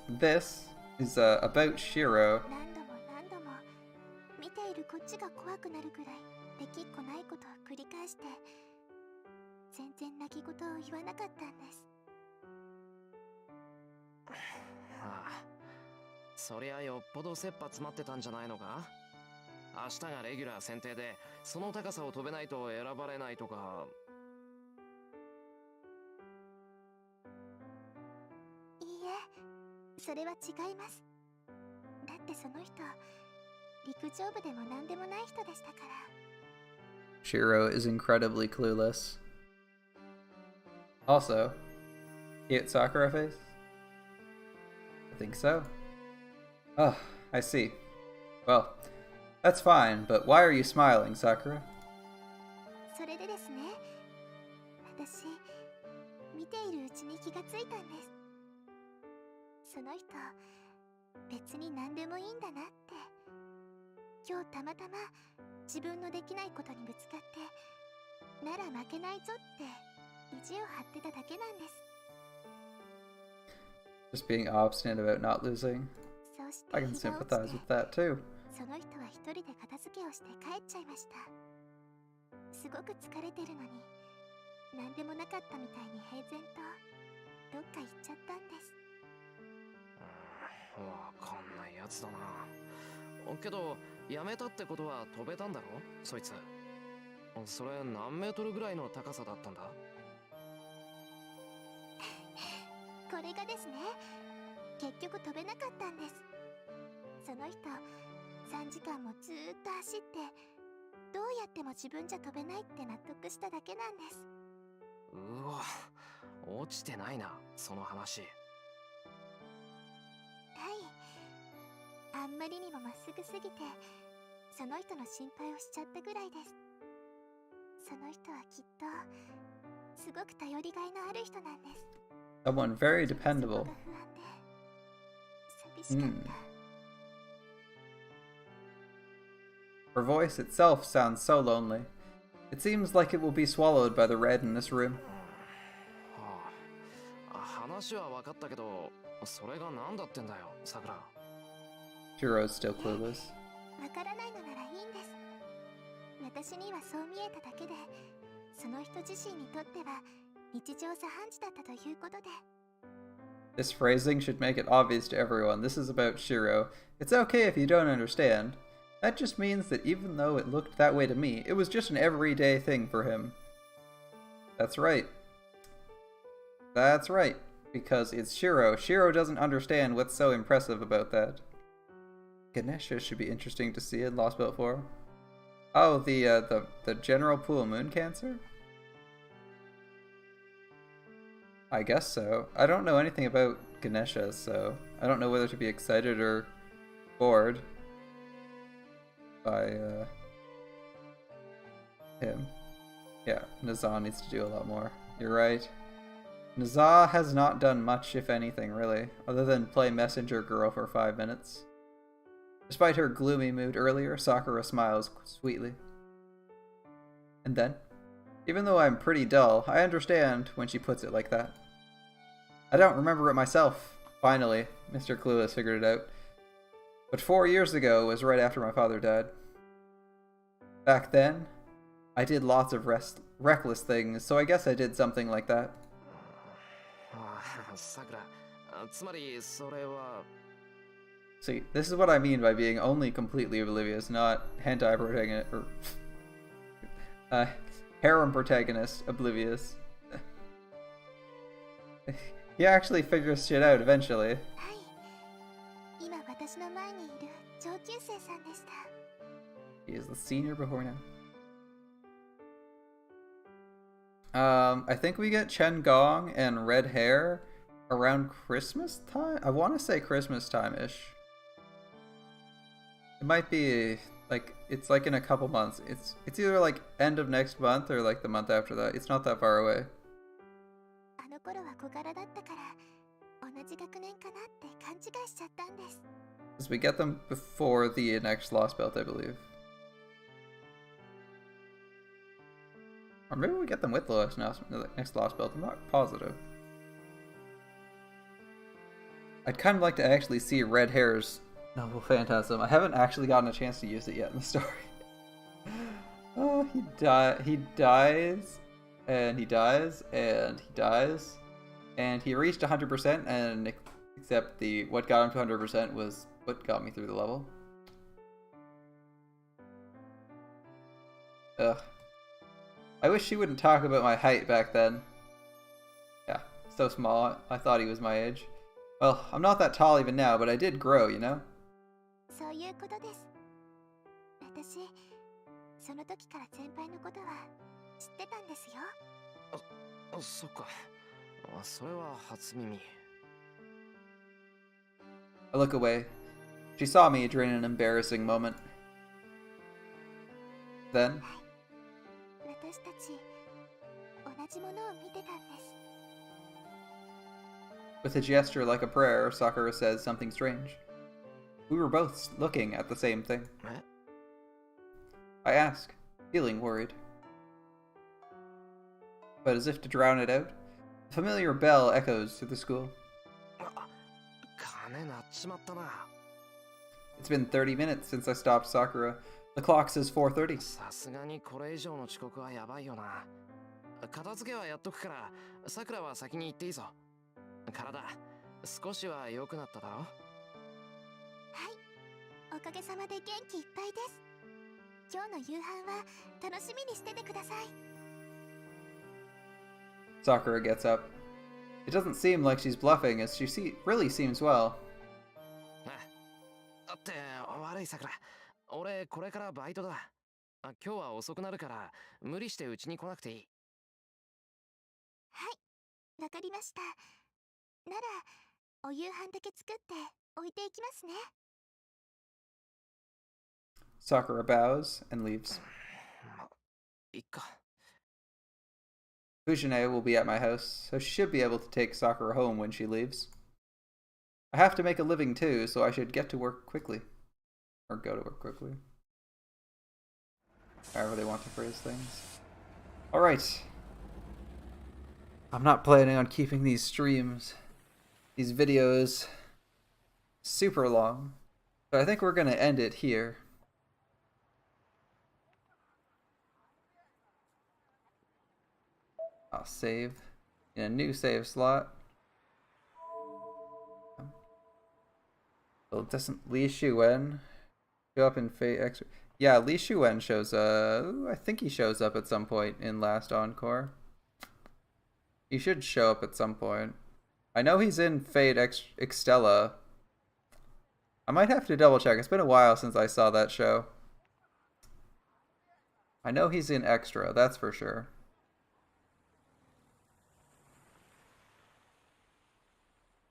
is about Shiro. 何度も何度も、見ているこっちが怖くなるくらい、できっこないことを繰り返して、全然泣き言を言わなかったんです。ああ、そりゃよっぽど切羽詰まってたんじゃないのか。明日がレギュラー選定でその高さを飛べないと選ばれないとか。いいえ、それは違います。だってその人、陸上部でも何でもない人でしたから。Shiro is incredibly clueless. Also, cute Sakura face? I think so. Oh, I see. Well, that's fine, but why are you smiling, Sakura? それでですね、私、見ているうちに気がついたんです。その人、別に何でもいいんだなって。今日たまたま自分のできないことにぶつかって、なら負けないぞって意地を張ってただけなんです。Just being obstinate about not losing. そうして I can 日が落 sympathize ちて with that too. その人は一人で片付けをして帰っちゃいました。すごく疲れてるのに、何でもなかったみたいに平然とどっか行っちゃったんです。わかんないやつだな。けどやめたってことは飛べたんだろ、そいつ。それ何メートルぐらいの高さだったんだ。これがですね、結局飛べなかったんです。その人、3時間もずーっと走って、どうやっても自分じゃ飛べないって納得しただけなんです。うわ、落ちてないな、その話。はい、あんまりにもまっすぐすぎて、その人の心配をしちゃったぐらいです。その人はきっとすごく頼りがいのある人なんです。Someone very dependable. そこが不安で寂しかった。Her voice itself sounds so lonely. It seems like it will be swallowed by the red in this room. はあ、話は分かったけど、それが何だってんだよ、さくら。Shiro's still clueless. わからないのならいいんです。私にはそう見えただけで、その人自身にとっては日常茶飯事だったということで。This phrasing should make it obvious to everyone. This is about Shiro. It's okay if you don't understand. That just means that even though it looked that way to me, it was just an everyday thing for him. That's right. That's right. Because it's Shiro. Shiro doesn't understand what's so impressive about that. Ganesha should be interesting to see in Lost Belt 4. Oh, the general pool moon cancer? I guess so. I don't know anything about Ganesha, so I don't know whether to be excited or bored by him. Yeah, Nazah needs to do a lot more. You're right. Nazah has not done much, if anything, really, other than play messenger girl for 5 minutes. Despite her gloomy mood earlier, Sakura smiles sweetly. And then, even though I'm pretty dull, I understand when she puts it like that. I don't remember it myself. Finally, Mr. Clueless figured it out. But 4 years ago was right after my father died. Back then, I did lots of reckless things, so I guess I did something like that. さくら、つまりそれは See, this is what I mean by being only completely oblivious, not hentai protagonist or harem protagonist oblivious. He actually figures shit out eventually. はい。今私の前にいる上級生さんでした。 He is the senior before now. I think we get Chen Gong and red hair around Christmas time? I want to say Christmas time-ish. It might be like, it's like in a couple months. It's either like end of next month or like the month after that. It's not that far away. あの頃は小柄だったから同じ学年かなって勘違いしちゃったんです。 Because we get them before the next Lost Belt, I believe. Or maybe we get them with the next Lost Belt. I'm not positive. I'd kind of like to actually see Red Hair's Noble Phantasm. I haven't actually gotten a chance to use it yet in the story. Oh, he dies, and he dies, and he dies, and he reached 100%, and except what got him to 100% was what got me through the level. Ugh. I wish she wouldn't talk about my height back then. Yeah, so small. I thought he was my age. Well, I'm not that tall even now, but I did grow, you know? そういうことです。私、その時から先輩のことは知ってたんですよ。あ、そっか。それは初耳。I look away. She saw me during an embarrassing moment. Then, 私たち、同じものを見てたんです。 with a gesture like a prayer, Sakura says something strange. We were both looking at the same thing. I ask, feeling worried. But as if to drown it out, a familiar bell echoes through the school. 鐘鳴っちまったな。 It's been 30 minutes since I stopped Sakura. The clock says 4:30. さすがにこれ以上の遅刻はやばいよな。片付けはやっとくから、さくらは先に行っていいぞ。体、少しは良くなっただろ？はい。おかげさまで元気いっぱいです。今日の夕飯は楽しみにしててください。 Sakura gets up. It doesn't seem like she's bluffing, as she really seems well. だって悪いさくら。俺これからバイトだ。今日は遅くなるから無理してうちに来なくていい。はい、わかりました。なら、お夕飯だけ作って置いていきますね。 Sakura bows and leaves. いっか。 Fujine will be at my house, so she should be able to take Sakura home when she leaves. I have to make a living too, so I should get to work quickly. Or go to work quickly. However they want to phrase things. Alright. I'm not planning on keeping these videos, super long. But I think we're going to end it here. I'll save in a new save slot. Well, doesn't Li Shuwen show up in Fate Extra? Yeah, Li Shuwen shows I think he shows up at some point in Last Encore. He should show up at some point. I know he's in Fate Extella. I might have to double check. It's been a while since I saw that show. I know he's in Extra, that's for sure.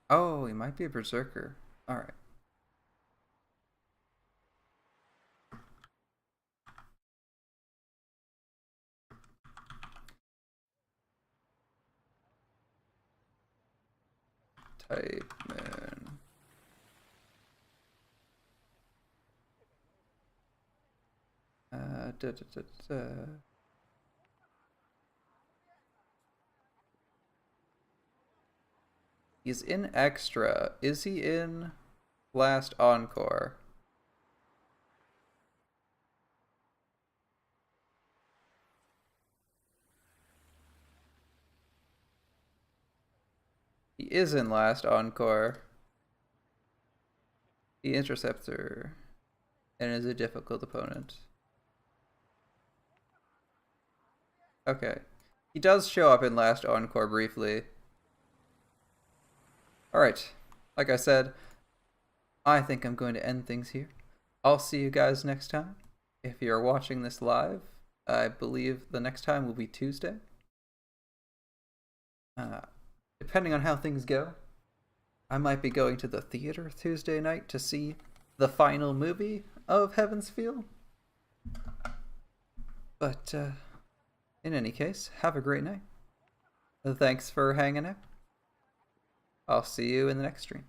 Oh, he might be a berserker. Alright. type moon. Da, da, da, da. He's in Extra. Is he in Last Encore? He is in Last Encore. The Interceptor. And is a difficult opponent. Okay. He does show up in Last Encore briefly. Alright. Like I said, I think I'm going to end things here. I'll see you guys next time. If you're watching this live, I believe the next time will be Tuesday. Depending on how things go, I might be going to the theater Tuesday night to see the final movie of Heaven's Feel. But, in any case, have a great night. Thanks for hanging out. I'll see you in the next stream.